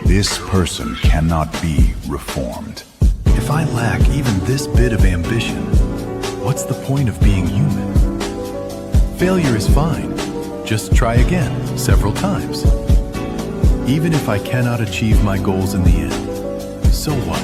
This person cannot be reformed. If I lack even this bit of ambition, what's the point of being human? Failure is fine. Just try again, several times. Even if I cannot achieve my goals in the end, so what?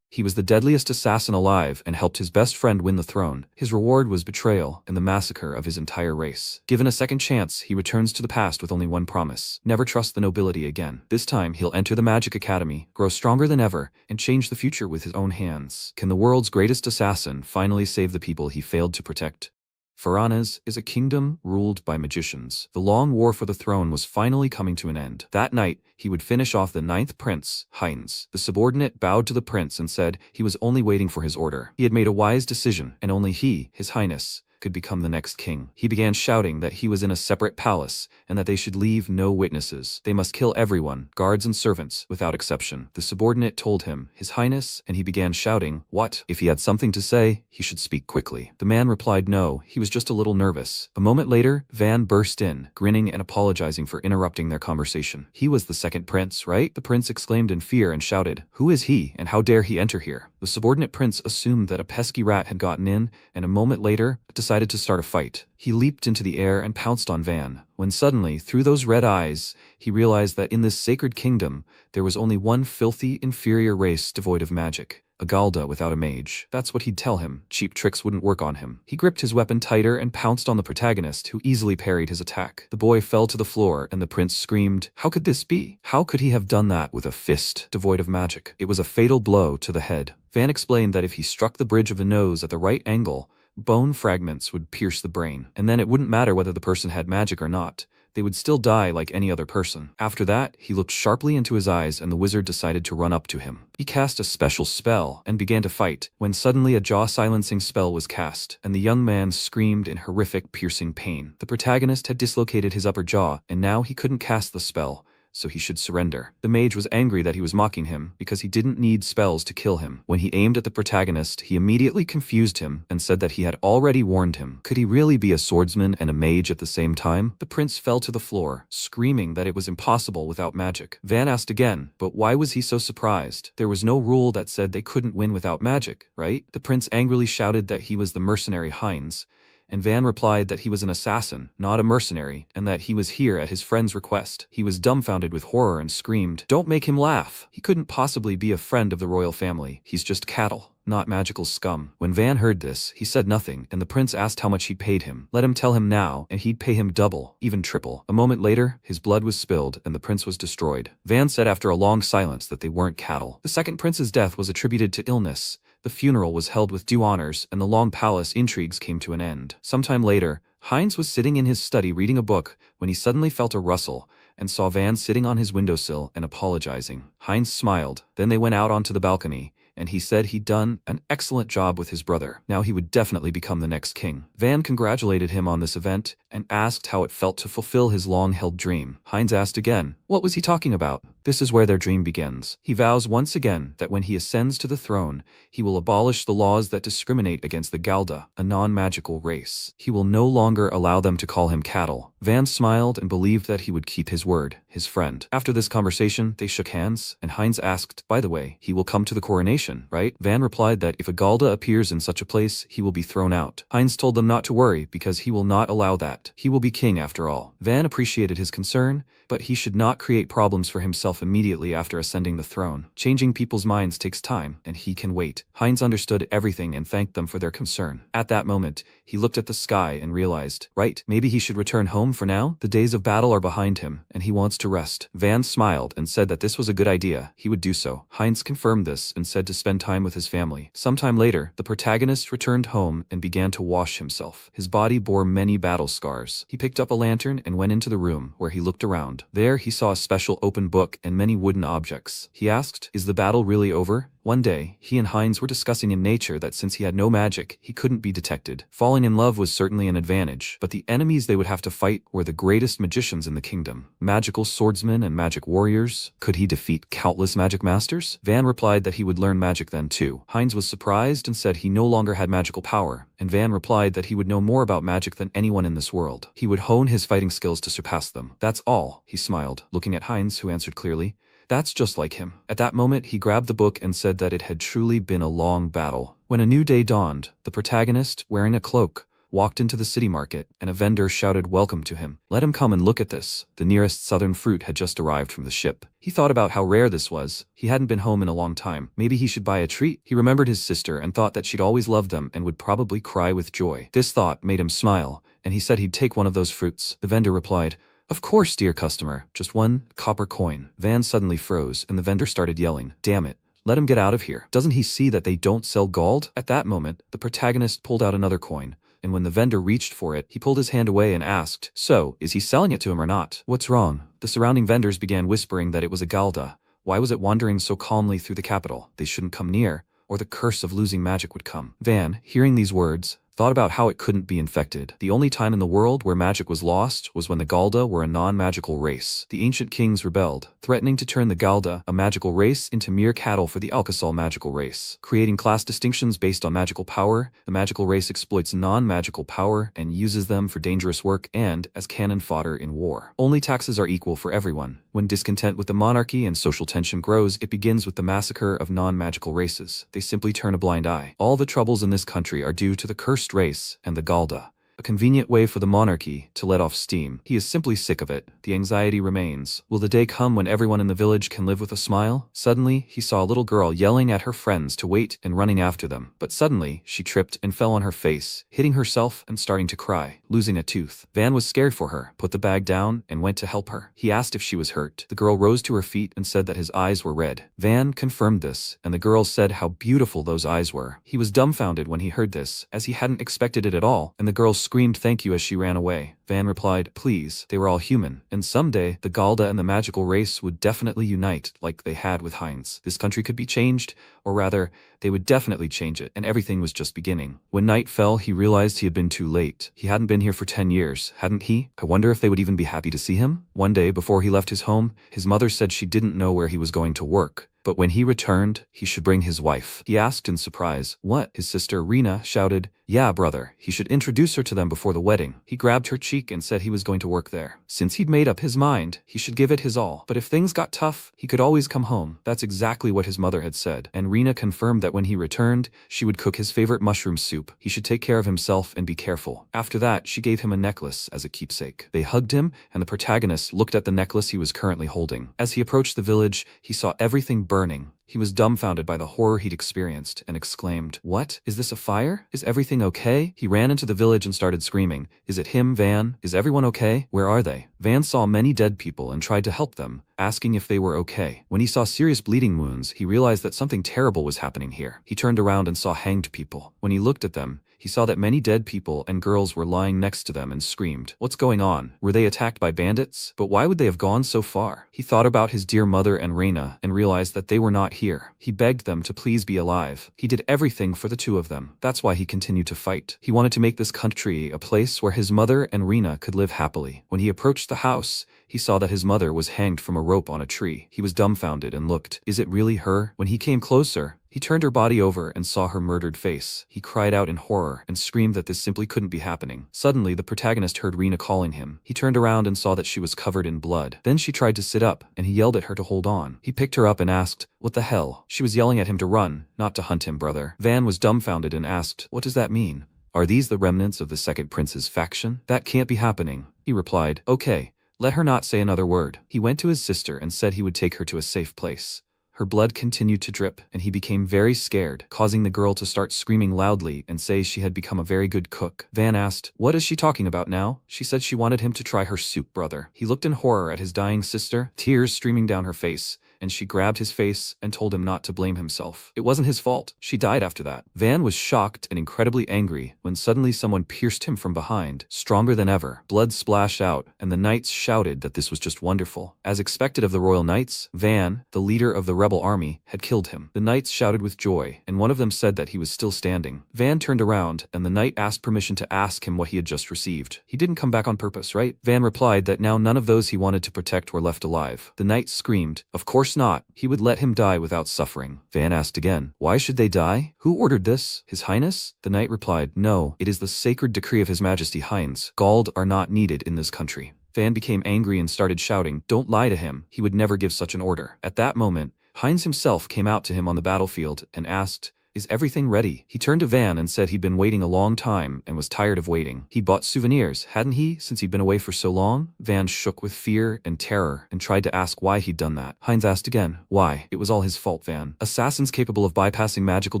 He was the deadliest assassin alive and helped his best friend win the throne. His reward was betrayal and the massacre of his entire race. Given a second chance, he returns to the past with only one promise: never trust the nobility again. This time, he'll enter the Magic Academy, grow stronger than ever, and change the future with his own hands. Can the world's greatest assassin finally save the people he failed to protect? Pharaoh's is a kingdom ruled by magicians. The long war for the throne was finally coming to an end. That night, he would finish off the 9th prince, Heinz. The subordinate bowed to the prince and said he was only waiting for his order. He had made a wise decision, and only he, His Highness, could become the next king. He began shouting that he was in a separate palace and that they should leave no witnesses. They must kill everyone, guards and servants, without exception. The subordinate told him, His Highness, and he began shouting, what? If he had something to say, he should speak quickly. The man replied no, he was just a little nervous. A moment later, Van burst in, grinning and apologizing for interrupting their conversation. He was the second prince, right? The prince exclaimed in fear and shouted, who is he, and how dare he enter here? The subordinate prince assumed that a pesky rat had gotten in, and a moment later, decided to start a fight. He leaped into the air and pounced on Van, when suddenly, through those red eyes, he realized that in this sacred kingdom, there was only one filthy, inferior race devoid of magic. A Galda without a mage. That's what he'd tell him. Cheap tricks wouldn't work on him. He gripped his weapon tighter and pounced on the protagonist, who easily parried his attack. The boy fell to the floor, and the prince screamed, how could this be? How could he have done that with a fist devoid of magic? It was a fatal blow to the head. Van explained that if he struck the bridge of the nose at the right angle, bone fragments would pierce the brain, and then it wouldn't matter whether the person had magic or not. They would still die like any other person. After that, he looked sharply into his eyes and the wizard decided to run up to him. He cast a special spell and began to fight, when suddenly a jaw-silencing spell was cast, and the young man screamed in horrific, piercing pain. The protagonist had dislocated his upper jaw, and now he couldn't cast the spell, so he should surrender. The mage was angry that he was mocking him, because he didn't need spells to kill him. When he aimed at the protagonist, he immediately confused him and said that he had already warned him. Could he really be a swordsman and a mage at the same time? The prince fell to the floor, screaming that it was impossible without magic. Van asked again, but why was he so surprised? There was no rule that said they couldn't win without magic, right? The prince angrily shouted that he was the mercenary Heinz, and Van replied that he was an assassin, not a mercenary, and that he was here at his friend's request. He was dumbfounded with horror and screamed, don't make him laugh. He couldn't possibly be a friend of the royal family. He's just cattle, not magical scum. When Van heard this, he said nothing, and the prince asked how much he paid him. Let him tell him now, and he'd pay him double, even triple. A moment later, his blood was spilled, and the prince was destroyed. Van said after a long silence that they weren't cattle. The second prince's death was attributed to illness. The funeral was held with due honors, and the long palace intrigues came to an end. Sometime later, Heinz was sitting in his study reading a book when he suddenly felt a rustle and saw Van sitting on his windowsill and apologizing. Heinz smiled. Then they went out onto the balcony, and he said he'd done an excellent job with his brother. Now he would definitely become the next king. Van congratulated him on this event and asked how it felt to fulfill his long-held dream. Heinz asked again, what was he talking about? This is where their dream begins. He vows once again that when he ascends to the throne, he will abolish the laws that discriminate against the Galda, a non-magical race. He will no longer allow them to call him cattle. Van smiled and believed that he would keep his word, his friend. After this conversation, they shook hands, and Heinz asked, by the way, he will come to the coronation, right? Van replied that if a Galda appears in such a place, he will be thrown out. Heinz told them not to worry, because he will not allow that. He will be king after all. Van appreciated his concern, but he should not create problems for himself immediately after ascending the throne. Changing people's minds takes time, and he can wait. Heinz understood everything and thanked them for their concern. At that moment, he looked at the sky and realized, right, maybe he should return home for now? The days of battle are behind him, and he wants to rest. Van smiled and said that this was a good idea. He would do so. Heinz confirmed this and said to spend time with his family. Sometime later, the protagonist returned home and began to wash himself. His body bore many battle scars. He picked up a lantern and went into the room, where he looked around. There he saw a special open book and many wooden objects. He asked, is the battle really over? One day, he and Heinz were discussing in nature that since he had no magic, he couldn't be detected. Falling in love was certainly an advantage, but the enemies they would have to fight were the greatest magicians in the kingdom. Magical swordsmen and magic warriors. Could he defeat countless magic masters? Van replied that he would learn magic then too. Heinz was surprised and said he no longer had magical power, and Van replied that he would know more about magic than anyone in this world. He would hone his fighting skills to surpass them. That's all, he smiled, looking at Heinz, who answered clearly. That's just like him. At that moment, he grabbed the book and said that it had truly been a long battle. When a new day dawned, the protagonist, wearing a cloak, walked into the city market, and a vendor shouted welcome to him. Let him come and look at this. The nearest southern fruit had just arrived from the ship. He thought about how rare this was. He hadn't been home in a long time. Maybe he should buy a treat. He remembered his sister and thought that she'd always loved them and would probably cry with joy. This thought made him smile, and he said he'd take one of those fruits. The vendor replied, "Of course, dear customer, just one copper coin." Van suddenly froze, and the vendor started yelling, "Damn it. Let him get out of here. Doesn't he see that they don't sell gold?" At that moment, the protagonist pulled out another coin, and when the vendor reached for it, he pulled his hand away and asked, "So, is he selling it to him or not?" "What's wrong?" The surrounding vendors began whispering that it was a Galda. Why was it wandering so calmly through the capital? They shouldn't come near, or the curse of losing magic would come. Van, hearing these words, thought about how it couldn't be infected. The only time in the world where magic was lost was when the Galda were a non-magical race. The ancient kings rebelled, threatening to turn the Galda, a magical race, into mere cattle for the Alcasol magical race. Creating class distinctions based on magical power, the magical race exploits non-magical power and uses them for dangerous work and as cannon fodder in war. Only taxes are equal for everyone. When discontent with the monarchy and social tension grows, it begins with the massacre of non-magical races. They simply turn a blind eye. All the troubles in this country are due to the cursed race and the Galda. A convenient way for the monarchy to let off steam. He is simply sick of it. The anxiety remains. Will the day come when everyone in the village can live with a smile? Suddenly, he saw a little girl yelling at her friends to wait and running after them. But suddenly, she tripped and fell on her face, hitting herself and starting to cry, losing a tooth. Van was scared for her, put the bag down, and went to help her. He asked if she was hurt. The girl rose to her feet and said that his eyes were red. Van confirmed this, and the girl said how beautiful those eyes were. He was dumbfounded when he heard this, as he hadn't expected it at all, and the girl screamed thank you as she ran away. Van replied, "Please, they were all human, and someday the Galda and the magical race would definitely unite like they had with Heinz. This country could be changed, or rather, they would definitely change it, and everything was just beginning." When night fell, he realized he had been too late. He hadn't been here for 10 years, hadn't he? I wonder if they would even be happy to see him? One day, before he left his home, his mother said she didn't know where he was going to work, but when he returned, he should bring his wife. He asked in surprise, "What?" His sister, Rena, shouted, "Yeah, brother, he should introduce her to them before the wedding." He grabbed her cheek and said he was going to work there. Since he'd made up his mind, he should give it his all. But if things got tough, he could always come home. That's exactly what his mother had said. And Rena confirmed that when he returned, she would cook his favorite mushroom soup. He should take care of himself and be careful. After that, she gave him a necklace as a keepsake. They hugged him, and the protagonist looked at the necklace he was currently holding. As he approached the village, he saw everything burning. He was dumbfounded by the horror he'd experienced and exclaimed, "What? Is this a fire? Is everything okay?" He ran into the village and started screaming, "Is it him, Van? Is everyone okay? Where are they?" Van saw many dead people and tried to help them, asking if they were okay. When he saw serious bleeding wounds, he realized that something terrible was happening here. He turned around and saw hanged people. When he looked at them, he saw that many dead people and girls were lying next to them and screamed, "What's going on? Were they attacked by bandits? But why would they have gone so far?" He thought about his dear mother and Rena and realized that they were not here. He begged them to please be alive. He did everything for the two of them. That's why he continued to fight. He wanted to make this country a place where his mother and Rena could live happily. When he approached the house, he saw that his mother was hanged from a rope on a tree. He was dumbfounded and looked. Is it really her? When he came closer, he turned her body over and saw her murdered face. He cried out in horror and screamed that this simply couldn't be happening. Suddenly, the protagonist heard Rena calling him. He turned around and saw that she was covered in blood. Then she tried to sit up, and he yelled at her to hold on. He picked her up and asked, "What the hell?" She was yelling at him to run, not to hunt him, brother. Van was dumbfounded and asked, "What does that mean? Are these the remnants of the second prince's faction?" "That can't be happening," he replied. "Okay, let her not say another word." He went to his sister and said he would take her to a safe place. Her blood continued to drip, and he became very scared, causing the girl to start screaming loudly and say she had become a very good cook. Van asked, "What is she talking about now?" She said she wanted him to try her soup, brother. He looked in horror at his dying sister, tears streaming down her face, and she grabbed his face and told him not to blame himself. It wasn't his fault. She died after that. Van was shocked and incredibly angry when suddenly someone pierced him from behind, stronger than ever. Blood splashed out, and the knights shouted that this was just wonderful. As expected of the royal knights, Van, the leader of the rebel army, had killed him. The knights shouted with joy, and one of them said that he was still standing. Van turned around, and the knight asked permission to ask him what he had just received. He didn't come back on purpose, right? Van replied that now none of those he wanted to protect were left alive. The knight screamed, "Of course not. He would let him die without suffering." Van asked again, "Why should they die? Who ordered this? His Highness?" The knight replied, "No, it is the sacred decree of His Majesty Heinz. Gald are not needed in this country." Van became angry and started shouting, "Don't lie to him. He would never give such an order." At that moment, Heinz himself came out to him on the battlefield and asked, "Is everything ready?" He turned to Van and said he'd been waiting a long time and was tired of waiting. He bought souvenirs, hadn't he, since he'd been away for so long? Van shook with fear and terror and tried to ask why he'd done that. Heinz asked again, "Why? It was all his fault, Van. Assassins capable of bypassing magical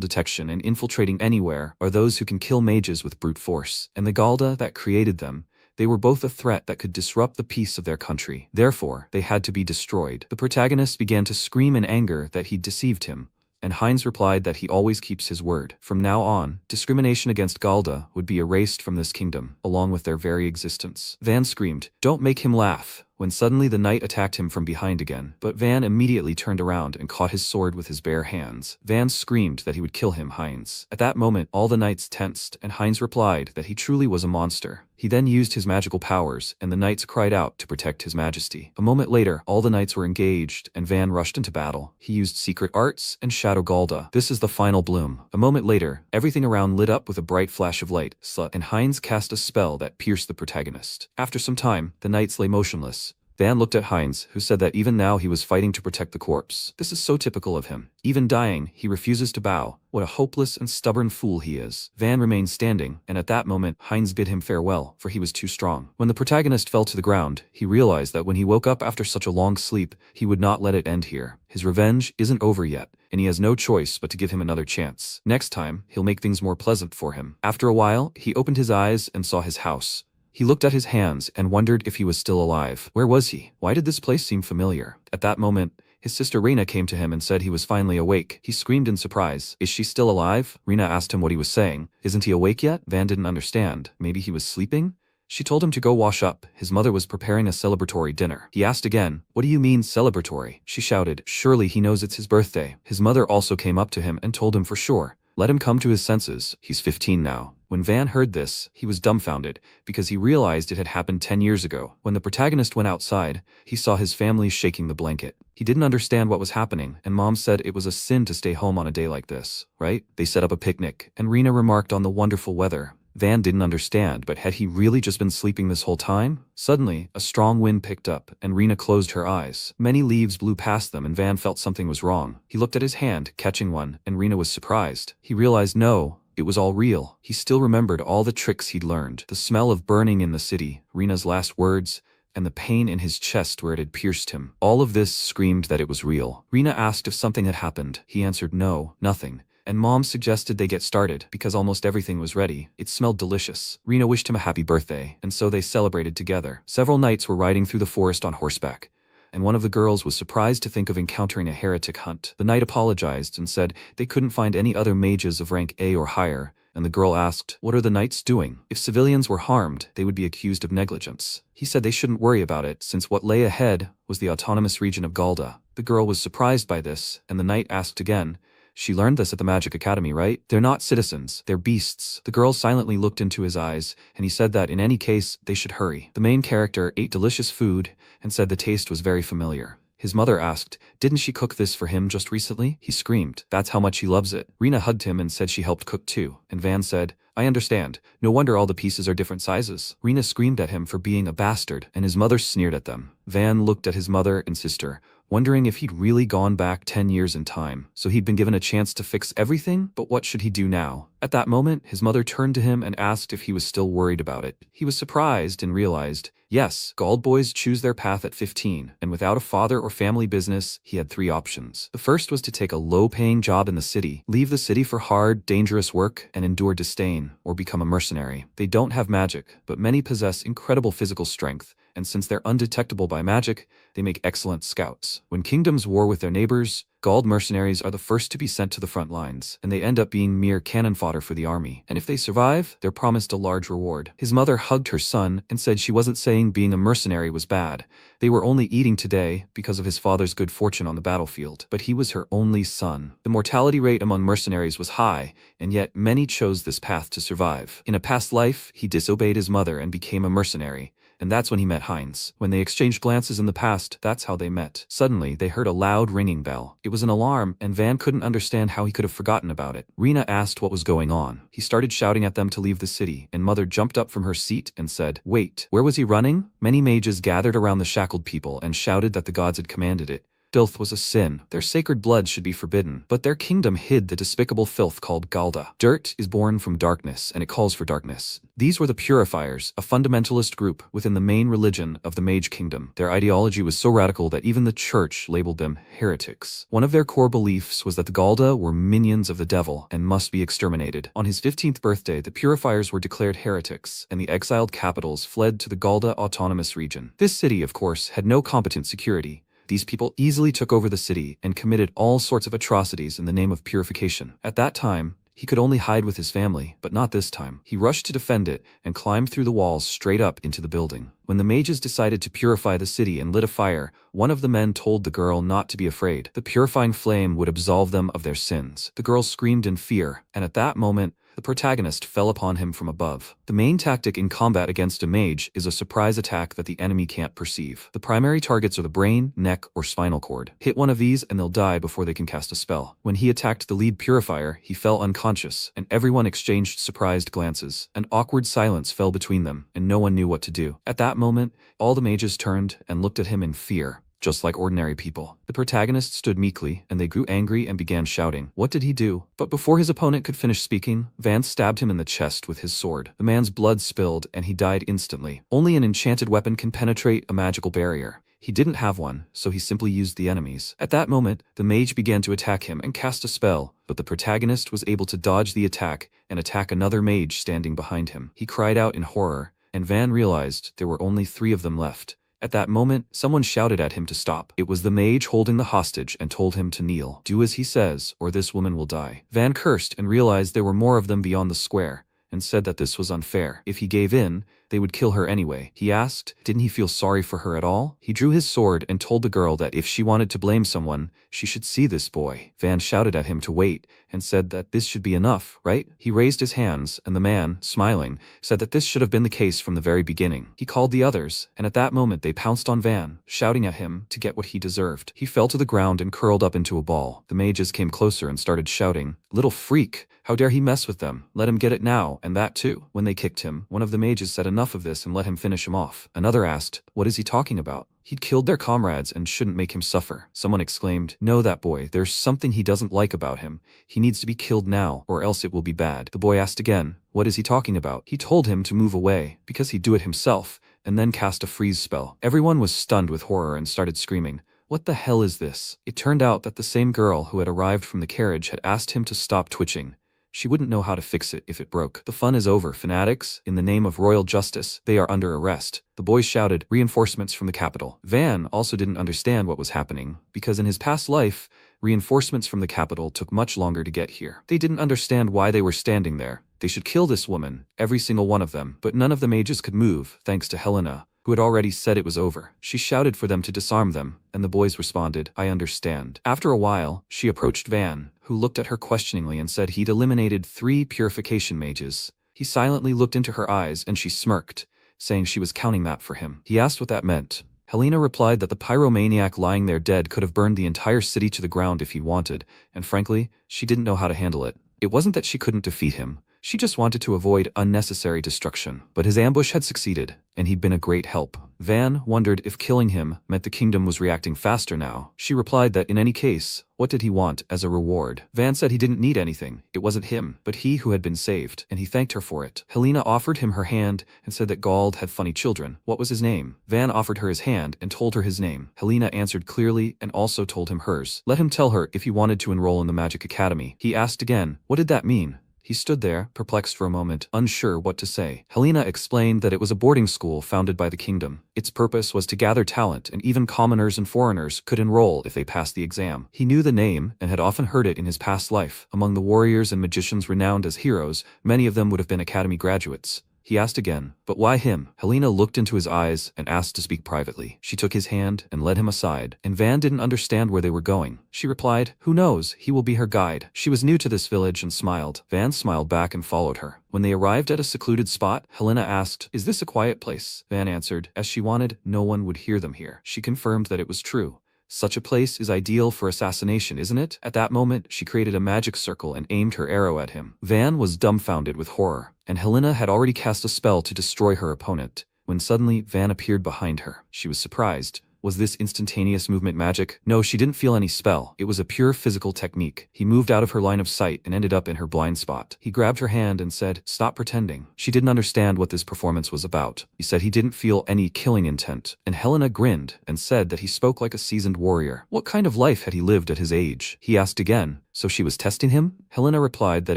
detection and infiltrating anywhere are those who can kill mages with brute force. And the Galda that created them, they were both a threat that could disrupt the peace of their country. Therefore, they had to be destroyed." The protagonist began to scream in anger that he'd deceived him, and Heinz replied that he always keeps his word. From now on, discrimination against Galda would be erased from this kingdom, along with their very existence. Van screamed, "Don't make him laugh," when suddenly the knight attacked him from behind again. But Van immediately turned around and caught his sword with his bare hands. Van screamed that he would kill him, Heinz. At that moment, all the knights tensed, and Heinz replied that he truly was a monster. He then used his magical powers, and the knights cried out to protect His Majesty. A moment later, all the knights were engaged, and Van rushed into battle. He used secret arts and Shadow Galda. This is the final bloom. A moment later, everything around lit up with a bright flash of light, and Heinz cast a spell that pierced the protagonist. After some time, the knights lay motionless. Van looked at Heinz, who said that even now he was fighting to protect the corpse. This is so typical of him. Even dying, he refuses to bow. What a hopeless and stubborn fool he is. Van remained standing, and at that moment, Heinz bid him farewell, for he was too strong. When the protagonist fell to the ground, he realized that when he woke up after such a long sleep, he would not let it end here. His revenge isn't over yet, and he has no choice but to give him another chance. Next time, he'll make things more pleasant for him. After a while, he opened his eyes and saw his house. He looked at his hands and wondered if he was still alive. Where was he? Why did this place seem familiar? At that moment, his sister Reina came to him and said he was finally awake. He screamed in surprise. "Is she still alive?" Reina asked him what he was saying. "Isn't he awake yet?" Van didn't understand. Maybe he was sleeping? She told him to go wash up. His mother was preparing a celebratory dinner. He asked again, "What do you mean celebratory?" She shouted, "Surely he knows it's his birthday." His mother also came up to him and told him for sure. Let him come to his senses. He's 15 now. When Van heard this, he was dumbfounded, because he realized it had happened 10 years ago. When the protagonist went outside, he saw his family shaking the blanket. He didn't understand what was happening, and Mom said it was a sin to stay home on a day like this, right? They set up a picnic, and Rena remarked on the wonderful weather. Van didn't understand, but had he really just been sleeping this whole time? Suddenly, a strong wind picked up, and Rena closed her eyes. Many leaves blew past them, and Van felt something was wrong. He looked at his hand, catching one, and Rena was surprised. He realized no, it was all real. He still remembered all the tricks he'd learned. The smell of burning in the city, Rena's last words, and the pain in his chest where it had pierced him. All of this screamed that it was real. Rena asked if something had happened. He answered no, nothing. And Mom suggested they get started, because almost everything was ready. It smelled delicious. Rena wished him a happy birthday, and so they celebrated together. Several knights were riding through the forest on horseback, and one of the girls was surprised to think of encountering a heretic hunt. The knight apologized and said they couldn't find any other mages of rank A or higher, and the girl asked, "What are the knights doing? If civilians were harmed, they would be accused of negligence." He said they shouldn't worry about it, since what lay ahead was the autonomous region of Galda. The girl was surprised by this, and the knight asked again, "She learned this at the Magic Academy, right? They're not citizens, they're beasts." The girl silently looked into his eyes, and he said that in any case, they should hurry. The main character ate delicious food and said the taste was very familiar. His mother asked, "Didn't she cook this for him just recently?" He screamed, "That's how much he loves it." Rena hugged him and said she helped cook too, and Van said, "I understand. No wonder all the pieces are different sizes." Rena screamed at him for being a bastard, and his mother sneered at them. Van looked at his mother and sister, wondering if he'd really gone back 10 years in time. So he'd been given a chance to fix everything, but what should he do now? At that moment, his mother turned to him and asked if he was still worried about it. He was surprised and realized, yes, Gald boys choose their path at 15, and without a father or family business, he had 3 options. The first was to take a low-paying job in the city, leave the city for hard, dangerous work, and endure disdain, or become a mercenary. They don't have magic, but many possess incredible physical strength, and since they're undetectable by magic, they make excellent scouts. When kingdoms war with their neighbors, Gald mercenaries are the first to be sent to the front lines, and they end up being mere cannon fodder for the army. And if they survive, they're promised a large reward. His mother hugged her son and said she wasn't saying being a mercenary was bad. They were only eating today because of his father's good fortune on the battlefield. But he was her only son. The mortality rate among mercenaries was high, and yet many chose this path to survive. In a past life, he disobeyed his mother and became a mercenary. And that's when he met Heinz. When they exchanged glances in the past, that's how they met. Suddenly, they heard a loud ringing bell. It was an alarm, and Van couldn't understand how he could have forgotten about it. Rena asked what was going on. He started shouting at them to leave the city, and Mother jumped up from her seat and said, "Wait, where was he running?" Many mages gathered around the shackled people and shouted that the gods had commanded it. Filth was a sin. Their sacred blood should be forbidden. But their kingdom hid the despicable filth called Galda. Dirt is born from darkness, and it calls for darkness. These were the Purifiers, a fundamentalist group within the main religion of the Mage Kingdom. Their ideology was so radical that even the church labeled them heretics. One of their core beliefs was that the Galda were minions of the devil and must be exterminated. On his 15th birthday, the Purifiers were declared heretics, and the exiled capitals fled to the Galda Autonomous Region. This city, of course, had no competent security. These people easily took over the city and committed all sorts of atrocities in the name of purification. At that time, he could only hide with his family, but not this time. He rushed to defend it and climbed through the walls straight up into the building. When the mages decided to purify the city and lit a fire, one of the men told the girl not to be afraid. The purifying flame would absolve them of their sins. The girl screamed in fear, and at that moment, the protagonist fell upon him from above. The main tactic in combat against a mage is a surprise attack that the enemy can't perceive. The primary targets are the brain, neck, or spinal cord. Hit one of these and they'll die before they can cast a spell. When he attacked the lead purifier, he fell unconscious, and everyone exchanged surprised glances. An awkward silence fell between them, and no one knew what to do. At that moment, all the mages turned and looked at him in fear. Just like ordinary people. The protagonist stood meekly, and they grew angry and began shouting. What did he do? But before his opponent could finish speaking, Vance stabbed him in the chest with his sword. The man's blood spilled, and he died instantly. Only an enchanted weapon can penetrate a magical barrier. He didn't have one, so he simply used the enemies. At that moment, the mage began to attack him and cast a spell, but the protagonist was able to dodge the attack and attack another mage standing behind him. He cried out in horror, and Van realized there were only 3 of them left. At that moment, someone shouted at him to stop. It was the mage holding the hostage and told him to kneel. Do as he says, or this woman will die. Van cursed and realized there were more of them beyond the square, and said that this was unfair. If he gave in, they would kill her anyway. He asked, didn't he feel sorry for her at all? He drew his sword and told the girl that if she wanted to blame someone, she should see this boy. Van shouted at him to wait, and said that this should be enough, right? He raised his hands, and the man, smiling, said that this should have been the case from the very beginning. He called the others, and at that moment they pounced on Van, shouting at him to get what he deserved. He fell to the ground and curled up into a ball. The mages came closer and started shouting, "Little freak! How dare he mess with them? Let him get it now, and that too." When they kicked him, one of the mages said enough of this and let him finish him off. Another asked, what is he talking about? He'd killed their comrades and shouldn't make him suffer. Someone exclaimed, no, that boy, there's something he doesn't like about him. He needs to be killed now, or else it will be bad. The boy asked again, what is he talking about? He told him to move away, because he'd do it himself, and then cast a freeze spell. Everyone was stunned with horror and started screaming. What the hell is this? It turned out that the same girl who had arrived from the carriage had asked him to stop twitching. She wouldn't know how to fix it if it broke. The fun is over, fanatics. In the name of royal justice, they are under arrest. The boys shouted, reinforcements from the capital. Van also didn't understand what was happening, because in his past life, reinforcements from the capital took much longer to get here. They didn't understand why they were standing there. They should kill this woman, every single one of them. But none of the mages could move, thanks to Helena, who had already said it was over. She shouted for them to disarm them, and the boys responded, I understand. After a while, she approached Van, who looked at her questioningly and said he'd eliminated 3 purification mages. He silently looked into her eyes and she smirked, saying she was counting that for him. He asked what that meant. Helena replied that the pyromaniac lying there dead could have burned the entire city to the ground if he wanted, and frankly, she didn't know how to handle it. It wasn't that she couldn't defeat him. She just wanted to avoid unnecessary destruction. But his ambush had succeeded, and he'd been a great help. Van wondered if killing him meant the kingdom was reacting faster now. She replied that in any case, what did he want as a reward? Van said he didn't need anything. It wasn't him, but he who had been saved, and he thanked her for it. Helena offered him her hand and said that Gald had funny children. What was his name? Van offered her his hand and told her his name. Helena answered clearly and also told him hers. Let him tell her if he wanted to enroll in the Magic Academy. He asked again, what did that mean? He stood there, perplexed for a moment, unsure what to say. Helena explained that it was a boarding school founded by the kingdom. Its purpose was to gather talent, and even commoners and foreigners could enroll if they passed the exam. He knew the name and had often heard it in his past life. Among the warriors and magicians renowned as heroes, many of them would have been academy graduates. He asked again, but why him? Helena looked into his eyes and asked to speak privately. She took his hand and led him aside, and Van didn't understand where they were going. She replied, who knows, he will be her guide. She was new to this village and smiled. Van smiled back and followed her. When they arrived at a secluded spot, Helena asked, is this a quiet place? Van answered, as she wanted, no one would hear them here. She confirmed that it was true. Such a place is ideal for assassination, isn't it? At that moment, she created a magic circle and aimed her arrow at him. Van was dumbfounded with horror, and Helena had already cast a spell to destroy her opponent, when suddenly Van appeared behind her. She was surprised. Was this instantaneous movement magic? No, she didn't feel any spell. It was a pure physical technique. He moved out of her line of sight and ended up in her blind spot. He grabbed her hand and said, stop pretending. She didn't understand what this performance was about. He said he didn't feel any killing intent, and Helena grinned and said that he spoke like a seasoned warrior. What kind of life had he lived at his age? He asked again. So she was testing him? Helena replied that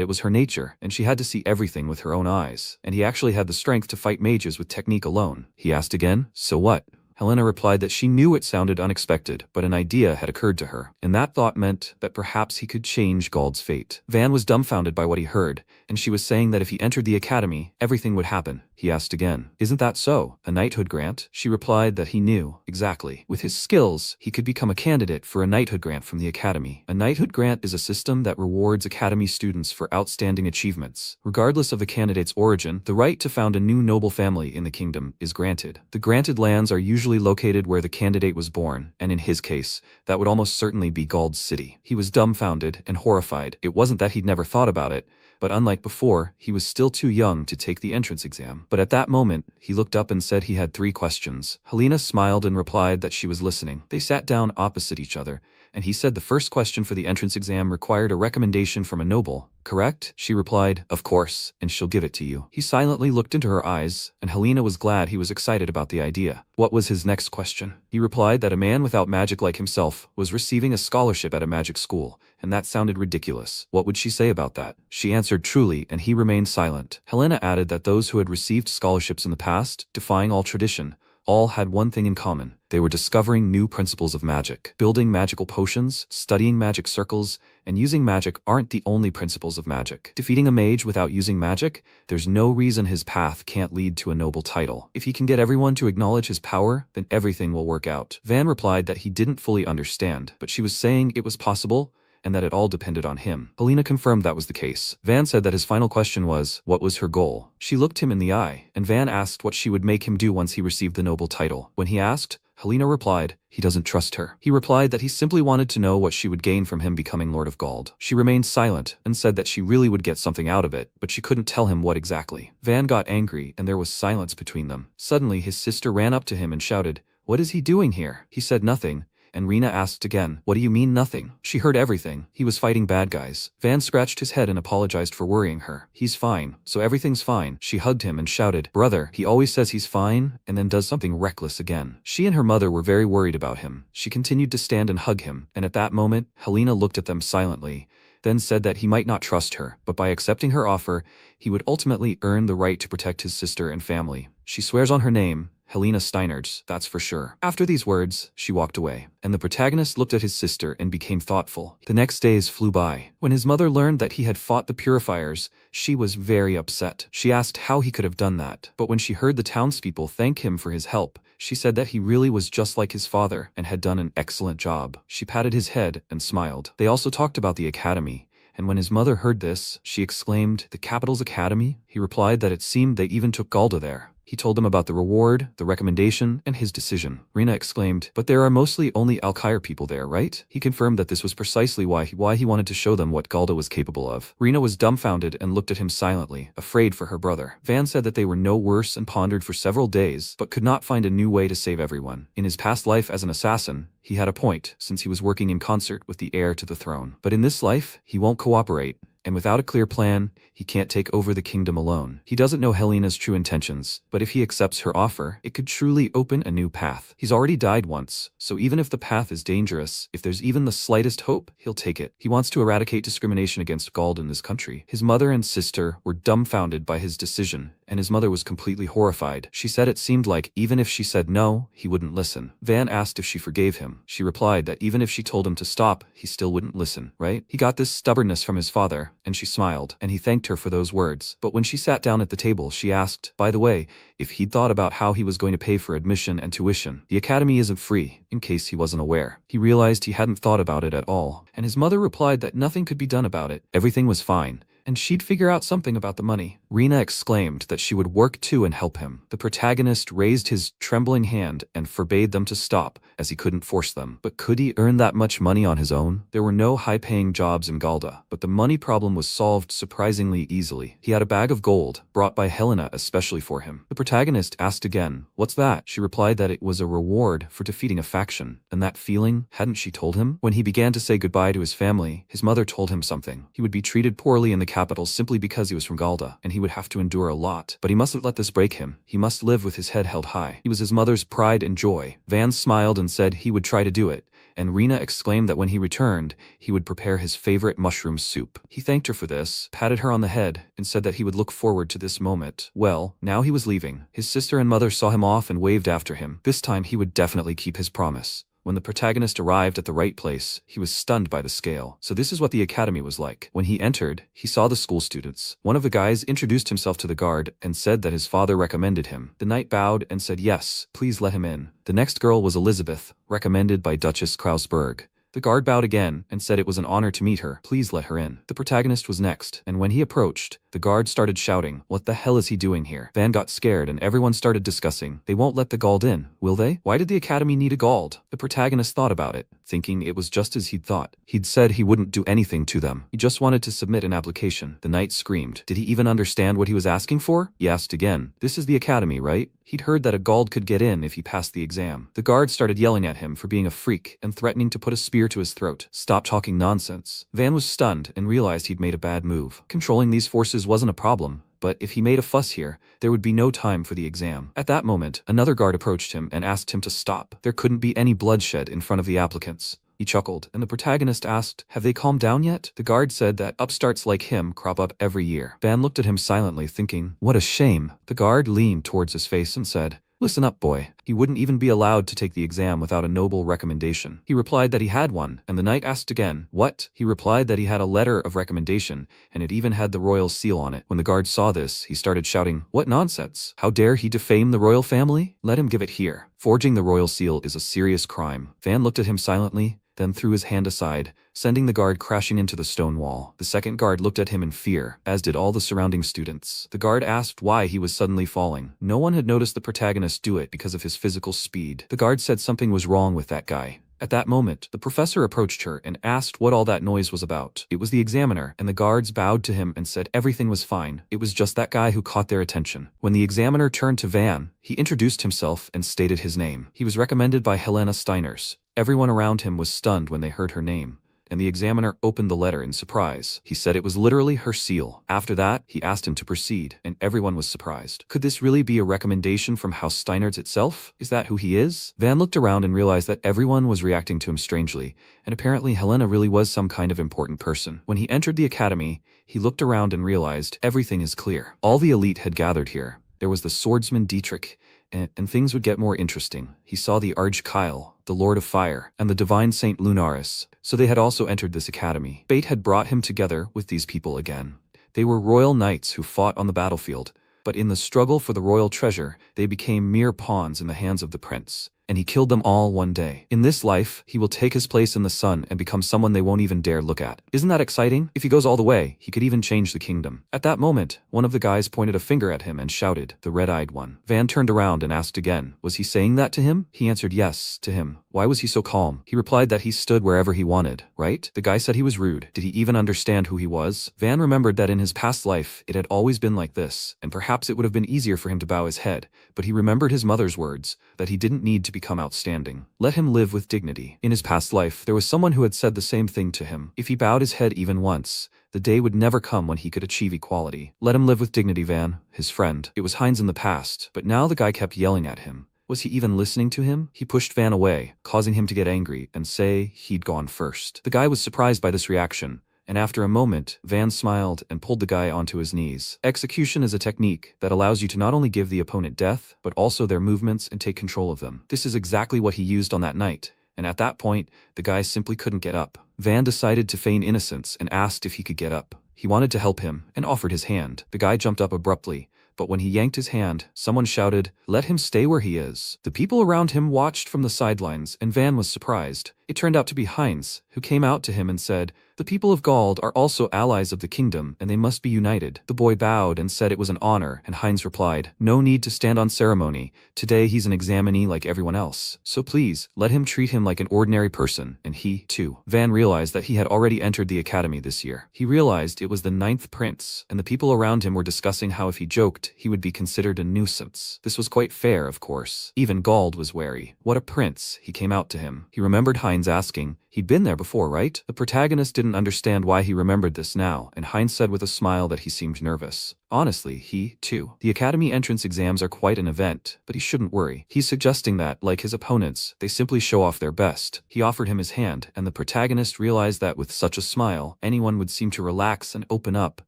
it was her nature, and she had to see everything with her own eyes, and he actually had the strength to fight mages with technique alone. He asked again, so what? Helena replied that she knew it sounded unexpected, but an idea had occurred to her, and that thought meant that perhaps he could change Gald's fate. Van was dumbfounded by what he heard, and she was saying that if he entered the academy, everything would happen. He asked again, isn't that so? A knighthood grant? She replied that he knew, exactly. With his skills, he could become a candidate for a knighthood grant from the academy. A knighthood grant is a system that rewards academy students for outstanding achievements. Regardless of the candidate's origin, the right to found a new noble family in the kingdom is granted. The granted lands are usually located where the candidate was born, and in his case, that would almost certainly be Gald's city. He was dumbfounded and horrified. It wasn't that he'd never thought about it, but unlike before, he was still too young to take the entrance exam. But at that moment, he looked up and said he had 3 questions. Helena smiled and replied that she was listening. They sat down opposite each other, and he said the first question for the entrance exam required a recommendation from a noble, correct? She replied, of course, and she'll give it to you. He silently looked into her eyes, and Helena was glad he was excited about the idea. What was his next question? He replied that a man without magic like himself was receiving a scholarship at a magic school, and that sounded ridiculous. What would she say about that? She answered truly, and he remained silent. Helena added that those who had received scholarships in the past, defying all tradition, all had one thing in common. They were discovering new principles of magic. Building magical potions, studying magic circles, and using magic aren't the only principles of magic. Defeating a mage without using magic, there's no reason his path can't lead to a noble title. If he can get everyone to acknowledge his power, then everything will work out. Van replied that he didn't fully understand, but she was saying it was possible, and that it all depended on him. Helena confirmed that was the case. Van said that his final question was, what was her goal? She looked him in the eye, and Van asked what she would make him do once he received the noble title. When he asked, Helena replied, he doesn't trust her. He replied that he simply wanted to know what she would gain from him becoming Lord of Gald. She remained silent and said that she really would get something out of it, but she couldn't tell him what exactly. Van got angry, and there was silence between them. Suddenly, his sister ran up to him and shouted, what is he doing here? He said nothing, and Rena asked again, what do you mean nothing? She heard everything. He was fighting bad guys. Van scratched his head and apologized for worrying her. He's fine, so everything's fine. She hugged him and shouted, brother, he always says he's fine, and then does something reckless again. She and her mother were very worried about him. She continued to stand and hug him, and at that moment, Helena looked at them silently, then said that he might not trust her, but by accepting her offer, he would ultimately earn the right to protect his sister and family. She swears on her name, Helena Steinert's, that's for sure. After these words, she walked away, and the protagonist looked at his sister and became thoughtful. The next days flew by. When his mother learned that he had fought the purifiers, she was very upset. She asked how he could have done that, but when she heard the townspeople thank him for his help, she said that he really was just like his father and had done an excellent job. She patted his head and smiled. They also talked about the academy, and when his mother heard this, she exclaimed, the capital's academy? He replied that it seemed they even took Galda there. He told them about the reward, the recommendation, and his decision. Rena exclaimed, but there are mostly only Alkire people there, right? He confirmed that this was precisely why he wanted to show them what Galda was capable of. Rena was dumbfounded and looked at him silently, afraid for her brother. Van said that they were no worse and pondered for several days, but could not find a new way to save everyone. In his past life as an assassin, he had a point, since he was working in concert with the heir to the throne. But in this life, he won't cooperate, And without a clear plan, he can't take over the kingdom alone. He doesn't know Helena's true intentions, but if he accepts her offer, it could truly open a new path. He's already died once, so even if the path is dangerous, if there's even the slightest hope, he'll take it. He wants to eradicate discrimination against Gald in this country. His mother and sister were dumbfounded by his decision, and his mother was completely horrified. She said it seemed like even if she said no, he wouldn't listen. Van asked if she forgave him. She replied that even if she told him to stop, he still wouldn't listen, right? He got this stubbornness from his father, and she smiled, and he thanked her for those words. But when she sat down at the table, she asked, by the way, if he'd thought about how he was going to pay for admission and tuition. The academy isn't free, in case he wasn't aware. He realized he hadn't thought about it at all, and his mother replied that nothing could be done about it. Everything was fine, and she'd figure out something about the money. Rina exclaimed that she would work too and help him. The protagonist raised his trembling hand and forbade them to stop, as he couldn't force them. But could he earn that much money on his own? There were no high-paying jobs in Galda, but the money problem was solved surprisingly easily. He had a bag of gold, brought by Helena especially for him. The protagonist asked again, "What's that?" She replied that it was a reward for defeating a faction. And that feeling, hadn't she told him? When he began to say goodbye to his family, his mother told him something. He would be treated poorly in the capital simply because he was from Galda, and he would have to endure a lot. But he mustn't let this break him. He must live with his head held high. He was his mother's pride and joy. Van smiled and said he would try to do it, and Rina exclaimed that when he returned, he would prepare his favorite mushroom soup. He thanked her for this, patted her on the head, and said that he would look forward to this moment. Well, now he was leaving. His sister and mother saw him off and waved after him. This time he would definitely keep his promise. When the protagonist arrived at the right place, he was stunned by the scale. So this is what the academy was like. When he entered, he saw the school students. One of the guys introduced himself to the guard and said that his father recommended him. The knight bowed and said yes, please let him in. The next girl was Elizabeth, recommended by Duchess Krausberg. The guard bowed again and said it was an honor to meet her. Please let her in. The protagonist was next, and when he approached, the guard started shouting, "What the hell is he doing here?" Van got scared and everyone started discussing. They won't let the Gald in, will they? Why did the academy need a Gald? The protagonist thought about it, thinking it was just as he'd thought. He'd said he wouldn't do anything to them. He just wanted to submit an application. The knight screamed. Did he even understand what he was asking for? He asked again. This is the academy, right? He'd heard that a Gald could get in if he passed the exam. The guard started yelling at him for being a freak and threatening to put a spear to his throat. Stop talking nonsense. Van was stunned and realized he'd made a bad move. Controlling these forces wasn't a problem, but if he made a fuss here, there would be no time for the exam. At that moment, another guard approached him and asked him to stop. There couldn't be any bloodshed in front of the applicants. He chuckled, and the protagonist asked, "Have they calmed down yet?" The guard said that upstarts like him crop up every year. Van looked at him silently, thinking, what a shame. The guard leaned towards his face and said, "Listen up, boy." He wouldn't even be allowed to take the exam without a noble recommendation. He replied that he had one, and the knight asked again, "What?" He replied that he had a letter of recommendation, and it even had the royal seal on it. When the guard saw this, he started shouting, "What nonsense! How dare he defame the royal family? Let him give it here. Forging the royal seal is a serious crime." Van looked at him silently, then threw his hand aside, sending the guard crashing into the stone wall. The second guard looked at him in fear, as did all the surrounding students. The guard asked why he was suddenly falling. No one had noticed the protagonist do it because of his physical speed. The guard said something was wrong with that guy. At that moment, the professor approached her and asked what all that noise was about. It was the examiner, and the guards bowed to him and said everything was fine. It was just that guy who caught their attention. When the examiner turned to Van, he introduced himself and stated his name. He was recommended by Helena Steiners. Everyone around him was stunned when they heard her name, and the examiner opened the letter in surprise. He said it was literally her seal. After that, he asked him to proceed, and everyone was surprised. Could this really be a recommendation from House Steinert itself? Is that who he is? Van looked around and realized that everyone was reacting to him strangely, and apparently Helena really was some kind of important person. When he entered the academy, he looked around and realized everything is clear. All the elite had gathered here. There was the swordsman Dietrich, and things would get more interesting. He saw the Arch Kyle, the Lord of Fire, and the Divine Saint Lunaris, so they had also entered this academy. Fate had brought him together with these people again. They were royal knights who fought on the battlefield, but in the struggle for the royal treasure, they became mere pawns in the hands of the prince. And he killed them all one day. In this life, he will take his place in the sun and become someone they won't even dare look at. Isn't that exciting? If he goes all the way, he could even change the kingdom. At that moment, one of the guys pointed a finger at him and shouted, "The red-eyed one." Van turned around and asked again, was he saying that to him? He answered yes to him. Why was he so calm? He replied that he stood wherever he wanted, right? The guy said he was rude. Did he even understand who he was? Van remembered that in his past life, it had always been like this, and perhaps it would have been easier for him to bow his head, but he remembered his mother's words, that he didn't need to be become outstanding. Let him live with dignity. In his past life, there was someone who had said the same thing to him. If he bowed his head even once, the day would never come when he could achieve equality. Let him live with dignity, Van, his friend. It was Heinz in the past, but now the guy kept yelling at him. Was he even listening to him? He pushed Van away, causing him to get angry and say he'd gone first. The guy was surprised by this reaction, and after a moment, Van smiled and pulled the guy onto his knees. Execution is a technique that allows you to not only give the opponent death, but also their movements and take control of them. This is exactly what he used on that night, and at that point, the guy simply couldn't get up. Van decided to feign innocence and asked if he could get up. He wanted to help him and offered his hand. The guy jumped up abruptly, but when he yanked his hand, someone shouted, "Let him stay where he is." The people around him watched from the sidelines, and Van was surprised. It turned out to be Heinz, who came out to him and said, "The people of Gald are also allies of the kingdom, and they must be united." The boy bowed and said it was an honor, and Heinz replied, "No need to stand on ceremony. Today he's an examinee like everyone else. So please, let him treat him like an ordinary person," and he, too. Van realized that he had already entered the academy this year. He realized it was the 9th prince, and the people around him were discussing how if he joked, he would be considered a nuisance. This was quite fair, of course. Even Gald was wary. What a prince, he came out to him. He remembered Heinz asking, he'd been there before, right? The protagonist didn't understand why he remembered this now, and Heinz said with a smile that he seemed nervous. Honestly, he, too. The academy entrance exams are quite an event, but he shouldn't worry. He's suggesting that, like his opponents, they simply show off their best. He offered him his hand, and the protagonist realized that with such a smile, anyone would seem to relax and open up.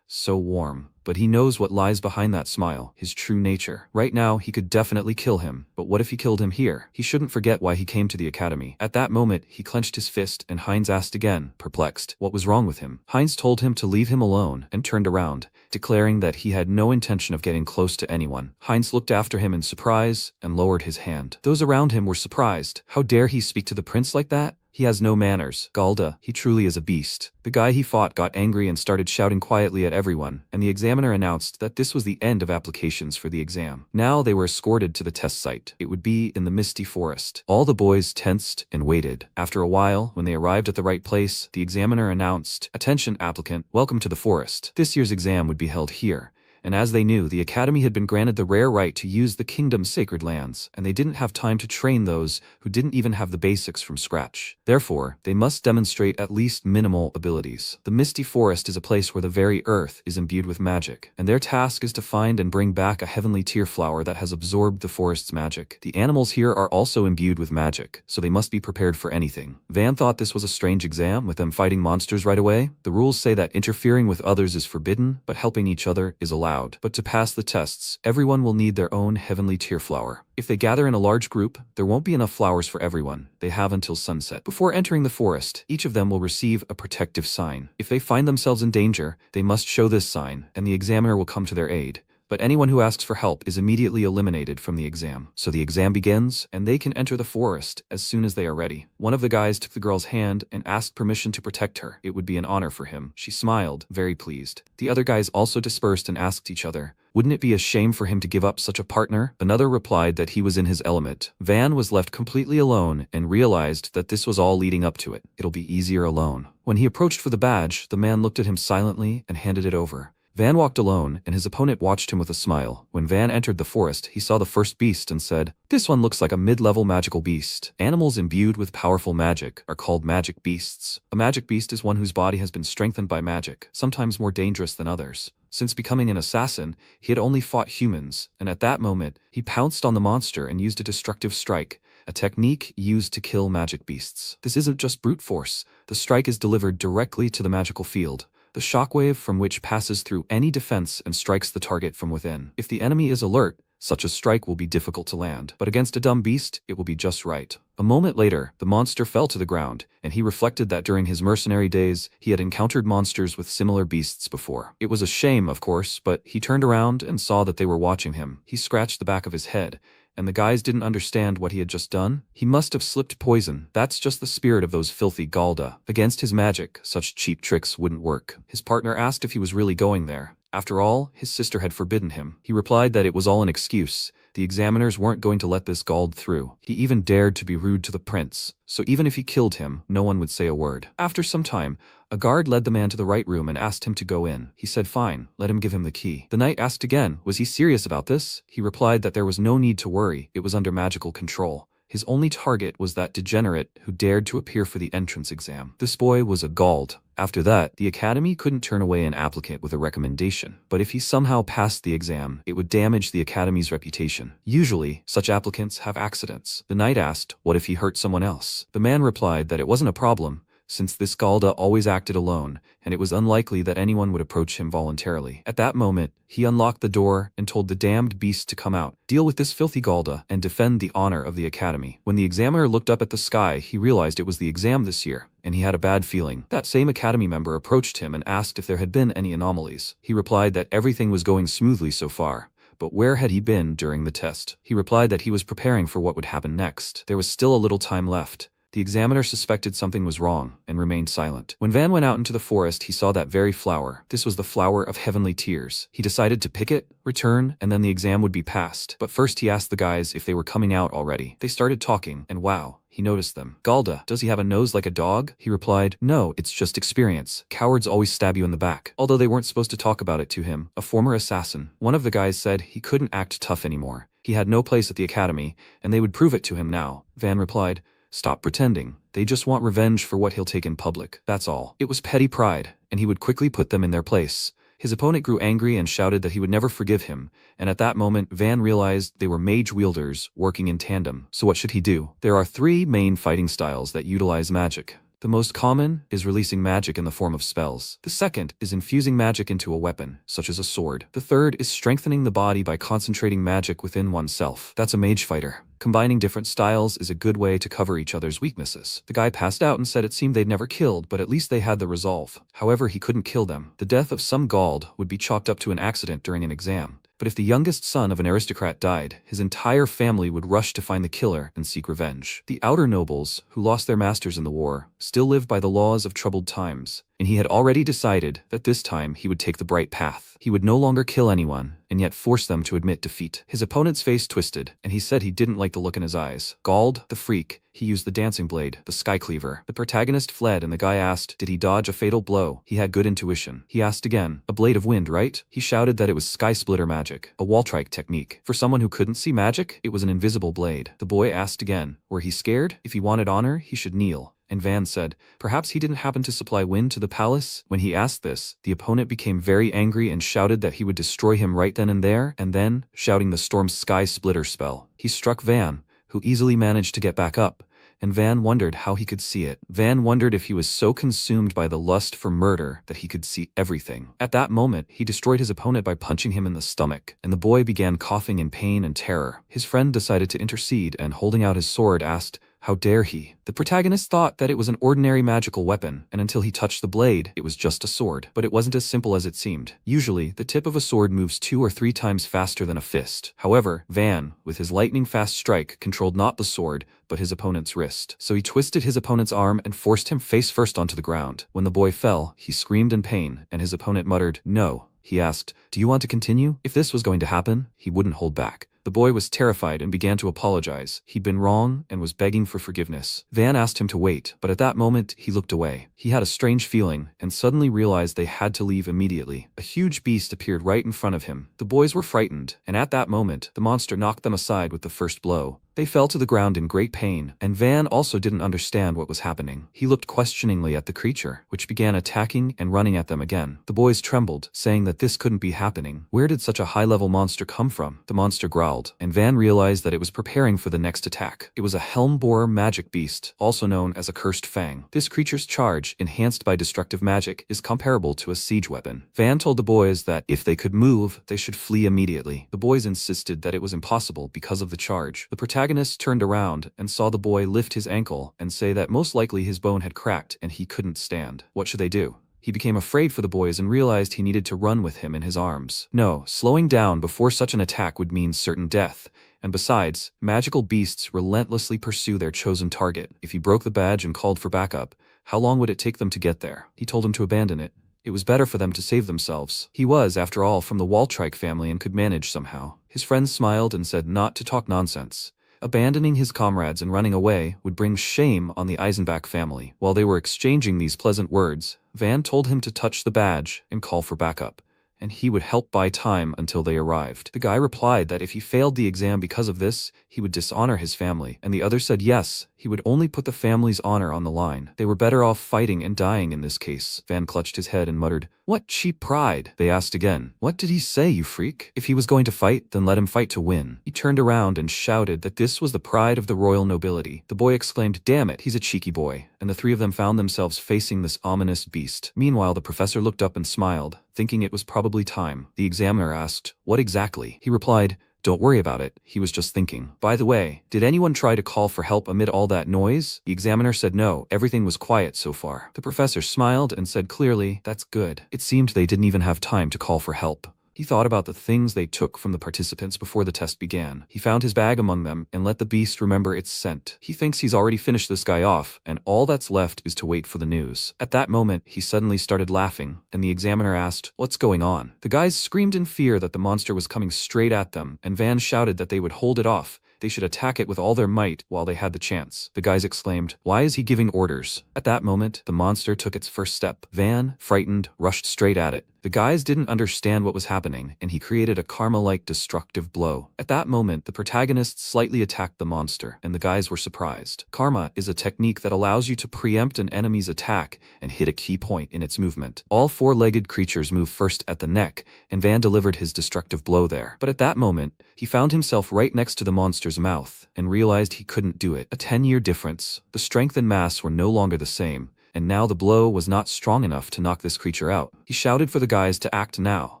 So warm. But he knows what lies behind that smile, his true nature. Right now, he could definitely kill him, but what if he killed him here? He shouldn't forget why he came to the academy. At that moment, he clenched his fist, and Heinz asked again, perplexed, what was wrong with him? Heinz told him to leave him alone, and turned around, declaring that he had no intention of getting close to anyone. Heinz looked after him in surprise, and lowered his hand. Those around him were surprised. How dare he speak to the prince like that? He has no manners. Galda, he truly is a beast. The guy he fought got angry and started shouting quietly at everyone, and the examiner announced that this was the end of applications for the exam. Now they were escorted to the test site. It would be in the misty forest. All the boys tensed and waited. After a while, when they arrived at the right place, the examiner announced, "Attention applicant, welcome to the forest. This year's exam would be held here." And as they knew, the academy had been granted the rare right to use the kingdom's sacred lands, and they didn't have time to train those who didn't even have the basics from scratch. Therefore, they must demonstrate at least minimal abilities. The Misty Forest is a place where the very earth is imbued with magic, and their task is to find and bring back a heavenly tear flower that has absorbed the forest's magic. The animals here are also imbued with magic, so they must be prepared for anything. Van thought this was a strange exam, with them fighting monsters right away. The rules say that interfering with others is forbidden, but helping each other is allowed. But to pass the tests, everyone will need their own heavenly tear flower. If they gather in a large group, there won't be enough flowers for everyone. They have until sunset. Before entering the forest, each of them will receive a protective sign. If they find themselves in danger, they must show this sign, and the examiner will come to their aid. But anyone who asks for help is immediately eliminated from the exam. So the exam begins, and they can enter the forest as soon as they are ready. One of the guys took the girl's hand and asked permission to protect her. It would be an honor for him. She smiled, very pleased. The other guys also dispersed and asked each other, wouldn't it be a shame for him to give up such a partner? Another replied that he was in his element. Van was left completely alone and realized that this was all leading up to it. It'll be easier alone. When he approached for the badge, the man looked at him silently and handed it over. Van walked alone, and his opponent watched him with a smile. When Van entered the forest, he saw the first beast and said, "This one looks like a mid-level magical beast." Animals imbued with powerful magic are called magic beasts. A magic beast is one whose body has been strengthened by magic, sometimes more dangerous than others. Since becoming an assassin, he had only fought humans, and at that moment, he pounced on the monster and used a destructive strike, a technique used to kill magic beasts. This isn't just brute force. The strike is delivered directly to the magical field, the shockwave from which passes through any defense and strikes the target from within. If the enemy is alert, such a strike will be difficult to land, but against a dumb beast, it will be just right. A moment later, the monster fell to the ground, and he reflected that during his mercenary days, he had encountered monsters with similar beasts before. It was a shame, of course, but he turned around and saw that they were watching him. He scratched the back of his head, and the guys didn't understand what he had just done. He must have slipped poison. That's just the spirit of those filthy Galda. Against his magic, such cheap tricks wouldn't work. His partner asked if he was really going there. After all, his sister had forbidden him. He replied that it was all an excuse. The examiners weren't going to let this Gald through. He even dared to be rude to the prince, so even if he killed him, no one would say a word. After some time, a guard led the man to the right room and asked him to go in. He said fine, let him give him the key. The knight asked again, was he serious about this? He replied that there was no need to worry, it was under magical control. His only target was that degenerate who dared to appear for the entrance exam. This boy was a Gald. After that, the academy couldn't turn away an applicant with a recommendation, but if he somehow passed the exam, it would damage the academy's reputation. Usually, such applicants have accidents. The knight asked, what if he hurt someone else? The man replied that it wasn't a problem, since this Galda always acted alone, and it was unlikely that anyone would approach him voluntarily. At that moment, he unlocked the door and told the damned beast to come out, deal with this filthy Galda, and defend the honor of the academy. When the examiner looked up at the sky, he realized it was the exam this year, and he had a bad feeling. That same academy member approached him and asked if there had been any anomalies. He replied that everything was going smoothly so far. But where had he been during the test? He replied that he was preparing for what would happen next. There was still a little time left. The examiner suspected something was wrong and remained silent. When Van went out into the forest, he saw that very flower. This was the flower of heavenly tears. He decided to pick it, return, and then the exam would be passed. But first he asked the guys if they were coming out already. They started talking, and wow, he noticed them. Galda, does he have a nose like a dog? He replied, no, it's just experience. Cowards always stab you in the back. Although they weren't supposed to talk about it to him, a former assassin. One of the guys said he couldn't act tough anymore. He had no place at the academy, and they would prove it to him now. Van replied, stop pretending. They just want revenge for what he'll take in public. That's all. It was petty pride, and he would quickly put them in their place. His opponent grew angry and shouted that he would never forgive him, and at that moment Van realized they were mage wielders working in tandem. So what should he do? There are 3 main fighting styles that utilize magic. The most common is releasing magic in the form of spells. The second is infusing magic into a weapon, such as a sword. The third is strengthening the body by concentrating magic within oneself. That's a mage fighter. Combining different styles is a good way to cover each other's weaknesses. The guy passed out and said it seemed they'd never killed, but at least they had the resolve. However, he couldn't kill them. The death of some Gald would be chalked up to an accident during an exam. But if the youngest son of an aristocrat died, his entire family would rush to find the killer and seek revenge. The outer nobles, who lost their masters in the war, still lived by the laws of troubled times, and he had already decided that this time he would take the bright path. He would no longer kill anyone, and yet force them to admit defeat. His opponent's face twisted, and he said he didn't like the look in his eyes. Gald, the freak, he used the dancing blade, the sky cleaver. The protagonist fled, and the guy asked, did he dodge a fatal blow? He had good intuition. He asked again, a blade of wind, right? He shouted that it was sky splitter magic, a wall trike technique. For someone who couldn't see magic, it was an invisible blade. The boy asked again, were he scared? If he wanted honor, he should kneel. And Van said, perhaps he didn't happen to supply wind to the palace? When he asked this, the opponent became very angry and shouted that he would destroy him right then and there, and then, shouting the storm's sky splitter spell, he struck Van, who easily managed to get back up, and Van wondered how he could see it. Van wondered if he was so consumed by the lust for murder that he could see everything. At that moment, he destroyed his opponent by punching him in the stomach, and the boy began coughing in pain and terror. His friend decided to intercede and, holding out his sword, asked, how dare he? The protagonist thought that it was an ordinary magical weapon, and until he touched the blade, it was just a sword. But it wasn't as simple as it seemed. Usually, the tip of a sword moves 2 or 3 times faster than a fist. However, Van, with his lightning-fast strike, controlled not the sword, but his opponent's wrist. So he twisted his opponent's arm and forced him face first onto the ground. When the boy fell, he screamed in pain, and his opponent muttered, no. He asked, do you want to continue? If this was going to happen, he wouldn't hold back. The boy was terrified and began to apologize. He'd been wrong and was begging for forgiveness. Van asked him to wait, but at that moment, he looked away. He had a strange feeling and suddenly realized they had to leave immediately. A huge beast appeared right in front of him. The boys were frightened, and at that moment, the monster knocked them aside with the first blow. They fell to the ground in great pain, and Van also didn't understand what was happening. He looked questioningly at the creature, which began attacking and running at them again. The boys trembled, saying that this couldn't be happening. Where did such a high-level monster come from? The monster growled, and Van realized that it was preparing for the next attack. It was a helm-borer magic beast, also known as a cursed fang. This creature's charge, enhanced by destructive magic, is comparable to a siege weapon. Van told the boys that if they could move, they should flee immediately. The boys insisted that it was impossible because of the charge. The protagonist turned around and saw the boy lift his ankle and say that most likely his bone had cracked and he couldn't stand. What should they do? He became afraid for the boys and realized he needed to run with him in his arms. No, slowing down before such an attack would mean certain death. And besides, magical beasts relentlessly pursue their chosen target. If he broke the badge and called for backup, how long would it take them to get there? He told him to abandon it. It was better for them to save themselves. He was, after all, from the Waltrike family and could manage somehow. His friends smiled and said not to talk nonsense. Abandoning his comrades and running away would bring shame on the Eisenbach family. While they were exchanging these pleasant words, Van told him to touch the badge and call for backup. and he would help buy time until they arrived. The guy replied that if he failed the exam because of this, he would dishonor his family, and the other said yes, he would only put the family's honor on the line. They were better off fighting and dying in this case. Van clutched his head and muttered, "What cheap pride?" They asked again, "What did he say, you freak? If he was going to fight, then let him fight to win." He turned around and shouted that this was the pride of the royal nobility. The boy exclaimed, "Damn it, he's a cheeky boy," and the three of them found themselves facing this ominous beast. Meanwhile, the professor looked up and smiled, thinking it was probably time. The examiner asked, "What exactly?" He replied, "Don't worry about it, he was just thinking. By the way, did anyone try to call for help amid all that noise?" The examiner said no, everything was quiet so far. The professor smiled and said clearly, "That's good." It seemed they didn't even have time to call for help. He thought about the things they took from the participants before the test began. He found his bag among them and let the beast remember its scent. He thinks he's already finished this guy off, and all that's left is to wait for the news. At that moment, he suddenly started laughing, and the examiner asked, "What's going on?" The guys screamed in fear that the monster was coming straight at them, and Van shouted that they would hold it off. They should attack it with all their might while they had the chance. The guys exclaimed, "Why is he giving orders?" At that moment, the monster took its first step. Van, frightened, rushed straight at it. The guys didn't understand what was happening, and he created a karma-like destructive blow. At that moment, the protagonists slightly attacked the monster, and the guys were surprised. Karma is a technique that allows you to preempt an enemy's attack and hit a key point in its movement. All four-legged creatures move first at the neck, and Van delivered his destructive blow there. But at that moment, he found himself right next to the monster's mouth, and realized he couldn't do it. A 10-year difference. The strength and mass were no longer the same, and now the blow was not strong enough to knock this creature out. He shouted for the guys to act now,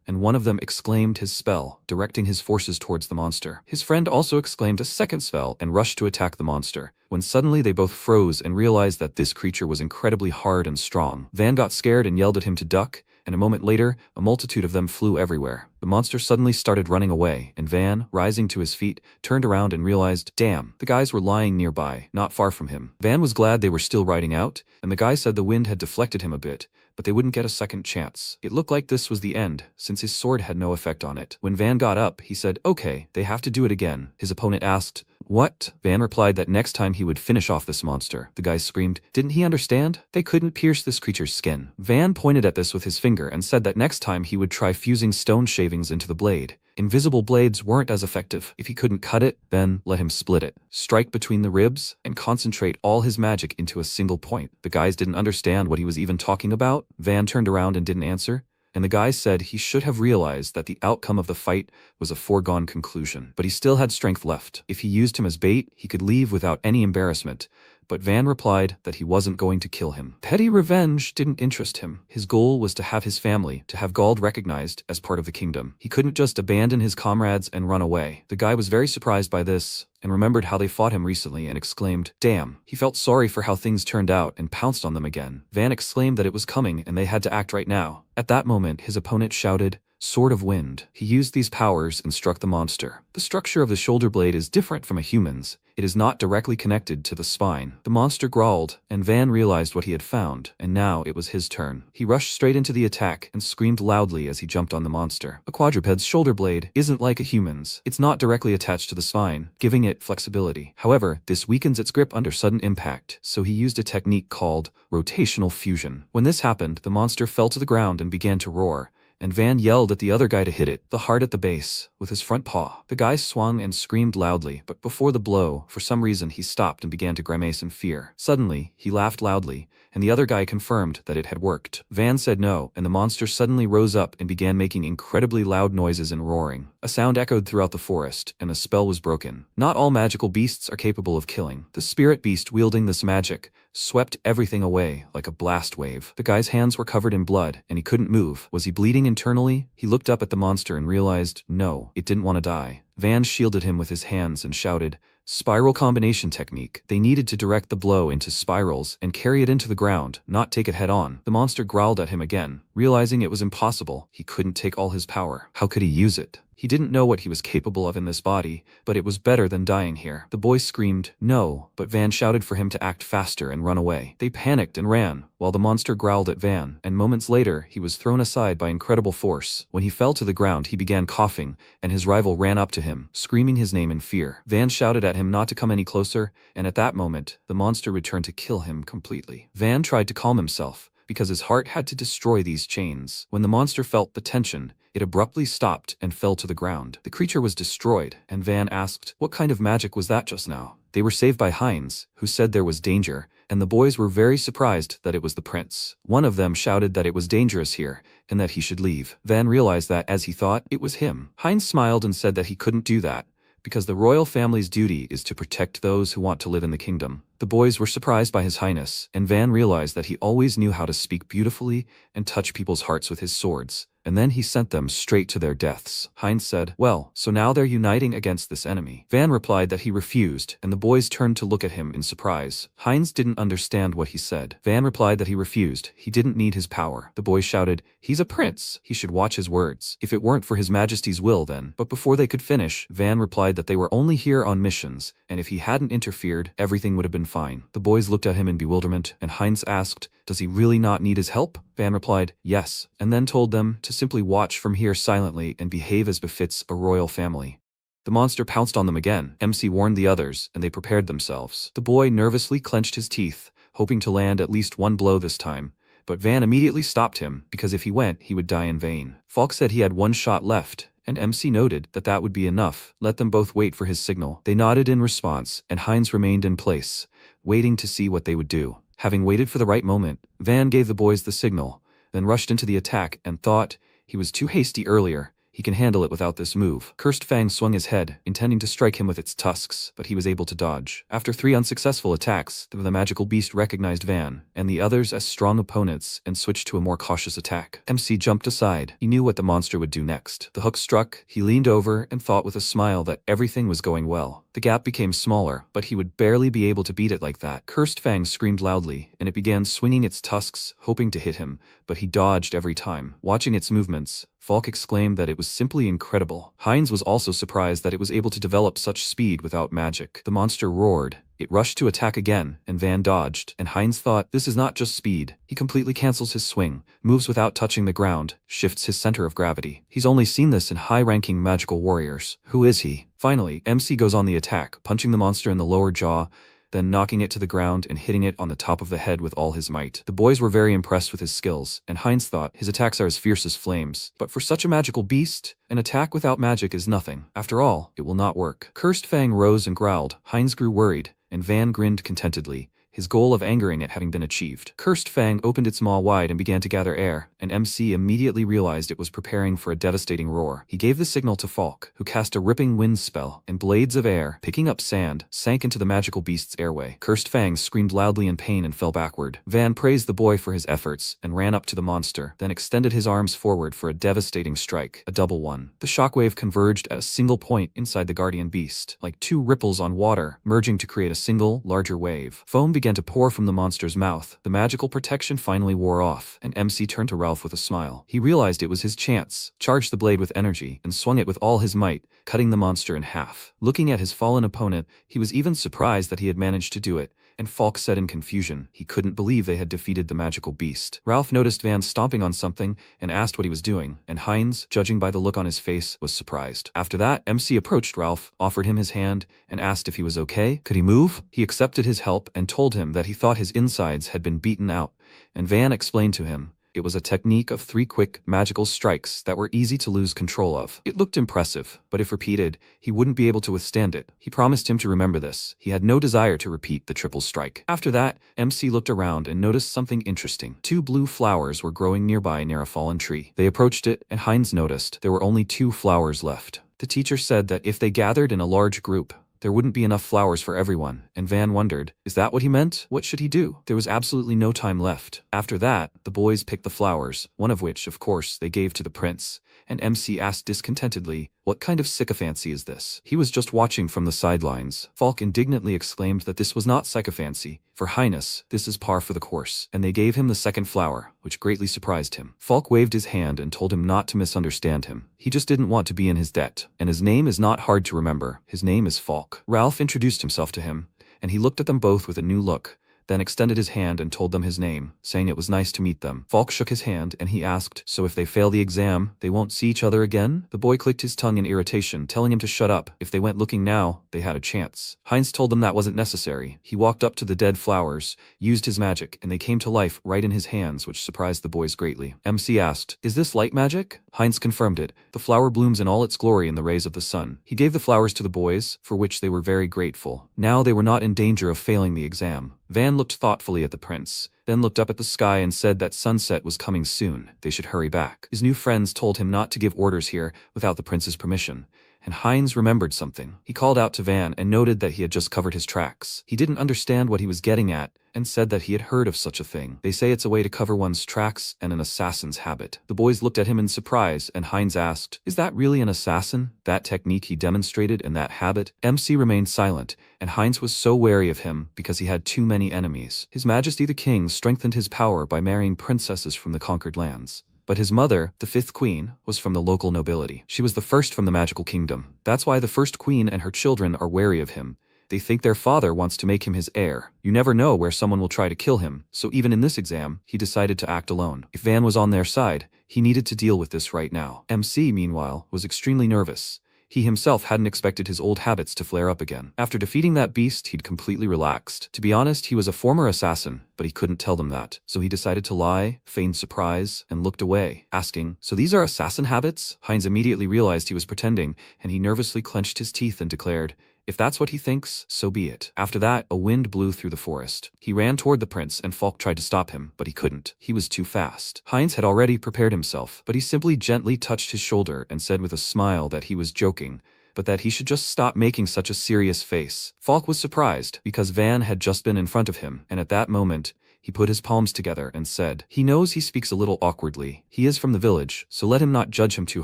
and one of them exclaimed his spell, directing his forces towards the monster. His friend also exclaimed a second spell and rushed to attack the monster, when suddenly they both froze and realized that this creature was incredibly hard and strong. Van got scared and yelled at him to duck, and a moment later, a multitude of them flew everywhere. The monster suddenly started running away, and Van, rising to his feet, turned around and realized, damn, the guys were lying nearby, not far from him. Van was glad they were still riding out, and the guy said the wind had deflected him a bit, but they wouldn't get a second chance. It looked like this was the end, since his sword had no effect on it. When Van got up, he said, "Okay, they have to do it again." His opponent asked, "What?" Van replied that next time he would finish off this monster. The guy screamed, didn't he understand? They couldn't pierce this creature's skin. Van pointed at this with his finger and said that next time he would try fusing stone shavings into the blade. Invisible blades weren't as effective. If he couldn't cut it, then let him split it, strike between the ribs, and concentrate all his magic into a single point. The guys didn't understand what he was even talking about. Van turned around and didn't answer, and the guy said he should have realized that the outcome of the fight was a foregone conclusion. But he still had strength left. If he used him as bait, he could leave without any embarrassment. But Van replied that he wasn't going to kill him. Petty revenge didn't interest him. His goal was to have his family, to have Gald recognized as part of the kingdom. He couldn't just abandon his comrades and run away. The guy was very surprised by this, and remembered how they fought him recently and exclaimed, damn. He felt sorry for how things turned out and pounced on them again. Van exclaimed that it was coming and they had to act right now. At that moment, his opponent shouted, Sword of Wind. He used these powers and struck the monster. The structure of the shoulder blade is different from a human's. It is not directly connected to the spine. The monster growled, and Van realized what he had found, and now it was his turn. He rushed straight into the attack and screamed loudly as he jumped on the monster. A quadruped's shoulder blade isn't like a human's. It's not directly attached to the spine, giving it flexibility. However, this weakens its grip under sudden impact, so he used a technique called rotational fusion. When this happened, the monster fell to the ground and began to roar, and Van yelled at the other guy to hit it, the heart at the base, with his front paw. The guy swung and screamed loudly, but before the blow, for some reason he stopped and began to grimace in fear. Suddenly, he laughed loudly, and the other guy confirmed that it had worked. Van said no, and the monster suddenly rose up and began making incredibly loud noises and roaring. A sound echoed throughout the forest, and the spell was broken. Not all magical beasts are capable of killing. The spirit beast wielding this magic swept everything away like a blast wave. The guy's hands were covered in blood, and he couldn't move. Was he bleeding internally? He looked up at the monster and realized, no, it didn't want to die. Van shielded him with his hands and shouted, Spiral combination technique. They needed to direct the blow into spirals and carry it into the ground, not take it head on. The monster growled at him again, realizing it was impossible. He couldn't take all his power. How could he use it? He didn't know what he was capable of in this body, but it was better than dying here. The boy screamed, no, but Van shouted for him to act faster and run away. They panicked and ran, while the monster growled at Van, and moments later, he was thrown aside by incredible force. When he fell to the ground, he began coughing, and his rival ran up to him, screaming his name in fear. Van shouted at him not to come any closer, and at that moment, the monster returned to kill him completely. Van tried to calm himself, because his heart had to destroy these chains. When the monster felt the tension, it abruptly stopped and fell to the ground. The creature was destroyed, and Van asked, "What kind of magic was that just now?" They were saved by Heinz, who said there was danger, and the boys were very surprised that it was the prince. One of them shouted that it was dangerous here, and that he should leave. Van realized that, as he thought, it was him. Heinz smiled and said that he couldn't do that, because the royal family's duty is to protect those who want to live in the kingdom. The boys were surprised by his highness, and Van realized that he always knew how to speak beautifully and touch people's hearts with his swords. And then he sent them straight to their deaths. Heinz said, "Well, so now they're uniting against this enemy." Van replied that he refused, and the boys turned to look at him in surprise. Heinz didn't understand what he said. Van replied that he refused. He didn't need his power. The boys shouted, "He's a prince. He should watch his words. If it weren't for his majesty's will, then." But before they could finish, Van replied that they were only here on missions, and if he hadn't interfered, everything would have been fine. The boys looked at him in bewilderment, and Heinz asked, "Does he really not need his help?" Van replied, "Yes," and then told them to simply watch from here silently and behave as befits a royal family. The monster pounced on them again. MC warned the others, and they prepared themselves. The boy nervously clenched his teeth, hoping to land at least one blow this time, but Van immediately stopped him, because if he went, he would die in vain. Falk said he had one shot left, and MC noted that that would be enough. Let them both wait for his signal. They nodded in response, and Heinz remained in place, waiting to see what they would do. Having waited for the right moment, Van gave the boys the signal, then rushed into the attack and thought he was too hasty earlier. He can handle it without this move. Cursed Fang swung his head, intending to strike him with its tusks, but he was able to dodge. After 3 unsuccessful attacks, the magical beast recognized Van and the others as strong opponents and switched to a more cautious attack. MC jumped aside. He knew what the monster would do next. The hook struck, he leaned over and thought with a smile that everything was going well. The gap became smaller, but he would barely be able to beat it like that. Cursed Fang screamed loudly, and it began swinging its tusks, hoping to hit him, but he dodged every time. Watching its movements, Falk exclaimed that it was simply incredible. Heinz was also surprised that it was able to develop such speed without magic. The monster roared. It rushed to attack again, and Van dodged, and Heinz thought, this is not just speed. He completely cancels his swing, moves without touching the ground, shifts his center of gravity. He's only seen this in high-ranking magical warriors. Who is he? Finally, MC goes on the attack, punching the monster in the lower jaw, then knocking it to the ground and hitting it on the top of the head with all his might. The boys were very impressed with his skills, and Heinz thought his attacks are as fierce as flames. But for such a magical beast, an attack without magic is nothing. After all, it will not work. Cursed Fang rose and growled. Heinz grew worried, and Van grinned contentedly, his goal of angering it having been achieved. Cursed Fang opened its maw wide and began to gather air, and MC immediately realized it was preparing for a devastating roar. He gave the signal to Falk, who cast a ripping wind spell, and blades of air, picking up sand, sank into the magical beast's airway. Cursed Fang screamed loudly in pain and fell backward. Van praised the boy for his efforts and ran up to the monster, then extended his arms forward for a devastating strike, a double one. The shockwave converged at a single point inside the guardian beast, like 2 ripples on water, merging to create a single, larger wave. Foam began to pour from the monster's mouth. The magical protection finally wore off, and MC turned to Ralph with a smile. He realized it was his chance, charged the blade with energy, and swung it with all his might, cutting the monster in half. Looking at his fallen opponent, he was even surprised that he had managed to do it, and Falk said in confusion he couldn't believe they had defeated the magical beast. Ralph noticed Van stomping on something and asked what he was doing, and Heinz, judging by the look on his face, was surprised. After that, MC approached Ralph, offered him his hand, and asked if he was okay. Could he move? He accepted his help and told him that he thought his insides had been beaten out, and Van explained to him it was a technique of 3 quick, magical strikes that were easy to lose control of. It looked impressive, but if repeated, he wouldn't be able to withstand it. He promised him to remember this. He had no desire to repeat the triple strike. After that, MC looked around and noticed something interesting. 2 blue flowers were growing nearby near a fallen tree. They approached it, and Heinz noticed there were only 2 flowers left. The teacher said that if they gathered in a large group, there wouldn't be enough flowers for everyone, and Van wondered, is that what he meant? What should he do? There was absolutely no time left. After that, the boys picked the flowers, one of which, of course, they gave to the prince, and MC asked discontentedly, what kind of sycophancy is this? He was just watching from the sidelines. Falk indignantly exclaimed that this was not sycophancy. For Highness, this is par for the course, and they gave him the second flower, which greatly surprised him. Falk waved his hand and told him not to misunderstand him. He just didn't want to be in his debt, and his name is not hard to remember. His name is Falk. Ralph introduced himself to him, and he looked at them both with a new look. then extended his hand and told them his name, saying it was nice to meet them. Falk shook his hand and he asked, so if they fail the exam, they won't see each other again? The boy clicked his tongue in irritation, telling him to shut up. If they went looking now, they had a chance. Heinz told them that wasn't necessary. He walked up to the dead flowers, used his magic, and they came to life right in his hands, which surprised the boys greatly. MC asked, is this light magic? Heinz confirmed it. The flower blooms in all its glory in the rays of the sun. He gave the flowers to the boys, for which they were very grateful. Now they were not in danger of failing the exam. Van looked thoughtfully at the prince, then looked up at the sky and said that sunset was coming soon. They should hurry back. His new friends told him not to give orders here without the prince's permission. And Heinz remembered something. He called out to Van and noted that he had just covered his tracks. He didn't understand what he was getting at, and said that he had heard of such a thing. They say it's a way to cover one's tracks and an assassin's habit. The boys looked at him in surprise, and Heinz asked, is that really an assassin? That technique he demonstrated and that habit? MC remained silent, and Heinz was so wary of him because he had too many enemies. His Majesty the King strengthened his power by marrying princesses from the conquered lands. But his mother, the fifth queen, was from the local nobility. She was the first from the magical kingdom. That's why the first queen and her children are wary of him. They think their father wants to make him his heir. You never know where someone will try to kill him, so even in this exam, he decided to act alone. If Van was on their side, he needed to deal with this right now. MC, meanwhile, was extremely nervous. He himself hadn't expected his old habits to flare up again. After defeating that beast, he'd completely relaxed. To be honest, he was a former assassin, but he couldn't tell them that. So he decided to lie, feigned surprise, and looked away, asking, so these are assassin habits? Heinz immediately realized he was pretending, and he nervously clenched his teeth and declared, if that's what he thinks, so be it. After that, a wind blew through the forest. He ran toward the prince and Falk tried to stop him, but he couldn't. He was too fast. Heinz had already prepared himself, but he simply gently touched his shoulder and said with a smile that he was joking, but that he should just stop making such a serious face. Falk was surprised, because Van had just been in front of him, and at that moment, he put his palms together and said, he knows he speaks a little awkwardly. He is from the village, so let him not judge him too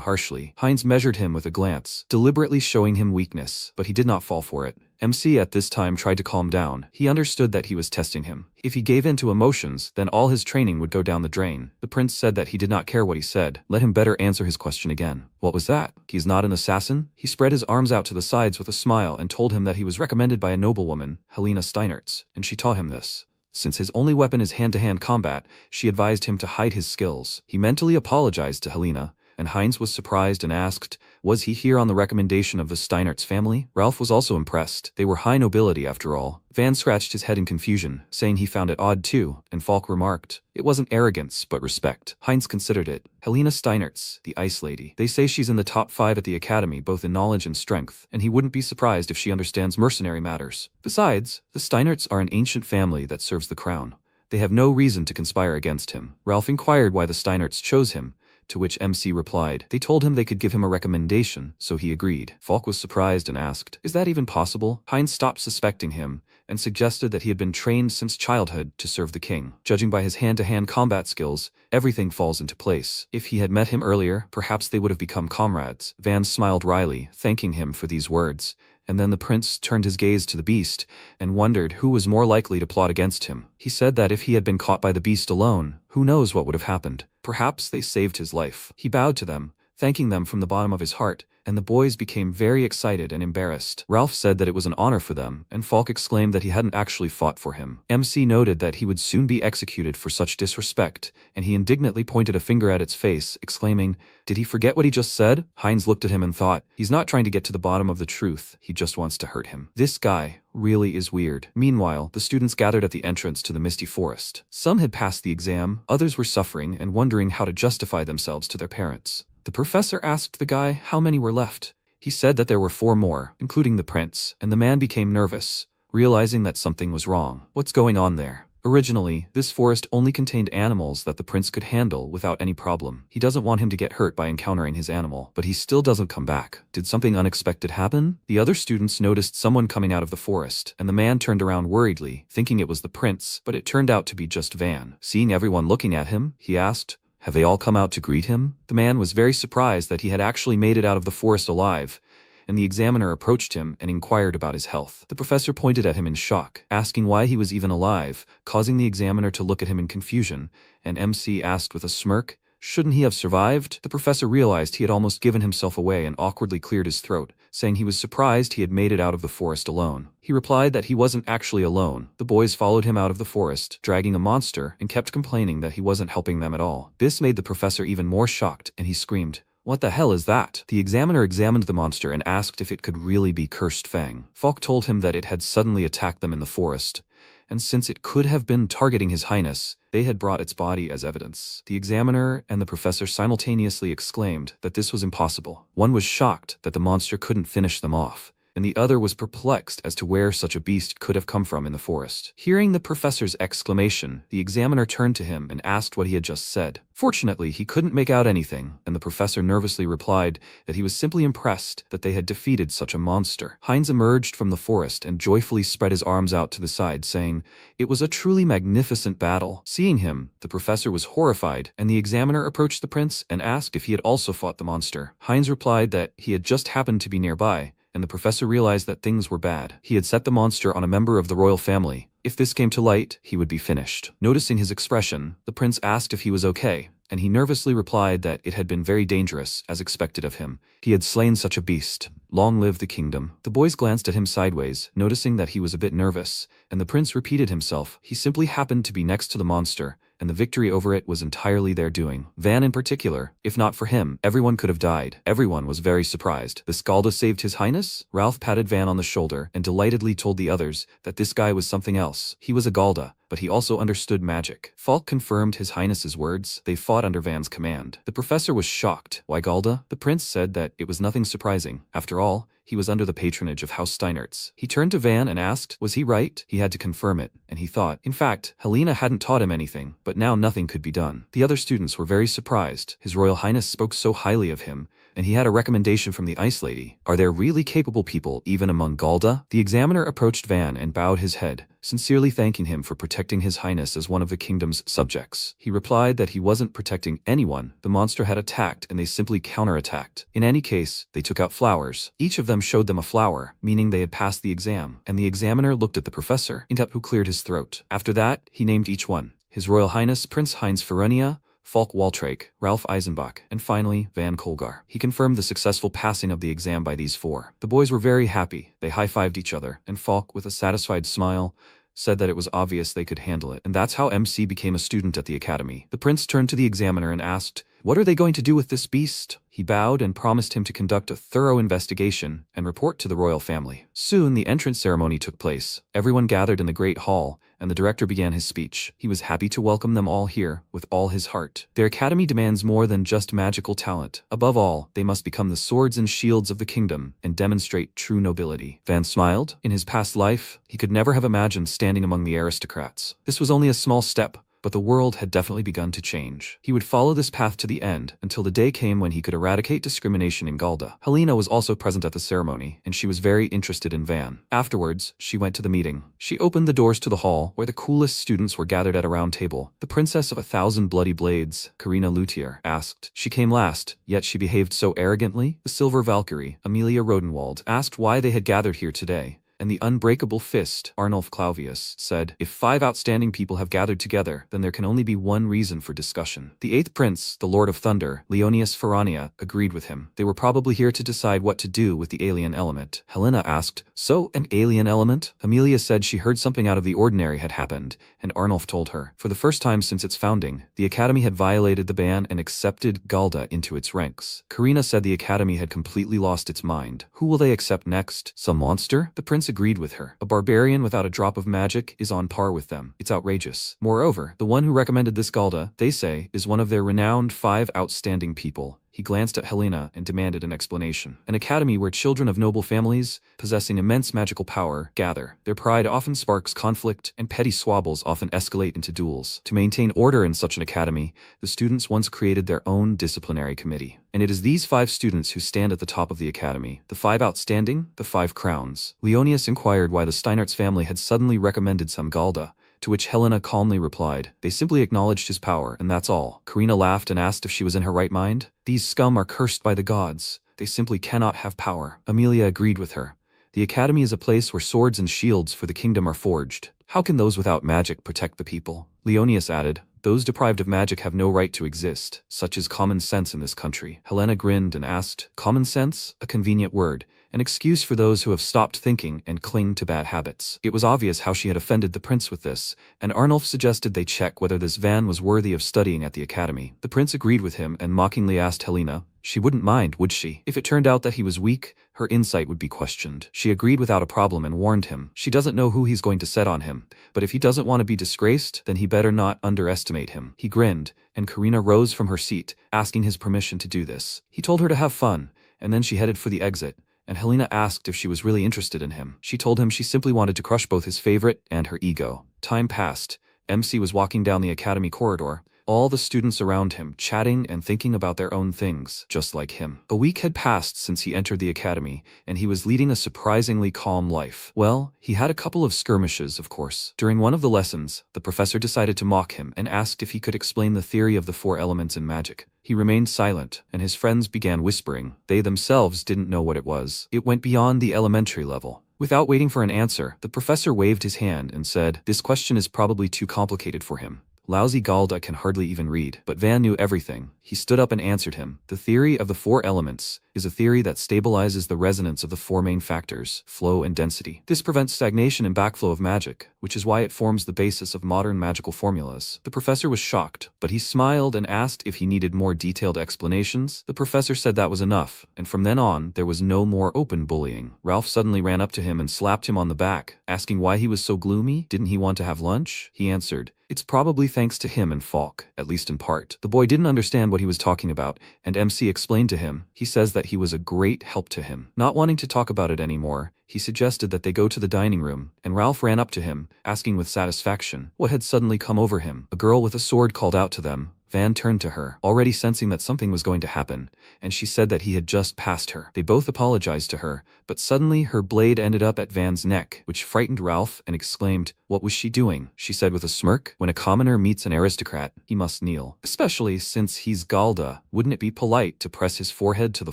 harshly. Heinz measured him with a glance, deliberately showing him weakness, but he did not fall for it. MC at this time tried to calm down. He understood that he was testing him. If he gave in to emotions, then all his training would go down the drain. The prince said that he did not care what he said. Let him better answer his question again. What was that? He's not an assassin? He spread his arms out to the sides with a smile and told him that he was recommended by a noblewoman, Helena Steinertz, and she taught him this. Since his only weapon is hand-to-hand combat, she advised him to hide his skills. He mentally apologized to Helena, and Heinz was surprised and asked, was he here on the recommendation of the Steinertz family? Ralph was also impressed. They were high nobility after all. Van scratched his head in confusion, saying he found it odd too, and Falk remarked, it wasn't arrogance, but respect. Heinz considered it. Helena Steinertz, the Ice Lady. They say she's in the top 5 at the academy both in knowledge and strength, and he wouldn't be surprised if she understands mercenary matters. Besides, the Steinertz are an ancient family that serves the crown. They have no reason to conspire against him. Ralph inquired why the Steinertz chose him, to which MC replied, they told him they could give him a recommendation, so he agreed. Falk was surprised and asked, is that even possible? Heinz stopped suspecting him, and suggested that he had been trained since childhood to serve the king. Judging by his hand-to-hand combat skills, everything falls into place. If he had met him earlier, perhaps they would have become comrades. Van smiled wryly, thanking him for these words, and then the prince turned his gaze to the beast, and wondered who was more likely to plot against him. He said that if he had been caught by the beast alone, who knows what would have happened. Perhaps they saved his life. He bowed to them, thanking them from the bottom of his heart, and the boys became very excited and embarrassed. Ralph said that it was an honor for them, and Falk exclaimed that he hadn't actually fought for him. MC noted that he would soon be executed for such disrespect, and he indignantly pointed a finger at its face, exclaiming, did he forget what he just said? Heinz looked at him and thought, he's not trying to get to the bottom of the truth, he just wants to hurt him. This guy really is weird. Meanwhile, the students gathered at the entrance to the misty forest. Some had passed the exam, others were suffering and wondering how to justify themselves to their parents. The professor asked the guy how many were left. He said that there were 4 more, including the prince, and the man became nervous, realizing that something was wrong. What's going on there? Originally, this forest only contained animals that the prince could handle without any problem. He doesn't want him to get hurt by encountering his animal, but he still doesn't come back. Did something unexpected happen? The other students noticed someone coming out of the forest, and the man turned around worriedly, thinking it was the prince, but it turned out to be just Van. Seeing everyone looking at him, he asked, have they all come out to greet him? The man was very surprised that he had actually made it out of the forest alive, and the examiner approached him and inquired about his health. The professor pointed at him in shock, asking why he was even alive, causing the examiner to look at him in confusion, and MC asked with a smirk, Shouldn't he have survived? The professor realized he had almost given himself away and awkwardly cleared his throat, saying he was surprised he had made it out of the forest alone. He replied that he wasn't actually alone. The boys followed him out of the forest, dragging a monster, and kept complaining that he wasn't helping them at all. This made the professor even more shocked, and he screamed, "What the hell is that?" The examiner examined the monster and asked if it could really be Cursed Fang. Falk told him that it had suddenly attacked them in the forest, and since it could have been targeting His Highness, they had brought its body as evidence. The examiner and the professor simultaneously exclaimed that this was impossible. One was shocked that the monster couldn't finish them off, and the other was perplexed as to where such a beast could have come from in the forest. Hearing the professor's exclamation, the examiner turned to him and asked what he had just said. Fortunately, he couldn't make out anything, and the professor nervously replied that he was simply impressed that they had defeated such a monster. Heinz emerged from the forest and joyfully spread his arms out to the side, saying, "It was a truly magnificent battle." Seeing him, the professor was horrified, and the examiner approached the prince and asked if he had also fought the monster. Heinz replied that he had just happened to be nearby, and the professor realized that things were bad. He had set the monster on a member of the royal family. If this came to light, he would be finished. Noticing his expression, the prince asked if he was okay, and he nervously replied that it had been very dangerous, as expected of him. He had slain such a beast. Long live the kingdom. The boys glanced at him sideways, noticing that he was a bit nervous, and the prince repeated himself. He simply happened to be next to the monster, and the victory over it was entirely their doing. Van in particular. If not for him, everyone could have died. Everyone was very surprised. The Skalda saved His Highness? Ralph patted Van on the shoulder and delightedly told the others that this guy was something else. He was a Galda, but he also understood magic. Falk confirmed His Highness's words. They fought under Van's command. The professor was shocked. Why Galda? The prince said that it was nothing surprising. After all, he was under the patronage of House Steinertz. He turned to Van and asked, was he right? He had to confirm it, and he thought. In fact, Helena hadn't taught him anything, but now nothing could be done. The other students were very surprised. His Royal Highness spoke so highly of him, and he had a recommendation from the Ice Lady. Are there really capable people even among Galda? The examiner approached Van and bowed his head, sincerely thanking him for protecting His Highness as one of the kingdom's subjects. He replied that he wasn't protecting anyone. The monster had attacked and they simply counterattacked. In any case, they took out flowers. Each of them showed them a flower, meaning they had passed the exam, and the examiner looked at the professor, who cleared his throat. After that, he named each one. His Royal Highness Prince Heinz Feronia, Falk Waltrake, Ralph Eisenbach, and finally, Van Kolgar. He confirmed the successful passing of the exam by these four. The boys were very happy. They high-fived each other, and Falk, with a satisfied smile, said that it was obvious they could handle it. And that's how MC became a student at the academy. The prince turned to the examiner and asked, "What are they going to do with this beast?" He bowed and promised him to conduct a thorough investigation and report to the royal family. Soon, the entrance ceremony took place. Everyone gathered in the great hall, and the director began his speech. He was happy to welcome them all here with all his heart. Their academy demands more than just magical talent. Above all, they must become the swords and shields of the kingdom and demonstrate true nobility. Van smiled. In his past life, he could never have imagined standing among the aristocrats. This was only a small step, but the world had definitely begun to change. He would follow this path to the end until the day came when he could eradicate discrimination in Galda. Helena was also present at the ceremony, and she was very interested in Van. Afterwards, she went to the meeting. She opened the doors to the hall, where the coolest students were gathered at a round table. The Princess of 1,000 Bloody Blades, Karina Luthier, asked. She came last, yet she behaved so arrogantly. The Silver Valkyrie, Amelia Rodenwald, asked why they had gathered here today. And the Unbreakable Fist, Arnulf Clauvius, said, "If 5 outstanding people have gathered together, then there can only be one reason for discussion." The 8th Prince, the Lord of Thunder, Leonius Ferrania, agreed with him. They were probably here to decide what to do with the alien element. Helena asked, "So, an alien element?" Amelia said she heard something out of the ordinary had happened, and Arnulf told her. For the first time since its founding, the Academy had violated the ban and accepted Galda into its ranks. Karina said the Academy had completely lost its mind. Who will they accept next? Some monster? The prince agreed with her. A barbarian without a drop of magic is on par with them. It's outrageous. Moreover, the one who recommended this Galda, they say, is one of their renowned 5 outstanding people. He glanced at Helena and demanded an explanation. An academy where children of noble families, possessing immense magical power, gather. Their pride often sparks conflict, and petty squabbles often escalate into duels. To maintain order in such an academy, the students once created their own disciplinary committee. And it is these 5 students who stand at the top of the academy. The 5 outstanding, the 5 crowns. Leonius inquired why the Steinertz family had suddenly recommended some Galda, to which Helena calmly replied, "They simply acknowledged his power, and that's all." Karina laughed and asked if she was in her right mind. "These scum are cursed by the gods. They simply cannot have power." Amelia agreed with her. "The academy is a place where swords and shields for the kingdom are forged. How can those without magic protect the people?" Leonius added, Those deprived of magic have no right to exist. Such is common sense in this country. Helena grinned and asked, common sense? A convenient word. An excuse for those who have stopped thinking and cling to bad habits. It was obvious how she had offended the prince with this, and Arnulf suggested they check whether this Van was worthy of studying at the academy. The prince agreed with him and mockingly asked Helena, she wouldn't mind, would she? If it turned out that he was weak, her insight would be questioned. She agreed without a problem and warned him. She doesn't know who he's going to set on him, but if he doesn't want to be disgraced, then he better not underestimate him. He grinned, and Karina rose from her seat, asking his permission to do this. He told her to have fun, and then she headed for the exit, and Helena asked if she was really interested in him. She told him she simply wanted to crush both his favorite and her ego. Time passed. MC was walking down the academy corridor, all the students around him chatting and thinking about their own things, just like him. A week had passed since he entered the academy, and he was leading a surprisingly calm life. Well, he had a couple of skirmishes, of course. During one of the lessons, the professor decided to mock him and asked if he could explain the theory of the 4 elements in magic. He remained silent, and his friends began whispering. They themselves didn't know what it was. It went beyond the elementary level. Without waiting for an answer, the professor waved his hand and said, this question is probably too complicated for him. Lousy Galda can hardly even read, but Van knew everything. He stood up and answered him. The theory of the 4 elements is a theory that stabilizes the resonance of the 4 main factors, flow and density. This prevents stagnation and backflow of magic, which is why it forms the basis of modern magical formulas. The professor was shocked, but he smiled and asked if he needed more detailed explanations. The professor said that was enough, and from then on, there was no more open bullying. Ralph suddenly ran up to him and slapped him on the back, asking why he was so gloomy. Didn't he want to have lunch? He answered, it's probably thanks to him and Falk, at least in part. The boy didn't understand what he was talking about, and MC explained to him. He says that he was a great help to him. Not wanting to talk about it anymore, he suggested that they go to the dining room, and Ralph ran up to him, asking with satisfaction what had suddenly come over him. A girl with a sword called out to them. Van turned to her, already sensing that something was going to happen, and she said that he had just passed her. They both apologized to her, but suddenly her blade ended up at Van's neck, which frightened Ralph and exclaimed, what was she doing? She said with a smirk, when a commoner meets an aristocrat, he must kneel. Especially since he's Galda, wouldn't it be polite to press his forehead to the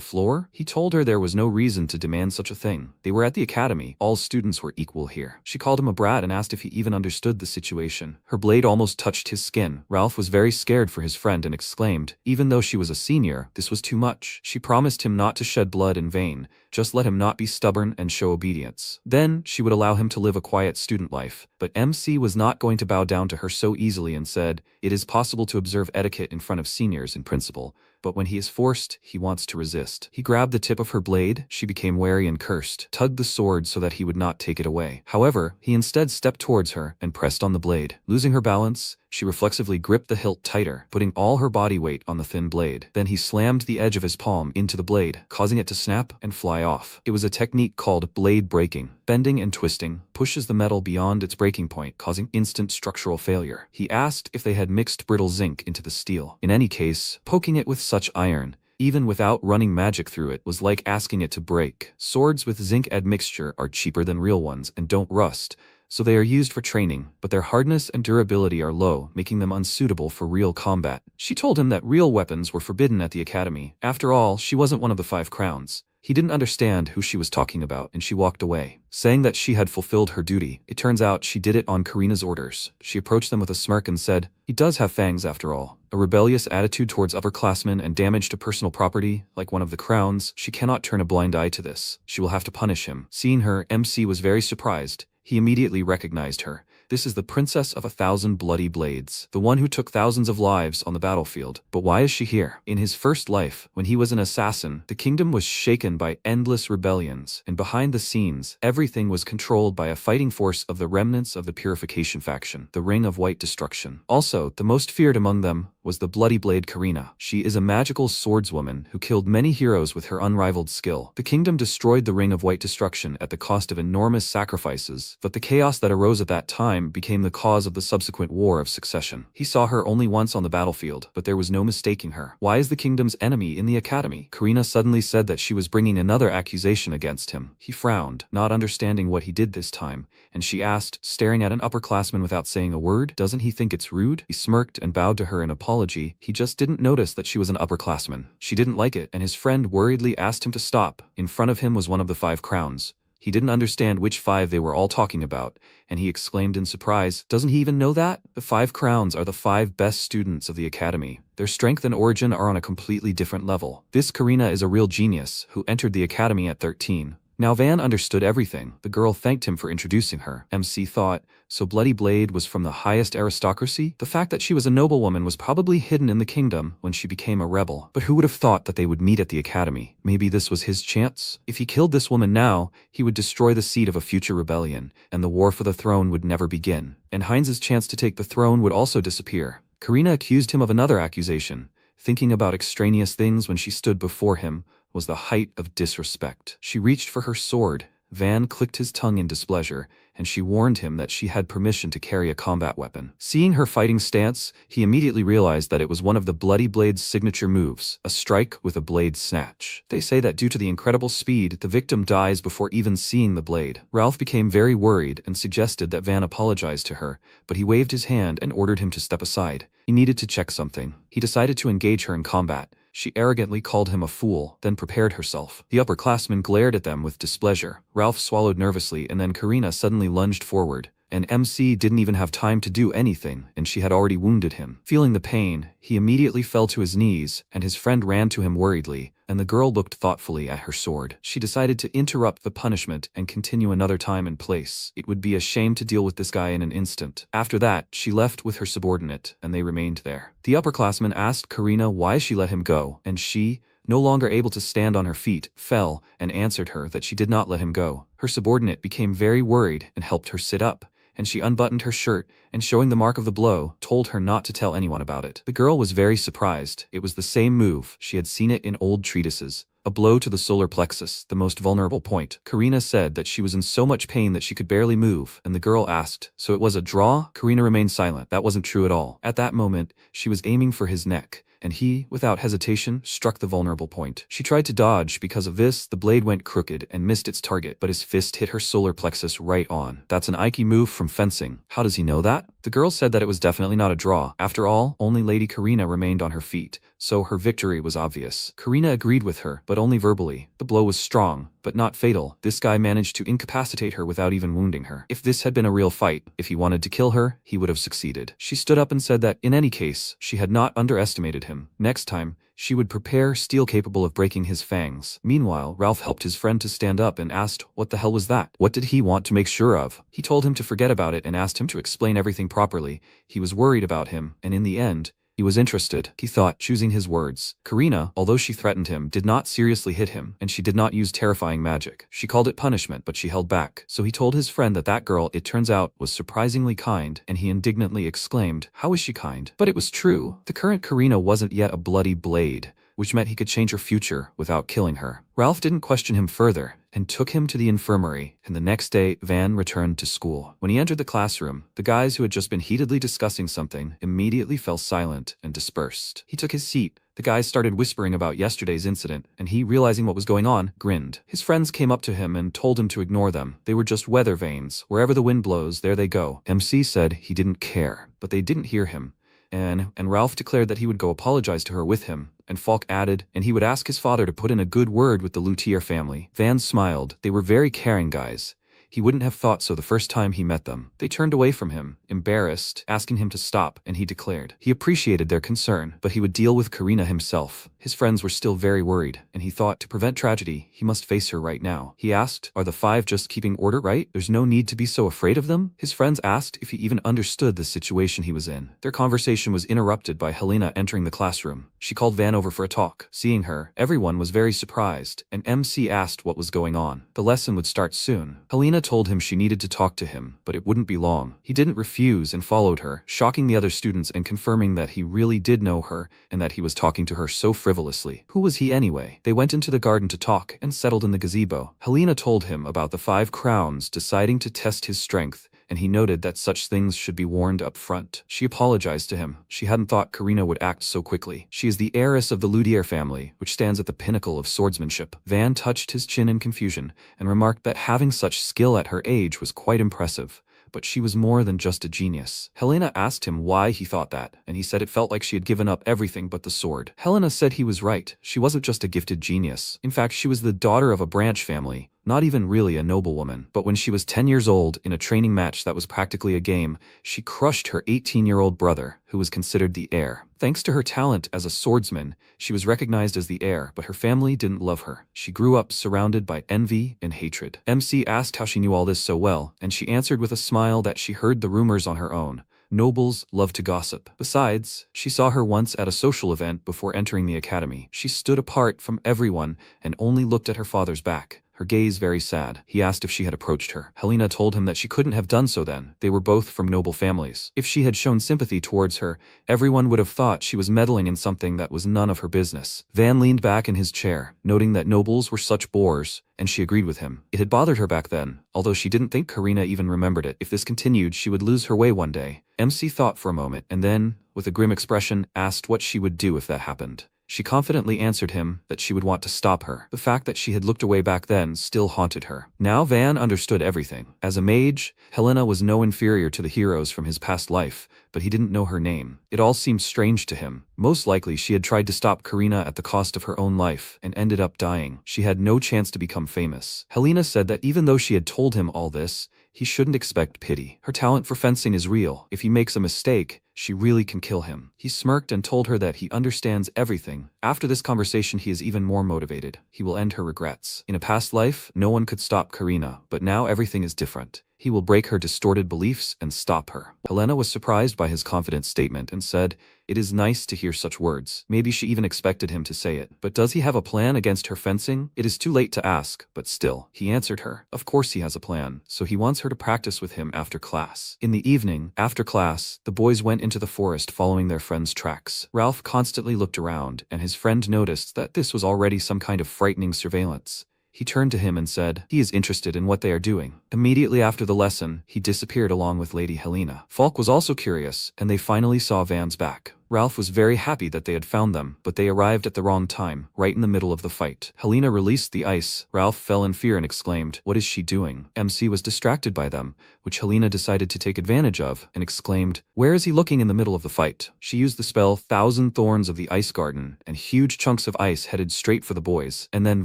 floor? He told her there was no reason to demand such a thing. They were at the academy, all students were equal here. She called him a brat and asked if he even understood the situation. Her blade almost touched his skin. Ralph was very scared for his friend and exclaimed, even though she was a senior, this was too much. She promised him not to shed blood in vain, just let him not be stubborn and show obedience. Then she would allow him to live a quiet student life. But MC was not going to bow down to her so easily and said, it is possible to observe etiquette in front of seniors in principle, but when he is forced, he wants to resist. He grabbed the tip of her blade, she became wary and cursed, tugged the sword so that he would not take it away. However, he instead stepped towards her and pressed on the blade. Losing her balance, she reflexively gripped the hilt tighter, putting all her body weight on the thin blade. Then he slammed the edge of his palm into the blade, causing it to snap and fly off. It was a technique called blade breaking. Bending and twisting pushes the metal beyond its breaking point, causing instant structural failure. He asked if they had mixed brittle zinc into the steel. In any case, poking it with such iron, even without running magic through it, was like asking it to break. Swords with zinc admixture are cheaper than real ones and don't rust, so they are used for training, but their hardness and durability are low, making them unsuitable for real combat. She told him that real weapons were forbidden at the academy. After all, she wasn't one of the 5 crowns. He didn't understand who she was talking about, and she walked away, saying that she had fulfilled her duty. It turns out she did it on Karina's orders. She approached them with a smirk and said, he does have fangs after all. A rebellious attitude towards upperclassmen and damage to personal property, like one of the crowns, she cannot turn a blind eye to this. She will have to punish him. Seeing her, MC was very surprised. He immediately recognized her. This is the Princess of 1,000 Bloody Blades, the one who took thousands of lives on the battlefield. But why is she here? In his first life, when he was an assassin, the kingdom was shaken by endless rebellions, and behind the scenes, everything was controlled by a fighting force of the remnants of the Purification faction, the Ring of White Destruction. Also, the most feared among them was the Bloody Blade Karina. She is a magical swordswoman who killed many heroes with her unrivaled skill. The kingdom destroyed the Ring of White Destruction at the cost of enormous sacrifices, but the chaos that arose at that time became the cause of the subsequent War of Succession. He saw her only once on the battlefield, but there was no mistaking her. Why is the kingdom's enemy in the academy? Karina suddenly said that she was bringing another accusation against him. He frowned, not understanding what he did this time, and she asked, staring at an upperclassman without saying a word, doesn't he think it's rude? He smirked and bowed to her in apology. He just didn't notice that she was an upperclassman. She didn't like it, and his friend worriedly asked him to stop. In front of him was one of the 5 crowns. He didn't understand which 5 they were all talking about, and he exclaimed in surprise, "Doesn't he even know that? The 5 crowns are the 5 best students of the academy. Their strength and origin are on a completely different level. This Karina is a real genius who entered the academy at 13. Now Van understood everything. The girl thanked him for introducing her. MC thought, so Bloody Blade was from the highest aristocracy? The fact that she was a noblewoman was probably hidden in the kingdom when she became a rebel. But who would have thought that they would meet at the academy? Maybe this was his chance? If he killed this woman now, he would destroy the seed of a future rebellion, and the war for the throne would never begin. And Heinz's chance to take the throne would also disappear. Karina accused him of another accusation. Thinking about extraneous things when she stood before him was the height of disrespect. She reached for her sword. Van clicked his tongue in displeasure, and she warned him that she had permission to carry a combat weapon. Seeing her fighting stance, he immediately realized that it was one of the Bloody Blade's signature moves, a strike with a blade snatch. They say that due to the incredible speed, the victim dies before even seeing the blade. Ralph became very worried and suggested that Van apologize to her, but he waved his hand and ordered him to step aside. He needed to check something. He decided to engage her in combat. She arrogantly called him a fool, then prepared herself. The upperclassmen glared at them with displeasure. Ralph swallowed nervously, and then Karina suddenly lunged forward. And MC didn't even have time to do anything, and she had already wounded him. Feeling the pain, he immediately fell to his knees, and his friend ran to him worriedly, and the girl looked thoughtfully at her sword. She decided to interrupt the punishment and continue another time and place. It would be a shame to deal with this guy in an instant. After that, she left with her subordinate, and they remained there. The upperclassman asked Karina why she let him go, and she, no longer able to stand on her feet, fell and answered her that she did not let him go. Her subordinate became very worried and helped her sit up, and she unbuttoned her shirt and, showing the mark of the blow, told her not to tell anyone about it. The girl was very surprised. It was the same move. She had seen it in old treatises. A blow to the solar plexus, the most vulnerable point. Karina said that she was in so much pain that she could barely move, and the girl asked, "So it was a draw?" Karina remained silent. That wasn't true at all. At that moment, she was aiming for his neck, and he, without hesitation, struck the vulnerable point. She tried to dodge. Because of this, the blade went crooked and missed its target, but his fist hit her solar plexus right on. That's an Aiki move from fencing. How does he know that? The girl said that it was definitely not a draw. After all, only Lady Karina remained on her feet, so her victory was obvious. Karina agreed with her, but only verbally. The blow was strong, but not fatal. This guy managed to incapacitate her without even wounding her. If this had been a real fight, if he wanted to kill her, he would have succeeded. She stood up and said that, in any case, she had not underestimated him. Next time, she would prepare steel capable of breaking his fangs. Meanwhile, Ralph helped his friend to stand up and asked, what the hell was that? What did he want to make sure of? He told him to forget about it and asked him to explain everything properly. He was worried about him, and in the end, he was interested, he thought, choosing his words. Karina, although she threatened him, did not seriously hit him, and she did not use terrifying magic. She called it punishment, but she held back. So he told his friend that that girl, it turns out, was surprisingly kind, and he indignantly exclaimed, "How is she kind?" But it was true. The current Karina wasn't yet a bloody blade, which meant he could change her future without killing her. Ralph didn't question him further, and took him to the infirmary, and the next day, Van returned to school. When he entered the classroom, the guys who had just been heatedly discussing something immediately fell silent and dispersed. He took his seat. The guys started whispering about yesterday's incident, and he, realizing what was going on, grinned. His friends came up to him and told him to ignore them. They were just weather vanes. Wherever the wind blows, there they go. MC said he didn't care, but they didn't hear him. And Ralph declared that he would go apologize to her with him, and Falk added, and he would ask his father to put in a good word with the Luthier family. Van smiled. They were very caring guys. He wouldn't have thought so the first time he met them. They turned away from him, embarrassed, asking him to stop, and he declared he appreciated their concern, but he would deal with Karina himself. His friends were still very worried, and he thought to prevent tragedy, he must face her right now. He asked, "Are the 5 just keeping order, right? There's no need to be so afraid of them?" His friends asked if he even understood the situation he was in. Their conversation was interrupted by Helena entering the classroom. She called Van over for a talk. Seeing her, everyone was very surprised, and MC asked what was going on. The lesson would start soon. Helena told him she needed to talk to him, but it wouldn't be long. He didn't refuse and followed her, shocking the other students and confirming that he really did know her and that he was talking to her so frivolously. Who was he anyway? They went into the garden to talk and settled in the gazebo. Helena told him about the 5 crowns deciding to test his strength, and he noted that such things should be warned up front. She apologized to him. She hadn't thought Karina would act so quickly. She is the heiress of the Luthier family, which stands at the pinnacle of swordsmanship. Van touched his chin in confusion and remarked that having such skill at her age was quite impressive. But she was more than just a genius. Helena asked him why he thought that, and he said it felt like she had given up everything but the sword. Helena said he was right. She wasn't just a gifted genius. In fact, she was the daughter of a branch family, not even really a noblewoman. But when she was 10 years old, in a training match that was practically a game, she crushed her 18-year-old brother, who was considered the heir. Thanks to her talent as a swordsman, she was recognized as the heir, but her family didn't love her. She grew up surrounded by envy and hatred. MC asked how she knew all this so well, and she answered with a smile that she heard the rumors on her own. Nobles love to gossip. Besides, she saw her once at a social event before entering the academy. She stood apart from everyone and only looked at her father's back, her gaze very sad. He asked if she had approached her. Helena told him that she couldn't have done so then. They were both from noble families. If she had shown sympathy towards her, everyone would have thought she was meddling in something that was none of her business. Van leaned back in his chair, noting that nobles were such bores, and she agreed with him. It had bothered her back then, although she didn't think Karina even remembered it. If this continued, she would lose her way one day. MC thought for a moment, and then, with a grim expression, asked what she would do if that happened. She confidently answered him that she would want to stop her. The fact that she had looked away back then still haunted her. Now Van understood everything. As a mage, Helena was no inferior to the heroes from his past life, but he didn't know her name. It all seemed strange to him. Most likely she had tried to stop Karina at the cost of her own life and ended up dying. She had no chance to become famous. Helena said that even though she had told him all this, he shouldn't expect pity. Her talent for fencing is real. If he makes a mistake, she really can kill him. He smirked and told her that he understands everything. After this conversation, he is even more motivated. He will end her regrets. In a past life, no one could stop Karina, but now everything is different. He will break her distorted beliefs and stop her. Helena was surprised by his confident statement and said, "It is nice to hear such words." Maybe she even expected him to say it. But does he have a plan against her fencing? It is too late to ask, but still. He answered her. Of course he has a plan, so he wants her to practice with him after class. In the evening, after class, the boys went into the forest following their friend's tracks. Ralph constantly looked around, and his friend noticed that this was already some kind of frightening surveillance. He turned to him and said, he is interested in what they are doing. Immediately after the lesson, he disappeared along with Lady Helena. Falk was also curious, and they finally saw Van's back. Ralph was very happy that they had found them, but they arrived at the wrong time, right in the middle of the fight. Helena released the ice. Ralph fell in fear and exclaimed, "What is she doing?" MC was distracted by them, which Helena decided to take advantage of, and exclaimed, "Where is he looking in the middle of the fight?" She used the spell Thousand Thorns of the Ice Garden, and huge chunks of ice headed straight for the boys. And then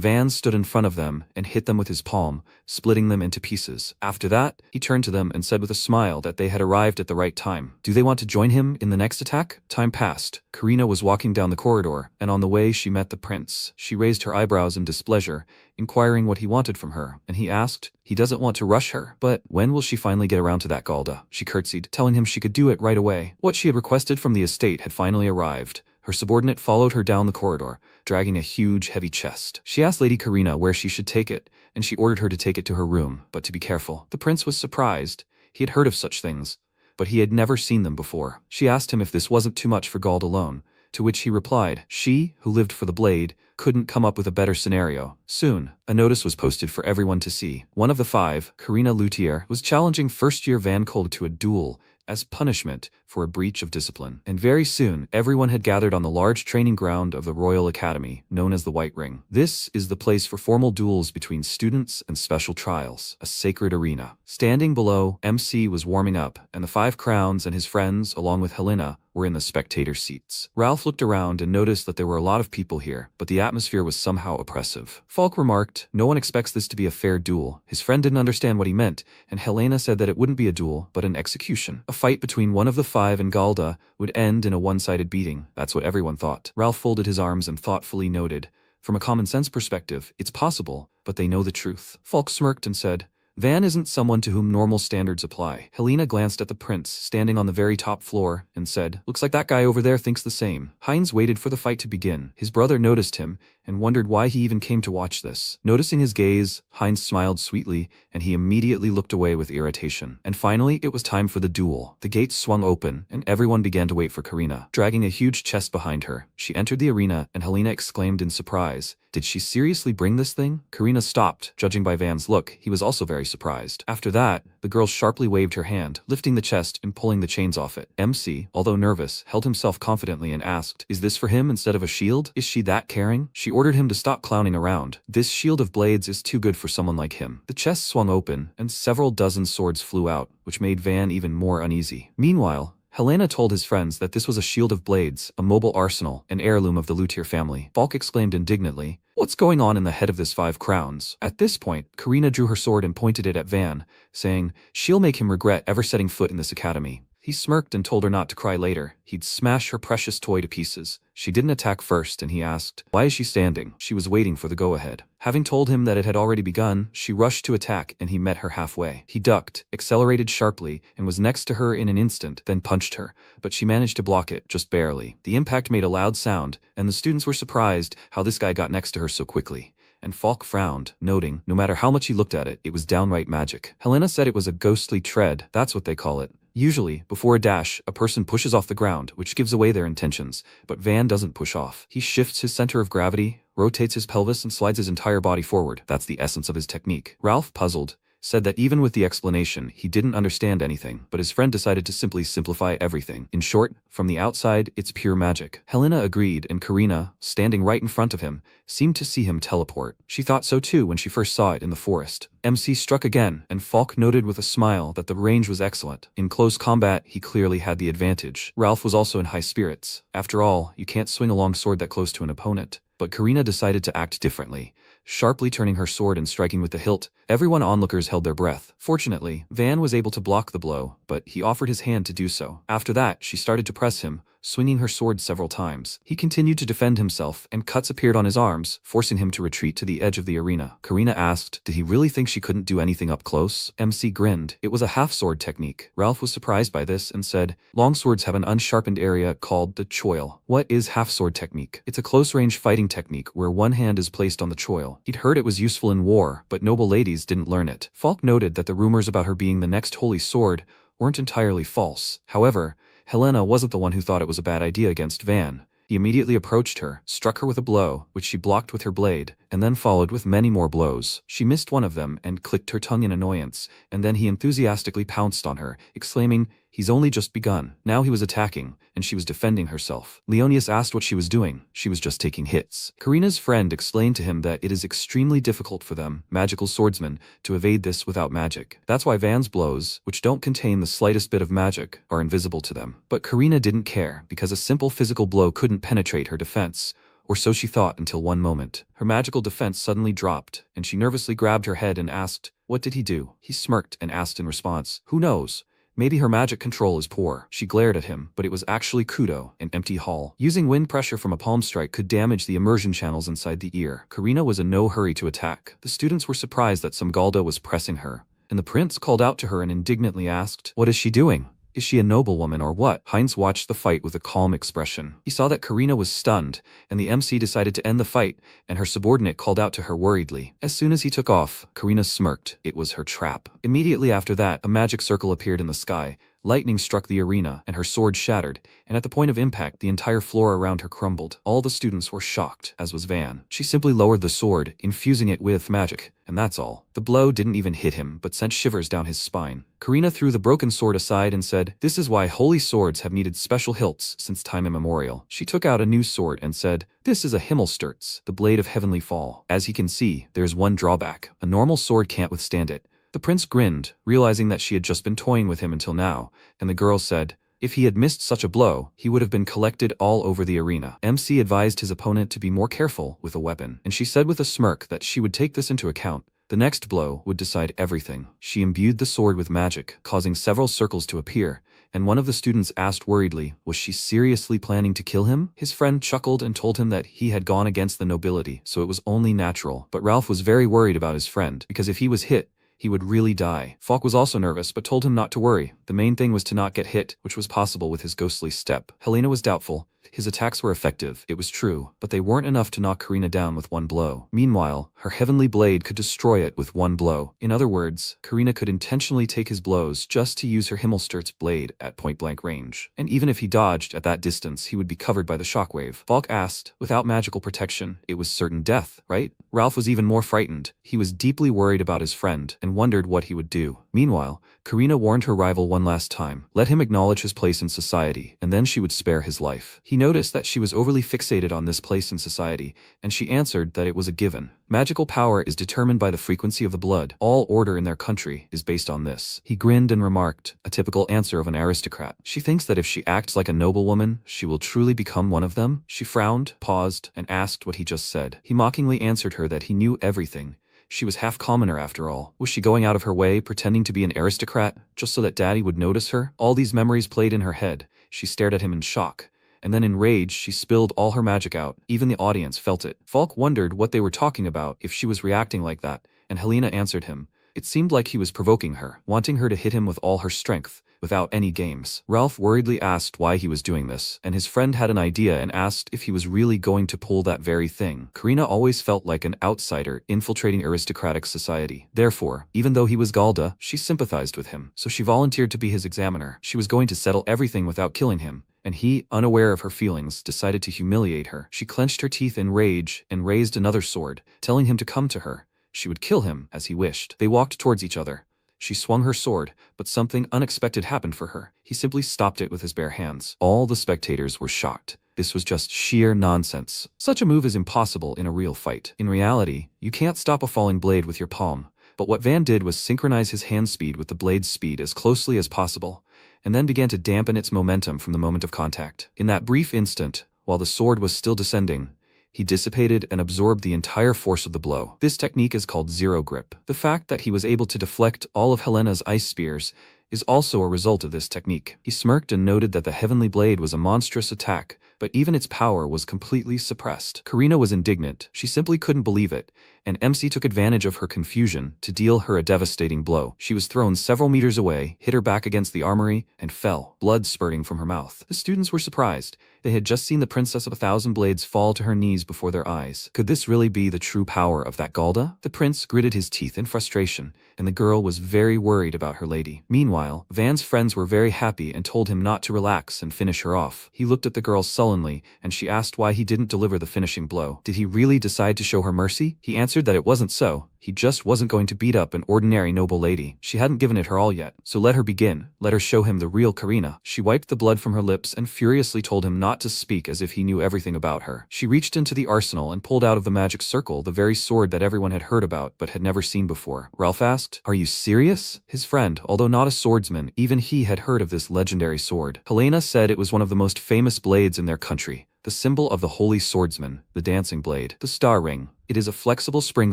Van stood in front of them and hit them with his palm, splitting them into pieces. After that, he turned to them and said with a smile that they had arrived at the right time. Do they want to join him in the next attack? Time passed. Karina was walking down the corridor, and on the way she met the prince. She raised her eyebrows in displeasure, inquiring what he wanted from her, and he asked, he doesn't want to rush her, but when will she finally get around to that Galda? She curtsied, telling him she could do it right away. What she had requested from the estate had finally arrived. Her subordinate followed her down the corridor, dragging a huge, heavy chest. She asked Lady Karina where she should take it, and she ordered her to take it to her room, but to be careful. The prince was surprised. He had heard of such things, but he had never seen them before. She asked him if this wasn't too much for Gald alone, to which he replied, she, who lived for the blade, couldn't come up with a better scenario. Soon, a notice was posted for everyone to see. One of the five, Karina Luthier, was challenging first-year Van Kold to a duel as punishment for a breach of discipline. And very soon, everyone had gathered on the large training ground of the Royal Academy, known as the White Ring. This is the place for formal duels between students and special trials, a sacred arena. Standing below, MC was warming up, and the Five Crowns and his friends, along with Helena, were in the spectator seats. Ralph looked around and noticed that there were a lot of people here, but the atmosphere was somehow oppressive. Falk remarked, no one expects this to be a fair duel. His friend didn't understand what he meant, and Helena said that it wouldn't be a duel, but an execution. A fight between one of the five and Galda would end in a one-sided beating. That's what everyone thought. Ralph folded his arms and thoughtfully noted, from a common-sense perspective, it's possible, but they know the truth. Falk smirked and said, Van isn't someone to whom normal standards apply. Helena glanced at the prince, standing on the very top floor, and said, looks like that guy over there thinks the same. Heinz waited for the fight to begin. His brother noticed him, and wondered why he even came to watch this. Noticing his gaze, Heinz smiled sweetly, and he immediately looked away with irritation. And finally, it was time for the duel. The gates swung open, and everyone began to wait for Karina. Dragging a huge chest behind her, she entered the arena, and Helena exclaimed in surprise, did she seriously bring this thing? Karina stopped. Judging by Van's look, he was also very surprised. After that, the girl sharply waved her hand, lifting the chest and pulling the chains off it. MC, although nervous, held himself confidently and asked, is this for him instead of a shield? Is she that caring? She ordered him to stop clowning around. This shield of blades is too good for someone like him. The chest swung open, and several dozen swords flew out, which made Van even more uneasy. Meanwhile, Helena told his friends that this was a shield of blades, a mobile arsenal, an heirloom of the Luthier family. Falk exclaimed indignantly, "What's going on in the head of this 5 crowns?" At this point, Karina drew her sword and pointed it at Van, saying, "She'll make him regret ever setting foot in this academy." He smirked and told her not to cry later. He'd smash her precious toy to pieces. She didn't attack first, and he asked, "Why is she standing?" She was waiting for the go-ahead. Having told him that it had already begun, she rushed to attack, and he met her halfway. He ducked, accelerated sharply, and was next to her in an instant, then punched her, but she managed to block it, just barely. The impact made a loud sound, and the students were surprised how this guy got next to her so quickly. And Falk frowned, noting, no matter how much he looked at it, it was downright magic. Helena said it was a ghostly tread, that's what they call it. Usually, before a dash, a person pushes off the ground, which gives away their intentions, but Van doesn't push off. He shifts his center of gravity, rotates his pelvis, and slides his entire body forward. That's the essence of his technique. Ralph, puzzled, said that even with the explanation, he didn't understand anything, but his friend decided to simply simplify everything. In short, from the outside, it's pure magic. Helena agreed, and Karina, standing right in front of him, seemed to see him teleport. She thought so too when she first saw it in the forest. MC struck again, and Falk noted with a smile that the range was excellent. In close combat, he clearly had the advantage. Ralph was also in high spirits. After all, you can't swing a long sword that close to an opponent. But Karina decided to act differently, sharply turning her sword and striking with the hilt. Everyone onlookers held their breath. Fortunately, Van was able to block the blow, but he offered his hand to do so. After that, she started to press him, swinging her sword several times. He continued to defend himself, and cuts appeared on his arms, forcing him to retreat to the edge of the arena. Karina asked, did he really think she couldn't do anything up close? MC grinned. It was a half-sword technique. Ralph was surprised by this and said, longswords have an unsharpened area called the choil. What is half-sword technique? It's a close-range fighting technique where one hand is placed on the choil. He'd heard it was useful in war, but noble ladies didn't learn it. Falk noted that the rumors about her being the next holy sword weren't entirely false. However, Helena wasn't the one who thought it was a bad idea against Van. He immediately approached her, struck her with a blow, which she blocked with her blade, and then followed with many more blows. She missed one of them and clicked her tongue in annoyance, and then he enthusiastically pounced on her, exclaiming, he's only just begun. Now he was attacking, and she was defending herself. Leonius asked what she was doing. She was just taking hits. Karina's friend explained to him that it is extremely difficult for them, magical swordsmen, to evade this without magic. That's why Van's blows, which don't contain the slightest bit of magic, are invisible to them. But Karina didn't care, because a simple physical blow couldn't penetrate her defense. Or so she thought until one moment. Her magical defense suddenly dropped, and she nervously grabbed her head and asked, what did he do? He smirked and asked in response, who knows? Maybe her magic control is poor. She glared at him, but it was actually Kudo, an empty hull. Using wind pressure from a palm strike could damage the immersion channels inside the ear. Karina was in no hurry to attack. The students were surprised that some Galdo was pressing her, and the prince called out to her and indignantly asked, what is she doing? Is she a noblewoman or what? Heinz watched the fight with a calm expression. He saw that Karina was stunned, and the MC decided to end the fight, and her subordinate called out to her worriedly. As soon as he took off, Karina smirked. It was her trap. Immediately after that, a magic circle appeared in the sky. Lightning struck the arena, and her sword shattered, and at the point of impact, the entire floor around her crumbled. All the students were shocked, as was Van. She simply lowered the sword, infusing it with magic, and that's all. The blow didn't even hit him, but sent shivers down his spine. Karina threw the broken sword aside and said, this is why holy swords have needed special hilts since time immemorial. She took out a new sword and said, this is a Himmelsturz, the blade of heavenly fall. As he can see, there's one drawback. A normal sword can't withstand it. The prince grinned, realizing that she had just been toying with him until now, and the girl said, if he had missed such a blow, he would have been collected all over the arena. MC advised his opponent to be more careful with a weapon, and she said with a smirk that she would take this into account. The next blow would decide everything. She imbued the sword with magic, causing several circles to appear, and one of the students asked worriedly, was she seriously planning to kill him? His friend chuckled and told him that he had gone against the nobility, so it was only natural. But Ralph was very worried about his friend, because if he was hit, he would really die. Falk was also nervous, but told him not to worry. The main thing was to not get hit, which was possible with his ghostly step. Helena was doubtful. His attacks were effective, it was true, but they weren't enough to knock Karina down with one blow. Meanwhile, her heavenly blade could destroy it with one blow. In other words, Karina could intentionally take his blows just to use her Himmelsturz blade at point-blank range. And even if he dodged at that distance, he would be covered by the shockwave. Falk asked, without magical protection, it was certain death, right? Ralph was even more frightened. He was deeply worried about his friend and wondered what he would do. Meanwhile, Karina warned her rival one last time. Let him acknowledge his place in society, and then she would spare his life. He noticed that she was overly fixated on this place in society, and she answered that it was a given. Magical power is determined by the frequency of the blood. All order in their country is based on this. He grinned and remarked, a typical answer of an aristocrat. She thinks that if she acts like a noblewoman, she will truly become one of them? She frowned, paused, and asked what he just said. He mockingly answered her that he knew everything. She was half commoner after all. Was she going out of her way, pretending to be an aristocrat, just so that Daddy would notice her? All these memories played in her head. She stared at him in shock. And then in rage, she spilled all her magic out. Even the audience felt it. Falk wondered what they were talking about if she was reacting like that, and Helena answered him. It seemed like he was provoking her, wanting her to hit him with all her strength, without any games. Ralph worriedly asked why he was doing this, and his friend had an idea and asked if he was really going to pull that very thing. Karina always felt like an outsider infiltrating aristocratic society. Therefore, even though he was Galda, she sympathized with him, so she volunteered to be his examiner. She was going to settle everything without killing him. And he, unaware of her feelings, decided to humiliate her. She clenched her teeth in rage and raised another sword, telling him to come to her. She would kill him, as he wished. They walked towards each other. She swung her sword, but something unexpected happened for her. He simply stopped it with his bare hands. All the spectators were shocked. This was just sheer nonsense. Such a move is impossible in a real fight. In reality, you can't stop a falling blade with your palm. But what Van did was synchronize his hand speed with the blade's speed as closely as possible, and then began to dampen its momentum from the moment of contact. In that brief instant, while the sword was still descending, he dissipated and absorbed the entire force of the blow. This technique is called zero grip. The fact that he was able to deflect all of Helena's ice spears is also a result of this technique. He smirked and noted that the heavenly blade was a monstrous attack, but even its power was completely suppressed. Karina was indignant. She simply couldn't believe it, and MC took advantage of her confusion to deal her a devastating blow. She was thrown several meters away, hit her back against the armory, and fell, blood spurting from her mouth. The students were surprised. They had just seen the Princess of 1,000 Blades fall to her knees before their eyes. Could this really be the true power of that Galda? The prince gritted his teeth in frustration, and the girl was very worried about her lady. Meanwhile, Van's friends were very happy and told him not to relax and finish her off. He looked at the girl sullenly, and she asked why he didn't deliver the finishing blow. Did he really decide to show her mercy? He answered that it wasn't so. He just wasn't going to beat up an ordinary noble lady. She hadn't given it her all yet, so let her begin. Let her show him the real Karina. She wiped the blood from her lips and furiously told him not to speak as if he knew everything about her. She reached into the arsenal and pulled out of the magic circle the very sword that everyone had heard about but had never seen before. Ralph asked, "Are you serious?" His friend, although not a swordsman, even he had heard of this legendary sword. Helena said it was one of the most famous blades in their country. The symbol of the holy swordsman, the dancing blade, the star ring. It is a flexible spring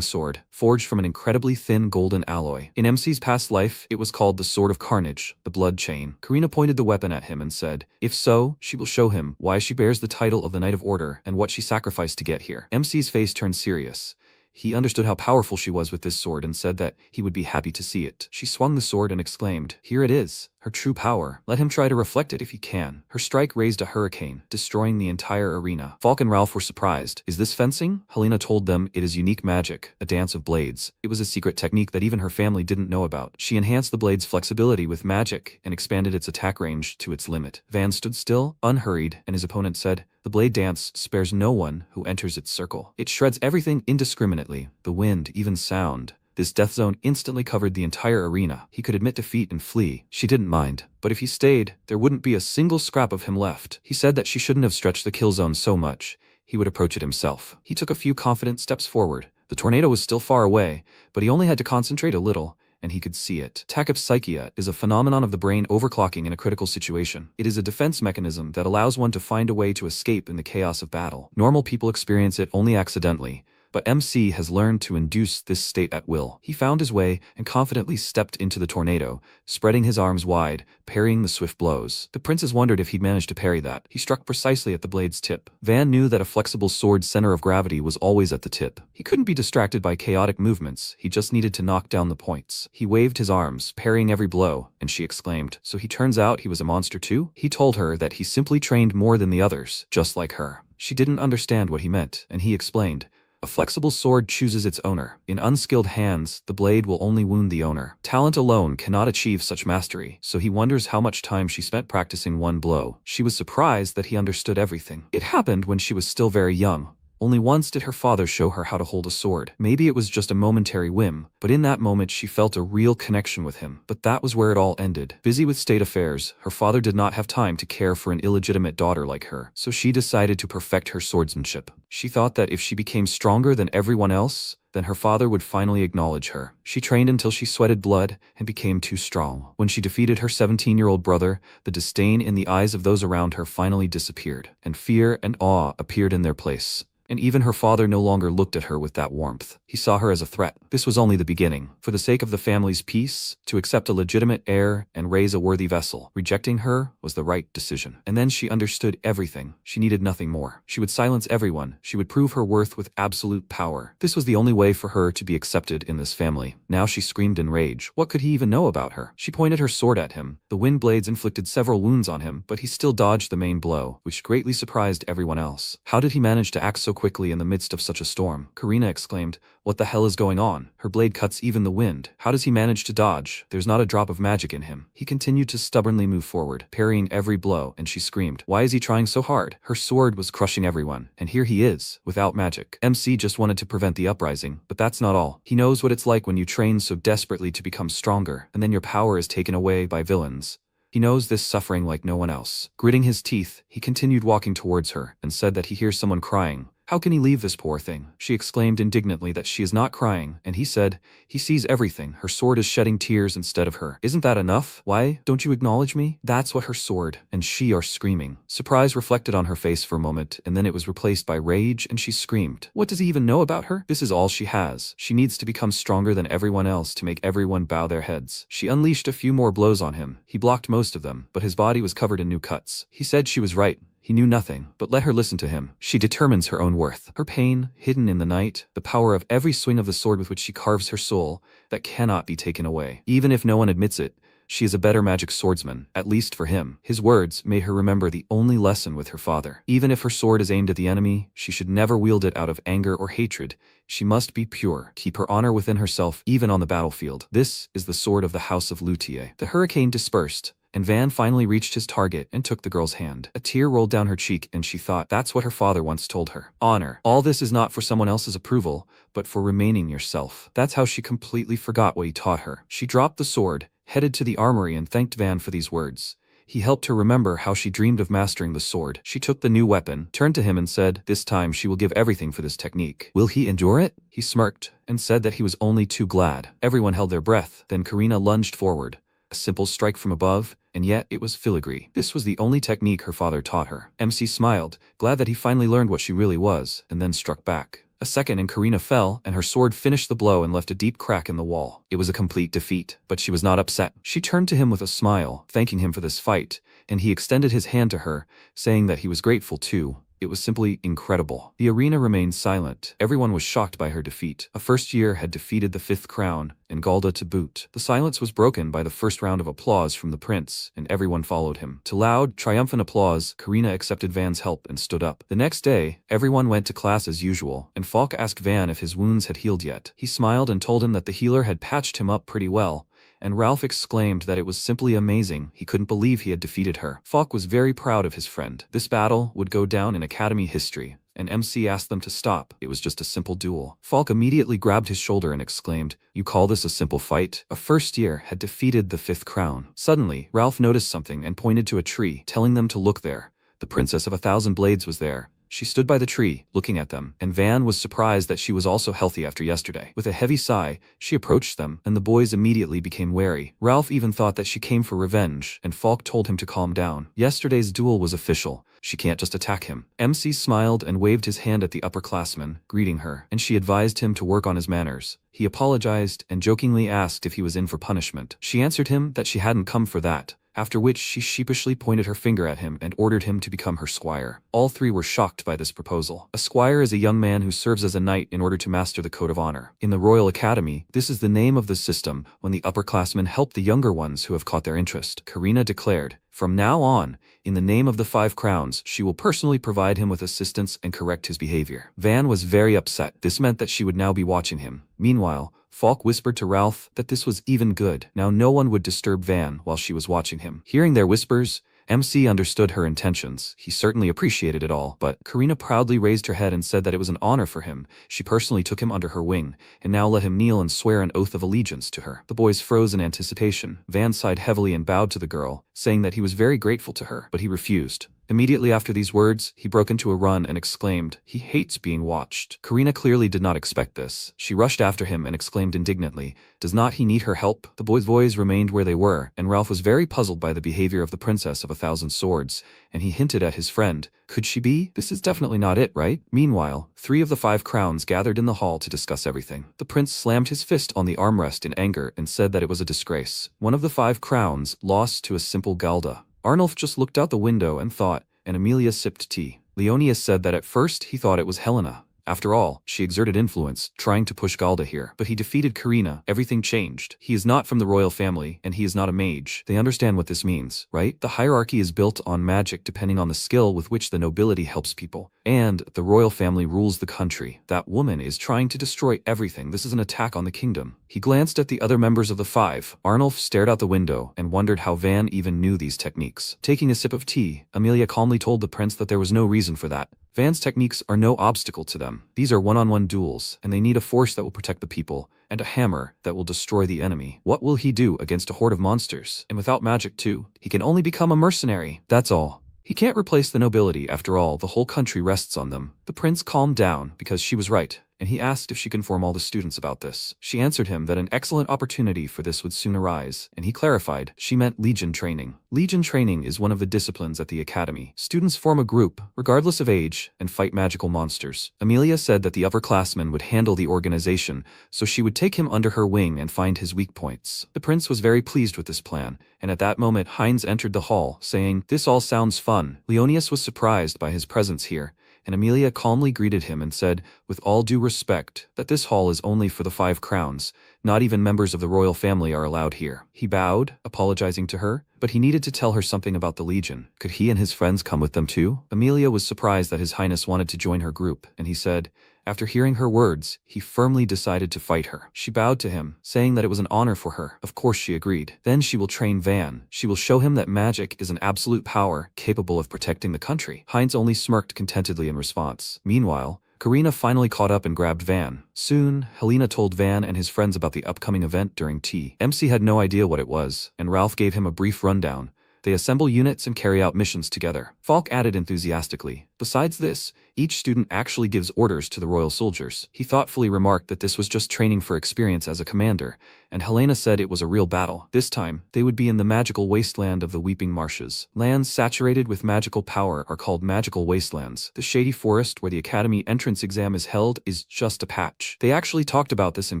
sword, forged from an incredibly thin golden alloy. In MC's past life, it was called the Sword of Carnage, the Blood Chain. Karina pointed the weapon at him and said, if so, she will show him why she bears the title of the Knight of Order and what she sacrificed to get here. MC's face turned serious. He understood how powerful she was with this sword and said that he would be happy to see it. She swung the sword and exclaimed, "Here it is, her true power. Let him try to reflect it if he can." Her strike raised a hurricane, destroying the entire arena. Falk and Ralph were surprised. "Is this fencing?" Helena told them it is unique magic, a dance of blades. It was a secret technique that even her family didn't know about. She enhanced the blade's flexibility with magic and expanded its attack range to its limit. Van stood still, unhurried, and his opponent said, "The blade dance spares no one who enters its circle. It shreds everything indiscriminately, the wind, even sound." This death zone instantly covered the entire arena. He could admit defeat and flee. She didn't mind. But if he stayed, there wouldn't be a single scrap of him left. He said that she shouldn't have stretched the kill zone so much. He would approach it himself. He took a few confident steps forward. The tornado was still far away, but he only had to concentrate a little, and he could see it. Tachypsychia is a phenomenon of the brain overclocking in a critical situation. It is a defense mechanism that allows one to find a way to escape in the chaos of battle. Normal people experience it only accidentally, but MC has learned to induce this state at will. He found his way and confidently stepped into the tornado, spreading his arms wide, parrying the swift blows. The princess wondered if he'd managed to parry that. He struck precisely at the blade's tip. Van knew that a flexible sword's center of gravity was always at the tip. He couldn't be distracted by chaotic movements. He just needed to knock down the points. He waved his arms, parrying every blow, and she exclaimed, "So he turns out he was a monster too?" He told her that he simply trained more than the others, just like her. She didn't understand what he meant, and he explained, "A flexible sword chooses its owner. In unskilled hands, the blade will only wound the owner. Talent alone cannot achieve such mastery." So he wonders how much time she spent practicing one blow. She was surprised that he understood everything. It happened when she was still very young, Only once did her father show her how to hold a sword. Maybe it was just a momentary whim, but in that moment she felt a real connection with him. But that was where it all ended. Busy with state affairs, her father did not have time to care for an illegitimate daughter like her, so she decided to perfect her swordsmanship. She thought that if she became stronger than everyone else, then her father would finally acknowledge her. She trained until she sweated blood and became too strong. When she defeated her 17-year-old brother, the disdain in the eyes of those around her finally disappeared, and fear and awe appeared in their place. And even her father no longer looked at her with that warmth. He saw her as a threat. This was only the beginning. For the sake of the family's peace, to accept a legitimate heir and raise a worthy vessel, rejecting her was the right decision. And then she understood everything. She needed nothing more. She would silence everyone. She would prove her worth with absolute power. This was the only way for her to be accepted in this family. Now she screamed in rage. What could he even know about her? She pointed her sword at him. The wind blades inflicted several wounds on him, but he still dodged the main blow, which greatly surprised everyone else. How did he manage to act so quickly in the midst of such a storm? Karina exclaimed. What the hell is going on? Her blade cuts even the wind. How does he manage to dodge? There's not a drop of magic in him. He continued to stubbornly move forward, parrying every blow, and she screamed. Why is he trying so hard? Her sword was crushing everyone, and here he is, without magic. MC just wanted to prevent the uprising, but that's not all. He knows what it's like when you train so desperately to become stronger, and then your power is taken away by villains. He knows this suffering like no one else. Gritting his teeth, he continued walking towards her, and said that he hears someone crying. How can he leave this poor thing? She exclaimed indignantly that she is not crying, and he said, he sees everything. Her sword is shedding tears instead of her. Isn't that enough? Why don't you acknowledge me? That's what her sword and she are screaming. Surprise reflected on her face for a moment, and then it was replaced by rage, and she screamed. What does he even know about her? This is all she has. She needs to become stronger than everyone else to make everyone bow their heads. She unleashed a few more blows on him. He blocked most of them, but his body was covered in new cuts. He said she was right. He knew nothing, but let her listen to him. She determines her own worth. Her pain, hidden in the night, the power of every swing of the sword with which she carves her soul, that cannot be taken away. Even if no one admits it, she is a better magic swordsman, at least for him. His words made her remember the only lesson with her father. Even if her sword is aimed at the enemy, she should never wield it out of anger or hatred. She must be pure, keep her honor within herself, even on the battlefield. This is the sword of the House of Luthier. The hurricane dispersed, and Van finally reached his target and took the girl's hand. A tear rolled down her cheek, and she thought that's what her father once told her. Honor. All this is not for someone else's approval, but for remaining yourself. That's how she completely forgot what he taught her. She dropped the sword, headed to the armory, and thanked Van for these words. He helped her remember how she dreamed of mastering the sword. She took the new weapon, turned to him and said, this time she will give everything for this technique. Will he endure it? He smirked and said that he was only too glad. Everyone held their breath. Then Karina lunged forward. A simple strike from above, and yet it was filigree. This was the only technique her father taught her. MC smiled, glad that he finally learned what she really was, and then struck back. A second and Karina fell, and her sword finished the blow and left a deep crack in the wall. It was a complete defeat, but she was not upset. She turned to him with a smile, thanking him for this fight, and he extended his hand to her, saying that he was grateful too. It was simply incredible. The arena remained silent. Everyone was shocked by her defeat. A first year had defeated the 5th crown, and Galda to boot. The silence was broken by the first round of applause from the prince, and everyone followed him. To loud, triumphant applause, Karina accepted Van's help and stood up. The next day, everyone went to class as usual, and Falk asked Van if his wounds had healed yet. He smiled and told him that the healer had patched him up pretty well, and Ralph exclaimed that it was simply amazing. He couldn't believe he had defeated her. Falk was very proud of his friend. This battle would go down in Academy history, and MC asked them to stop. It was just a simple duel. Falk immediately grabbed his shoulder and exclaimed, "You call this a simple fight?" A first year had defeated the 5th crown. Suddenly, Ralph noticed something and pointed to a tree, telling them to look there. The Princess of 1,000 Blades was there. She stood by the tree, looking at them, and Van was surprised that she was also healthy after yesterday. With a heavy sigh, she approached them, and the boys immediately became wary. Ralph even thought that she came for revenge, and Falk told him to calm down. Yesterday's duel was official. She can't just attack him. MC smiled and waved his hand at the upperclassman, greeting her, and she advised him to work on his manners. He apologized and jokingly asked if he was in for punishment. She answered him that she hadn't come for that, after which she sheepishly pointed her finger at him and ordered him to become her squire. All three were shocked by this proposal. A squire is a young man who serves as a knight in order to master the code of honor. In the Royal Academy, this is the name of the system when the upperclassmen help the younger ones who have caught their interest. Karina declared, "From now on, in the name of the 5 crowns, she will personally provide him with assistance and correct his behavior." Van was very upset. This meant that she would now be watching him. Meanwhile, Falk whispered to Ralph that this was even good. Now no one would disturb Van while she was watching him. Hearing their whispers, MC understood her intentions. He certainly appreciated it all, but Karina proudly raised her head and said that it was an honor for him. She personally took him under her wing, and now let him kneel and swear an oath of allegiance to her. The boys froze in anticipation. Van sighed heavily and bowed to the girl, saying that he was very grateful to her, but he refused. Immediately after these words, he broke into a run and exclaimed, "He hates being watched." Karina clearly did not expect this. She rushed after him and exclaimed indignantly, "Does not he need her help?" The boys' voices remained where they were, and Ralph was very puzzled by the behavior of the Princess of 1,000 Swords, and he hinted at his friend, "Could she be? This is definitely not it, right?" Meanwhile, 3 of the 5 crowns gathered in the hall to discuss everything. The prince slammed his fist on the armrest in anger and said that it was a disgrace. One of the 5 crowns lost to a simple Galda. Arnulf just looked out the window and thought, and Amelia sipped tea. Leonius said that at first he thought it was Helena. After all, she exerted influence, trying to push Galda here. But he defeated Karina. Everything changed. He is not from the royal family, and he is not a mage. They understand what this means, right? The hierarchy is built on magic depending on the skill with which the nobility helps people. And the royal family rules the country. That woman is trying to destroy everything. This is an attack on the kingdom. He glanced at the other members of the 5. Arnulf stared out the window and wondered how Van even knew these techniques. Taking a sip of tea, Amelia calmly told the prince that there was no reason for that. Van's techniques are no obstacle to them. These are one-on-one duels, and they need a force that will protect the people, and a hammer that will destroy the enemy. What will he do against a horde of monsters? And without magic too, he can only become a mercenary. That's all. He can't replace the nobility. After all, the whole country rests on them. The prince calmed down because she was right, and he asked if she can inform all the students about this. She answered him that an excellent opportunity for this would soon arise, and he clarified she meant Legion training. Legion training is one of the disciplines at the academy. Students form a group, regardless of age, and fight magical monsters. Amelia said that the upperclassmen would handle the organization, so she would take him under her wing and find his weak points. The prince was very pleased with this plan, and at that moment Heinz entered the hall, saying, "This all sounds fun." Leonius was surprised by his presence here, and Amelia calmly greeted him and said, with all due respect, that this hall is only for the 5 crowns. Not even members of the royal family are allowed here. He bowed, apologizing to her, but he needed to tell her something about the Legion. Could he and his friends come with them too? Amelia was surprised that His Highness wanted to join her group, and he said, after hearing her words, he firmly decided to fight her. She bowed to him, saying that it was an honor for her. Of course she agreed. Then she will train Van. She will show him that magic is an absolute power capable of protecting the country. Heinz only smirked contentedly in response. Meanwhile, Karina finally caught up and grabbed Van. Soon, Helena told Van and his friends about the upcoming event during tea. MC had no idea what it was, and Ralph gave him a brief rundown. They assemble units and carry out missions together. Falk added enthusiastically, "Besides this, each student actually gives orders to the royal soldiers." He thoughtfully remarked that this was just training for experience as a commander, and Helena said it was a real battle. This time, they would be in the magical wasteland of the Weeping Marshes. Lands saturated with magical power are called magical wastelands. The shady forest where the academy entrance exam is held is just a patch. They actually talked about this in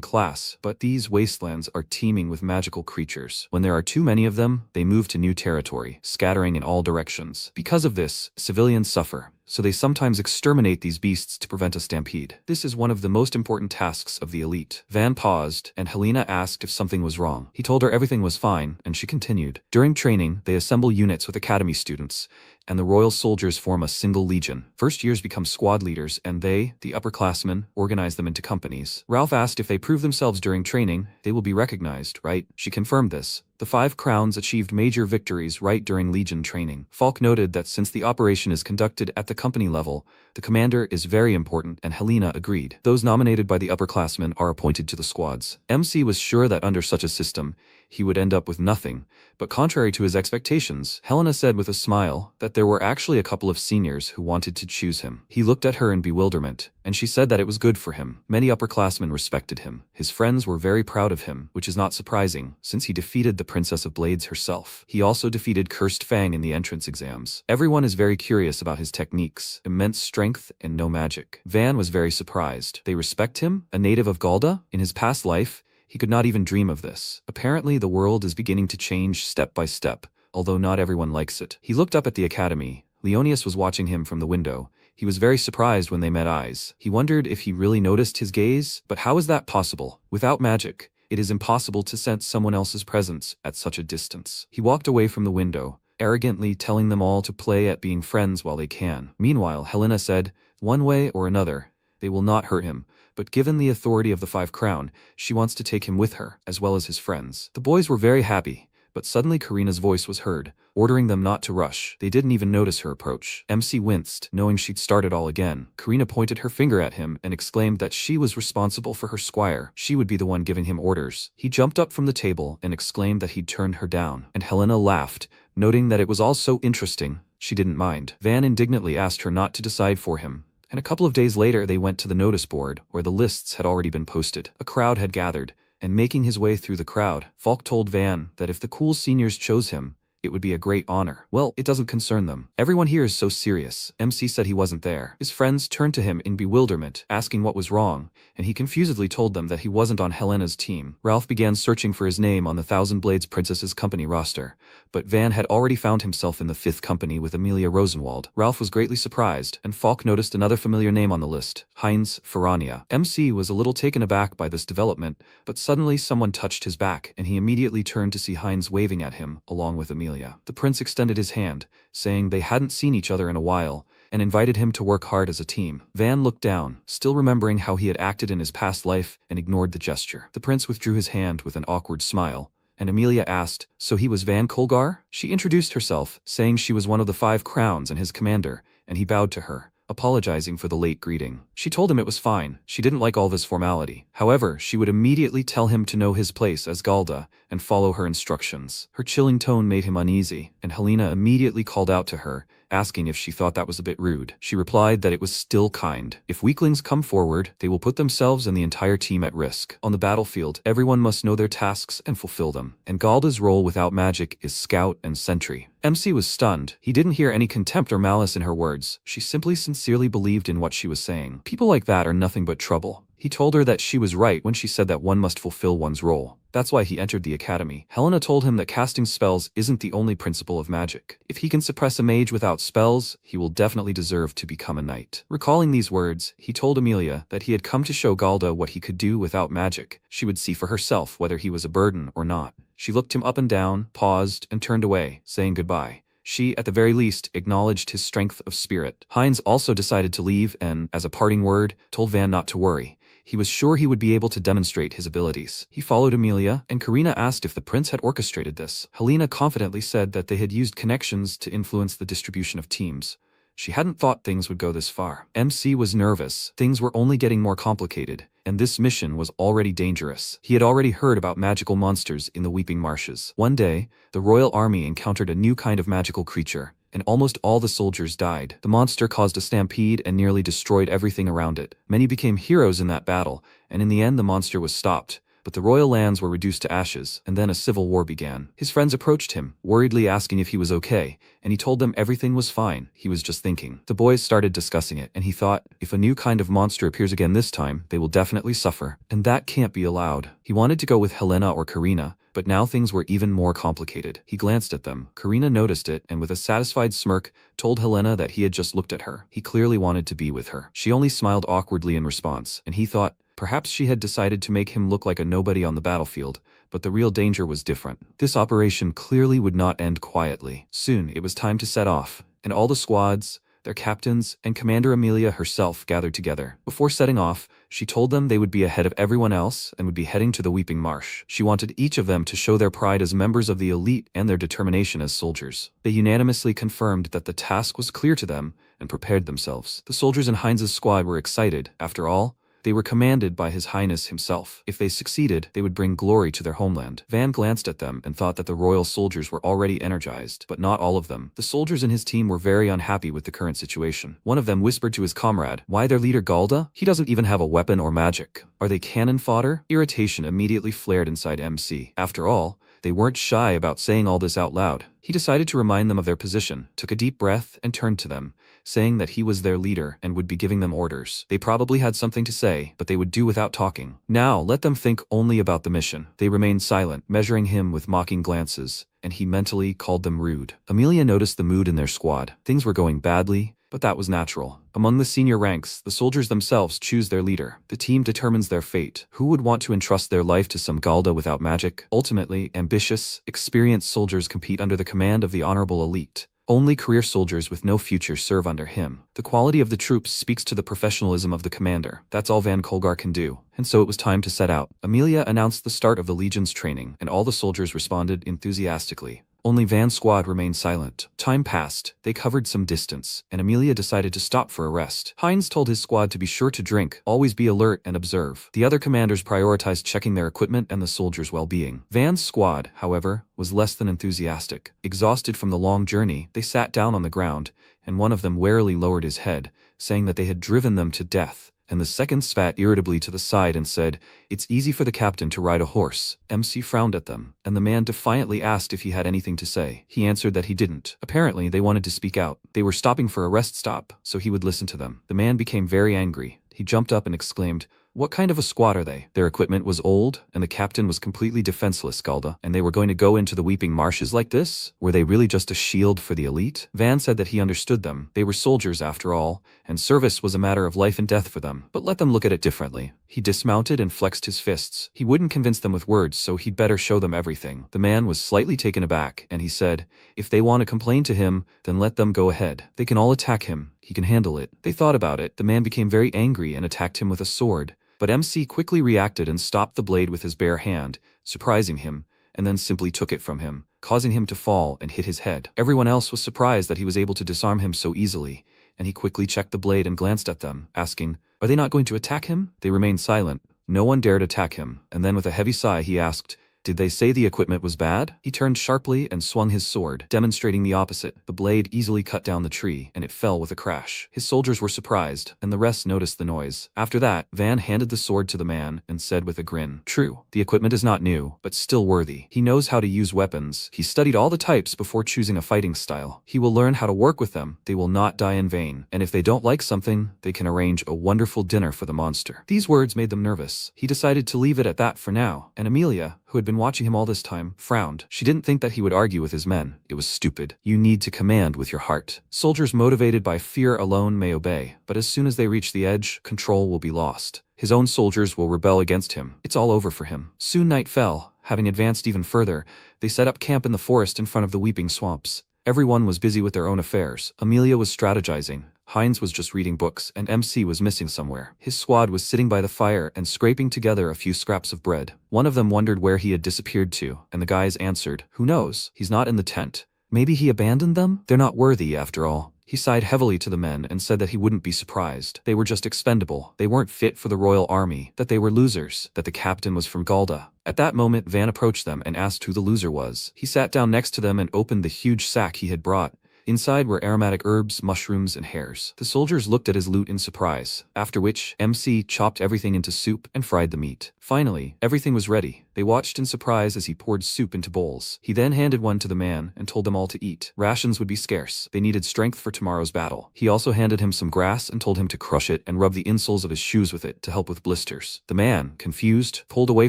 class, but these wastelands are teeming with magical creatures. When there are too many of them, they move to new territory, scattering in all directions. Because of this, civilians suffer, so they sometimes exterminate these beasts to prevent a stampede. This is one of the most important tasks of the elite. Van paused, and Helena asked if something was wrong. He told her everything was fine, and she continued. During training, they assemble units with academy students, and the royal soldiers form a single legion. First years become squad leaders, and they, the upperclassmen, organize them into companies. Ralph asked if they prove themselves during training, they will be recognized, right? She confirmed this. The 5 crowns achieved major victories right during Legion training. Falk noted that since the operation is conducted at the company level, the commander is very important, and Helena agreed. Those nominated by the upperclassmen are appointed to the squads. MC was sure that under such a system, he would end up with nothing, but contrary to his expectations, Helena said with a smile that there were actually a couple of seniors who wanted to choose him. He looked at her in bewilderment, and she said that it was good for him. Many upperclassmen respected him. His friends were very proud of him, which is not surprising, since he defeated the Princess of Blades herself. He also defeated Cursed Fang in the entrance exams. Everyone is very curious about his techniques, immense strength, and no magic. Van was very surprised. They respect him, a native of Galda? In his past life, he could not even dream of this. Apparently, the world is beginning to change step by step, although not everyone likes it. He looked up at the academy. Leonius was watching him from the window. He was very surprised when they met eyes. He wondered if he really noticed his gaze, but how is that possible? Without magic, it is impossible to sense someone else's presence at such a distance. He walked away from the window, arrogantly telling them all to play at being friends while they can. Meanwhile, Helena said, one way or another, they will not hurt him. But given the authority of the 5 crown, she wants to take him with her, as well as his friends. The boys were very happy, but suddenly Karina's voice was heard, ordering them not to rush. They didn't even notice her approach. MC winced, knowing she'd started all again. Karina pointed her finger at him and exclaimed that she was responsible for her squire. She would be the one giving him orders. He jumped up from the table and exclaimed that he'd turned her down, and Helena laughed, noting that it was all so interesting. She didn't mind. Van indignantly asked her not to decide for him, and a couple of days later they went to the notice board, where the lists had already been posted. A crowd had gathered, and making his way through the crowd, Falk told Van that if the cool seniors chose him, it would be a great honor. Well, it doesn't concern them. Everyone here is so serious. MC said he wasn't there. His friends turned to him in bewilderment, asking what was wrong, and he confusedly told them that he wasn't on Helena's team. Ralph began searching for his name on the Thousand Blades Princess's company roster, but Van had already found himself in the 5th company with Amelia Rosenwald. Ralph was greatly surprised, and Falk noticed another familiar name on the list, Heinz Ferrania. MC was a little taken aback by this development, but suddenly someone touched his back, and he immediately turned to see Heinz waving at him, along with Amelia. The prince extended his hand, saying they hadn't seen each other in a while, and invited him to work hard as a team. Van looked down, still remembering how he had acted in his past life, and ignored the gesture. The prince withdrew his hand with an awkward smile, and Amelia asked, "So he was Van Colgar?" She introduced herself, saying she was one of the 5 crowns and his commander, and he bowed to her, apologizing for the late greeting. She told him it was fine. She didn't like all this formality. However, she would immediately tell him to know his place as Galda and follow her instructions. Her chilling tone made him uneasy, and Helena immediately called out to her, asking if she thought that was a bit rude. She replied that it was still kind. If weaklings come forward, they will put themselves and the entire team at risk. On the battlefield, everyone must know their tasks and fulfill them, and Galda's role without magic is scout and sentry. MC was stunned. He didn't hear any contempt or malice in her words. She simply sincerely believed in what she was saying. People like that are nothing but trouble. He told her that she was right when she said that one must fulfill one's role. That's why he entered the academy. Helena told him that casting spells isn't the only principle of magic. If he can suppress a mage without spells, he will definitely deserve to become a knight. Recalling these words, he told Amelia that he had come to show Galda what he could do without magic. She would see for herself whether he was a burden or not. She looked him up and down, paused, and turned away, saying goodbye. She, at the very least, acknowledged his strength of spirit. Heinz also decided to leave and, as a parting word, told Van not to worry. He was sure he would be able to demonstrate his abilities. He followed Amelia, and Karina asked if the prince had orchestrated this. Helena confidently said that they had used connections to influence the distribution of teams. She hadn't thought things would go this far. MC was nervous. Things were only getting more complicated, and this mission was already dangerous. He had already heard about magical monsters in the Weeping Marshes. One day, the royal army encountered a new kind of magical creature, and almost all the soldiers died. The monster caused a stampede and nearly destroyed everything around it. Many became heroes in that battle, and in the end the monster was stopped. But the royal lands were reduced to ashes, and then a civil war began. His friends approached him, worriedly asking if he was okay, and he told them everything was fine. He was just thinking. The boys started discussing it, and he thought, if a new kind of monster appears again this time, they will definitely suffer, and that can't be allowed. He wanted to go with Helena or Karina, but now things were even more complicated. He glanced at them. Karina noticed it, and with a satisfied smirk, told Helena that he had just looked at her. He clearly wanted to be with her. She only smiled awkwardly in response, and he thought, perhaps she had decided to make him look like a nobody on the battlefield, but the real danger was different. This operation clearly would not end quietly. Soon, it was time to set off, and all the squads, their captains, and Commander Amelia herself gathered together. Before setting off, she told them they would be ahead of everyone else and would be heading to the Weeping Marsh. She wanted each of them to show their pride as members of the elite and their determination as soldiers. They unanimously confirmed that the task was clear to them and prepared themselves. The soldiers in Heinz's squad were excited. After all, they were commanded by His Highness himself. If they succeeded, they would bring glory to their homeland. Van glanced at them and thought that the royal soldiers were already energized, but not all of them. The soldiers in his team were very unhappy with the current situation. One of them whispered to his comrade, "Why their leader Galda? He doesn't even have a weapon or magic. Are they cannon fodder?" Irritation immediately flared inside MC. After all, they weren't shy about saying all this out loud. He decided to remind them of their position, took a deep breath, and turned to them, saying that he was their leader and would be giving them orders. They probably had something to say, but they would do without talking. Now, let them think only about the mission. They remained silent, measuring him with mocking glances, and he mentally called them rude. Amelia noticed the mood in their squad. Things were going badly, but that was natural. Among the senior ranks, the soldiers themselves choose their leader. The team determines their fate. Who would want to entrust their life to some Galda without magic? Ultimately, ambitious, experienced soldiers compete under the command of the honorable elite. Only career soldiers with no future serve under him. The quality of the troops speaks to the professionalism of the commander. That's all Van Kolgar can do. And so it was time to set out. Amelia announced the start of the Legion's training, and all the soldiers responded enthusiastically. Only Van's squad remained silent. Time passed, they covered some distance, and Amelia decided to stop for a rest. Heinz told his squad to be sure to drink, always be alert and observe. The other commanders prioritized checking their equipment and the soldiers' well-being. Van's squad, however, was less than enthusiastic. Exhausted from the long journey, they sat down on the ground, and one of them warily lowered his head, saying that they had driven them to death. And the second spat irritably to the side and said, "It's easy for the captain to ride a horse." MC frowned at them, and the man defiantly asked if he had anything to say. He answered that he didn't. Apparently, they wanted to speak out. They were stopping for a rest stop, so he would listen to them. The man became very angry. He jumped up and exclaimed, "What kind of a squad are they? Their equipment was old, and the captain was completely defenseless, Galda, and they were going to go into the weeping marshes like this? Were they really just a shield for the elite?" Van said that he understood them. They were soldiers after all, and service was a matter of life and death for them. But let them look at it differently. He dismounted and flexed his fists. He wouldn't convince them with words, so he'd better show them everything. The man was slightly taken aback, and he said, "If they want to complain to him, then let them go ahead. They can all attack him. He can handle it." They thought about it. The man became very angry and attacked him with a sword. But MC quickly reacted and stopped the blade with his bare hand, surprising him, and then simply took it from him, causing him to fall and hit his head. Everyone else was surprised that he was able to disarm him so easily, and he quickly checked the blade and glanced at them, asking, "Are they not going to attack him?" They remained silent. No one dared attack him, and then with a heavy sigh he asked, "Did they say the equipment was bad?" He turned sharply and swung his sword, demonstrating the opposite. The blade easily cut down the tree, and it fell with a crash. His soldiers were surprised, and the rest noticed the noise. After that, Van handed the sword to the man and said with a grin, "True, the equipment is not new, but still worthy. He knows how to use weapons. He studied all the types before choosing a fighting style. He will learn how to work with them. They will not die in vain. And if they don't like something, they can arrange a wonderful dinner for the monster." These words made them nervous. He decided to leave it at that for now, and Amelia, who had been watching him all this time, frowned. She didn't think that he would argue with his men. It was stupid. You need to command with your heart. Soldiers motivated by fear alone may obey, but as soon as they reach the edge, control will be lost. His own soldiers will rebel against him. It's all over for him. Soon night fell. Having advanced even further, they set up camp in the forest in front of the weeping swamps. Everyone was busy with their own affairs. Amelia was strategizing. Heinz was just reading books, and MC was missing somewhere. His squad was sitting by the fire and scraping together a few scraps of bread. One of them wondered where he had disappeared to, and the guys answered, "Who knows? He's not in the tent. Maybe he abandoned them? They're not worthy, after all." He sighed heavily to the men and said that he wouldn't be surprised. They were just expendable. They weren't fit for the royal army, that they were losers, that the captain was from Galda. At that moment, Van approached them and asked who the loser was. He sat down next to them and opened the huge sack he had brought. Inside were aromatic herbs, mushrooms, and hairs. The soldiers looked at his loot in surprise, after which MC chopped everything into soup and fried the meat. Finally, everything was ready. They watched in surprise as he poured soup into bowls. He then handed one to the man and told them all to eat. Rations would be scarce. They needed strength for tomorrow's battle. He also handed him some grass and told him to crush it and rub the insoles of his shoes with it to help with blisters. The man, confused, pulled away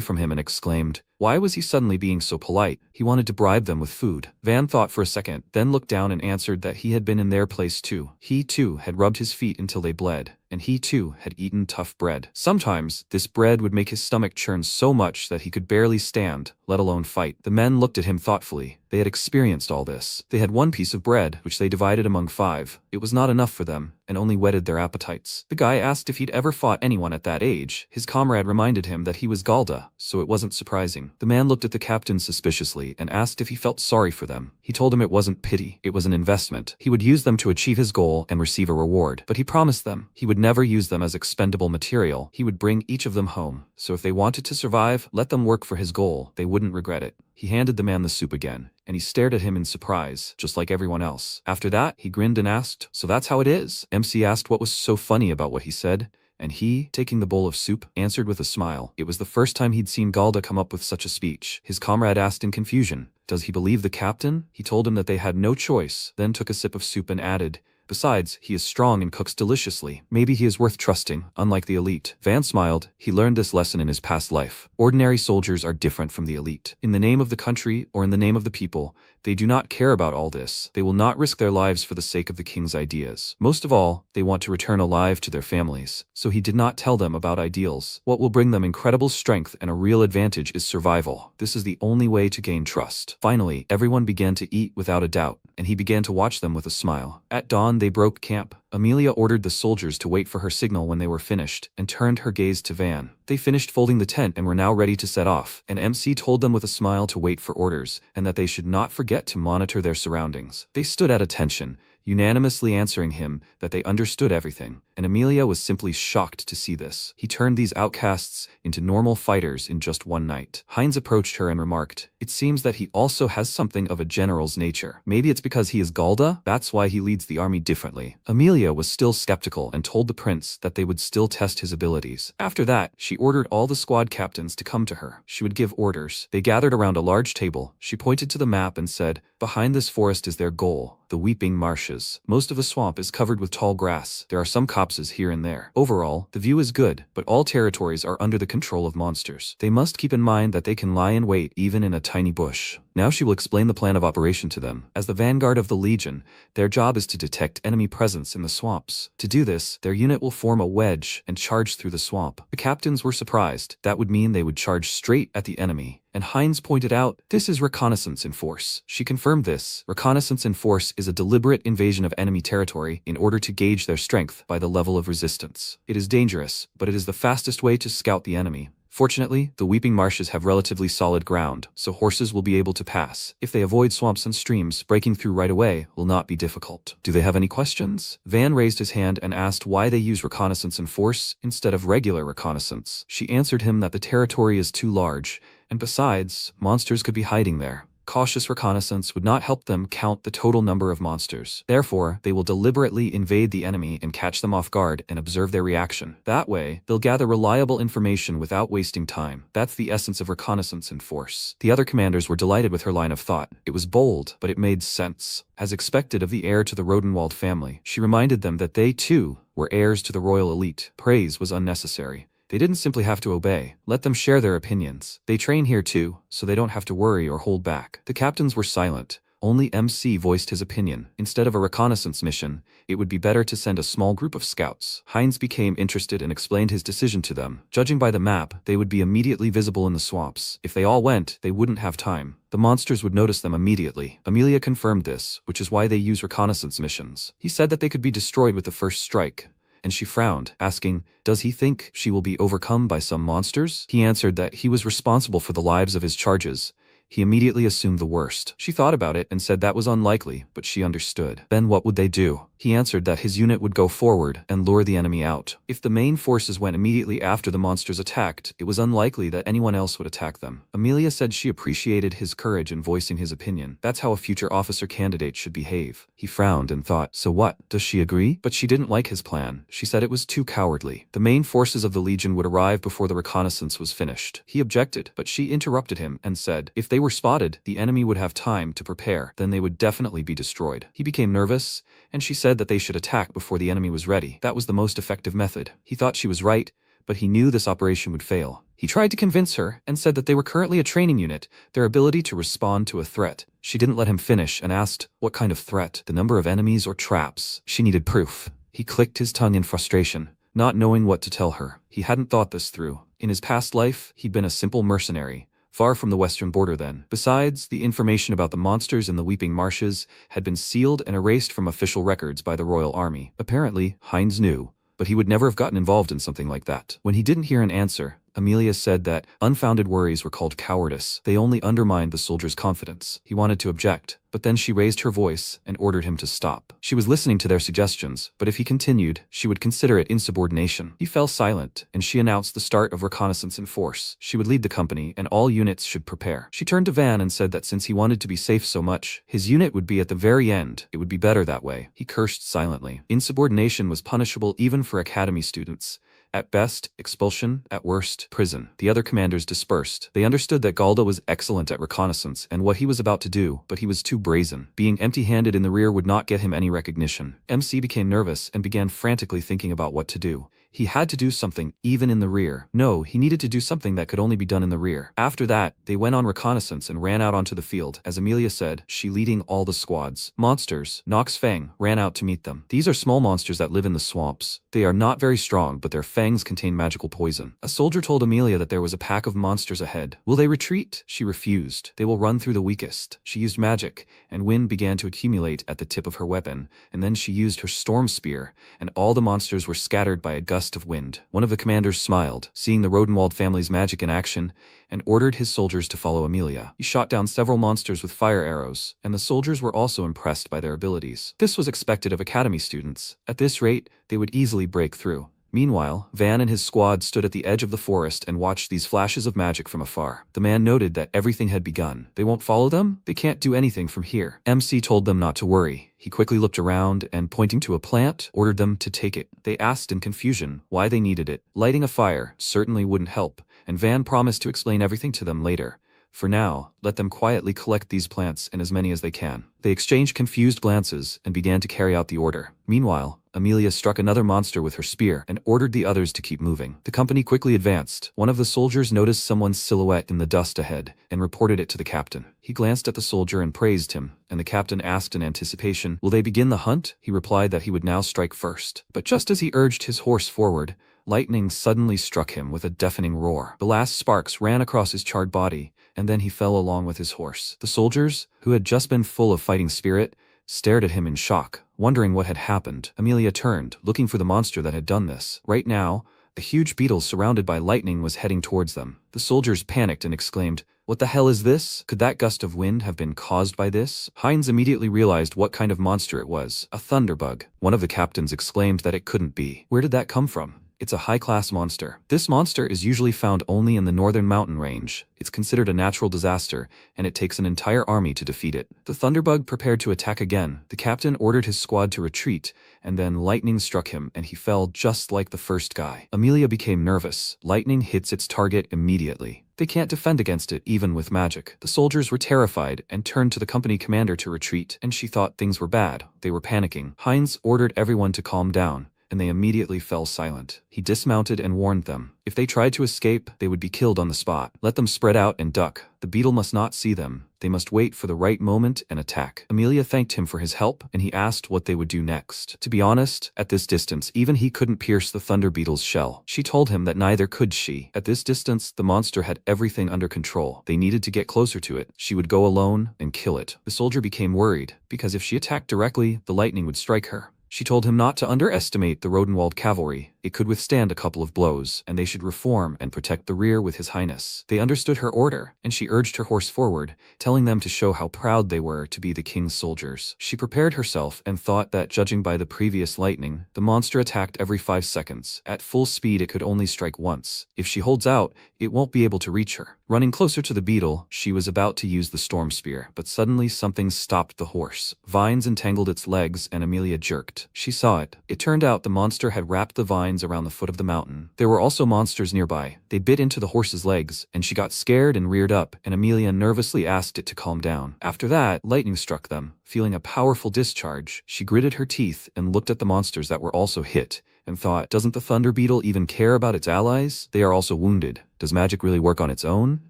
from him and exclaimed, why was he suddenly being so polite? He wanted to bribe them with food. Van thought for a second, then looked down and answered that he had been in their place too. He too had rubbed his feet until they bled, and he too had eaten tough bread. Sometimes, this bread would make his stomach churn so much that he could barely stand, let alone fight. The men looked at him thoughtfully. They had experienced all this. They had one piece of bread, which they divided among 5. It was not enough for them, and only whetted their appetites. The guy asked if he'd ever fought anyone at that age. His comrade reminded him that he was Galda, so it wasn't surprising. The man looked at the captain suspiciously and asked if he felt sorry for them. He told him it wasn't pity, it was an investment. He would use them to achieve his goal and receive a reward. But he promised them he would never use them as expendable material. He would bring each of them home. So if they wanted to survive, let them work for his goal. They wouldn't regret it. He handed the man the soup again, and he stared at him in surprise, just like everyone else. After that, he grinned and asked, so that's how it is? MC asked what was so funny about what he said, and he, taking the bowl of soup, answered with a smile. It was the first time he'd seen Galda come up with such a speech. His comrade asked in confusion, does he believe the captain? He told him that they had no choice, then took a sip of soup and added, Besides, he is strong and cooks deliciously. Maybe he is worth trusting, unlike the elite. Van smiled. He learned this lesson in his past life. Ordinary soldiers are different from the elite. In the name of the country or in the name of the people, they do not care about all this. They will not risk their lives for the sake of the king's ideas. Most of all, they want to return alive to their families. So he did not tell them about ideals. What will bring them incredible strength and a real advantage is survival. This is the only way to gain trust. Finally, everyone began to eat without a doubt, and he began to watch them with a smile. At dawn, they broke camp. Amelia ordered the soldiers to wait for her signal when they were finished, and turned her gaze to Van. They finished folding the tent and were now ready to set off, and MC told them with a smile to wait for orders, and that they should not forget to monitor their surroundings. They stood at attention, unanimously answering him that they understood everything, and Amelia was simply shocked to see this. He turned these outcasts into normal fighters in just one night. Heinz approached her and remarked, "It seems that he also has something of a general's nature. Maybe it's because he is Galda? That's why he leads the army differently." Amelia was still skeptical and told the prince that they would still test his abilities. After that, she ordered all the squad captains to come to her. She would give orders. They gathered around a large table. She pointed to the map and said, "Behind this forest is their goal, the Weeping Marshes. Most of the swamp is covered with tall grass. There are some copses here and there. Overall, the view is good, but all territories are under the control of monsters. They must keep in mind that they can lie in wait even in a tiny bush." Now she will explain the plan of operation to them. As the vanguard of the Legion, their job is to detect enemy presence in the swamps. To do this, their unit will form a wedge and charge through the swamp. The captains were surprised. That would mean they would charge straight at the enemy. And Heinz pointed out, "This is reconnaissance in force." She confirmed this. Reconnaissance in force is a deliberate invasion of enemy territory in order to gauge their strength by the level of resistance. It is dangerous, but it is the fastest way to scout the enemy. Fortunately, the Weeping Marshes have relatively solid ground, so horses will be able to pass. If they avoid swamps and streams, breaking through right away will not be difficult. Do they have any questions? Van raised his hand and asked why they use reconnaissance in force instead of regular reconnaissance. She answered him that the territory is too large, and besides, monsters could be hiding there. Cautious reconnaissance would not help them count the total number of monsters. Therefore, they will deliberately invade the enemy and catch them off guard and observe their reaction. That way, they'll gather reliable information without wasting time. That's the essence of reconnaissance in force. The other commanders were delighted with her line of thought. It was bold, but it made sense. As expected of the heir to the Rodenwald family, she reminded them that they, too, were heirs to the royal elite. Praise was unnecessary. They didn't simply have to obey. Let them share their opinions. They train here too, so they don't have to worry or hold back. The captains were silent. Only MC voiced his opinion. Instead of a reconnaissance mission, it would be better to send a small group of scouts. Heinz became interested and explained his decision to them. Judging by the map, they would be immediately visible in the swamps. If they all went, they wouldn't have time. The monsters would notice them immediately. Amelia confirmed this, which is why they use reconnaissance missions. He said that they could be destroyed with the first strike. And she frowned, asking, "Does he think she will be overcome by some monsters?" He answered that he was responsible for the lives of his charges. He immediately assumed the worst. She thought about it and said that was unlikely, but she understood. Then what would they do? He answered that his unit would go forward and lure the enemy out. If the main forces went immediately after the monsters attacked, it was unlikely that anyone else would attack them. Amelia said she appreciated his courage in voicing his opinion. That's how a future officer candidate should behave. He frowned and thought, so what? Does she agree? But she didn't like his plan. She said it was too cowardly. The main forces of the Legion would arrive before the reconnaissance was finished. He objected, but she interrupted him and said, if they were spotted, the enemy would have time to prepare. Then they would definitely be destroyed. He became nervous, and she said that they should attack before the enemy was ready. That was the most effective method. He thought she was right, but he knew this operation would fail. He tried to convince her and said that they were currently a training unit, their ability to respond to a threat. She didn't let him finish and asked, what kind of threat? The number of enemies or traps? She needed proof. He clicked his tongue in frustration, not knowing what to tell her. He hadn't thought this through. In his past life, he'd been a simple mercenary, far from the western border then. Besides, the information about the monsters in the Weeping Marshes had been sealed and erased from official records by the Royal Army. Apparently, Heinz knew, but he would never have gotten involved in something like that. When he didn't hear an answer, Amelia said that unfounded worries were called cowardice. They only undermined the soldier's confidence. He wanted to object, but then she raised her voice and ordered him to stop. She was listening to their suggestions, but if he continued, she would consider it insubordination. He fell silent, and she announced the start of reconnaissance in force. She would lead the company, and all units should prepare. She turned to Van and said that since he wanted to be safe so much, his unit would be at the very end. It would be better that way. He cursed silently. Insubordination was punishable even for academy students, At best, expulsion, at worst, prison. The other commanders dispersed. They understood that Galda was excellent at reconnaissance and what he was about to do, but he was too brazen. Being empty-handed in the rear would not get him any recognition. MC became nervous and began frantically thinking about what to do. He had to do something, even in the rear. No, he needed to do something that could only be done in the rear. After that, they went on reconnaissance and ran out onto the field, as Amelia said, she leading all the squads. Monsters, Nox Fang, ran out to meet them. These are small monsters that live in the swamps. They are not very strong, but their fangs contain magical poison. A soldier told Amelia that there was a pack of monsters ahead. Will they retreat? She refused. They will run through the weakest. She used magic, and wind began to accumulate at the tip of her weapon, and then she used her storm spear, and all the monsters were scattered by a gust of wind. One of the commanders smiled, seeing the Rodenwald family's magic in action, and ordered his soldiers to follow Amelia. He shot down several monsters with fire arrows, and the soldiers were also impressed by their abilities. This was expected of academy students. At this rate, they would easily break through. Meanwhile, Van and his squad stood at the edge of the forest and watched these flashes of magic from afar. The man noted that everything had begun. They won't follow them? They can't do anything from here. MC told them not to worry. He quickly looked around and, pointing to a plant, ordered them to take it. They asked in confusion why they needed it. Lighting a fire certainly wouldn't help, and Van promised to explain everything to them later. For now, let them quietly collect these plants and as many as they can. They exchanged confused glances and began to carry out the order. Meanwhile, Amelia struck another monster with her spear and ordered the others to keep moving. The company quickly advanced. One of the soldiers noticed someone's silhouette in the dust ahead and reported it to the captain. He glanced at the soldier and praised him, and the captain asked in anticipation, "Will they begin the hunt?" He replied that he would now strike first. But just as he urged his horse forward, lightning suddenly struck him with a deafening roar. The last sparks ran across his charred body, and then he fell along with his horse. The soldiers, who had just been full of fighting spirit, stared at him in shock, wondering what had happened. Amelia turned, looking for the monster that had done this. Right now, a huge beetle surrounded by lightning was heading towards them. The soldiers panicked and exclaimed, "What the hell is this? Could that gust of wind have been caused by this?" Heinz immediately realized what kind of monster it was. A thunderbug. One of the captains exclaimed that it couldn't be. Where did that come from? It's a high-class monster. This monster is usually found only in the northern mountain range. It's considered a natural disaster, and it takes an entire army to defeat it. The thunderbug prepared to attack again. The captain ordered his squad to retreat, and then lightning struck him, and he fell just like the first guy. Amelia became nervous. Lightning hits its target immediately. They can't defend against it even with magic. The soldiers were terrified and turned to the company commander to retreat, and she thought things were bad. They were panicking. Heinz ordered everyone to calm down, and they immediately fell silent. He dismounted and warned them. If they tried to escape, they would be killed on the spot. Let them spread out and duck. The beetle must not see them. They must wait for the right moment and attack. Amelia thanked him for his help, and he asked what they would do next. To be honest, at this distance, even he couldn't pierce the thunder beetle's shell. She told him that neither could she. At this distance, the monster had everything under control. They needed to get closer to it. She would go alone and kill it. The soldier became worried, because if she attacked directly, the lightning would strike her. She told him not to underestimate the Rodenwald cavalry. It could withstand a couple of blows, and they should reform and protect the rear with his highness. They understood her order, and she urged her horse forward, telling them to show how proud they were to be the king's soldiers. She prepared herself and thought that, judging by the previous lightning, the monster attacked every 5 seconds. At full speed, it could only strike once. If she holds out, it won't be able to reach her. Running closer to the beetle, she was about to use the storm spear, but suddenly something stopped the horse. Vines entangled its legs, and Amelia jerked. She saw it. It turned out the monster had wrapped the vines around the foot of the mountain. There were also monsters nearby. They bit into the horse's legs, and she got scared and reared up, and Amelia nervously asked it to calm down. After that, lightning struck them. Feeling a powerful discharge, she gritted her teeth and looked at the monsters that were also hit, and thought, doesn't the thunder beetle even care about its allies? They are also wounded. Does magic really work on its own?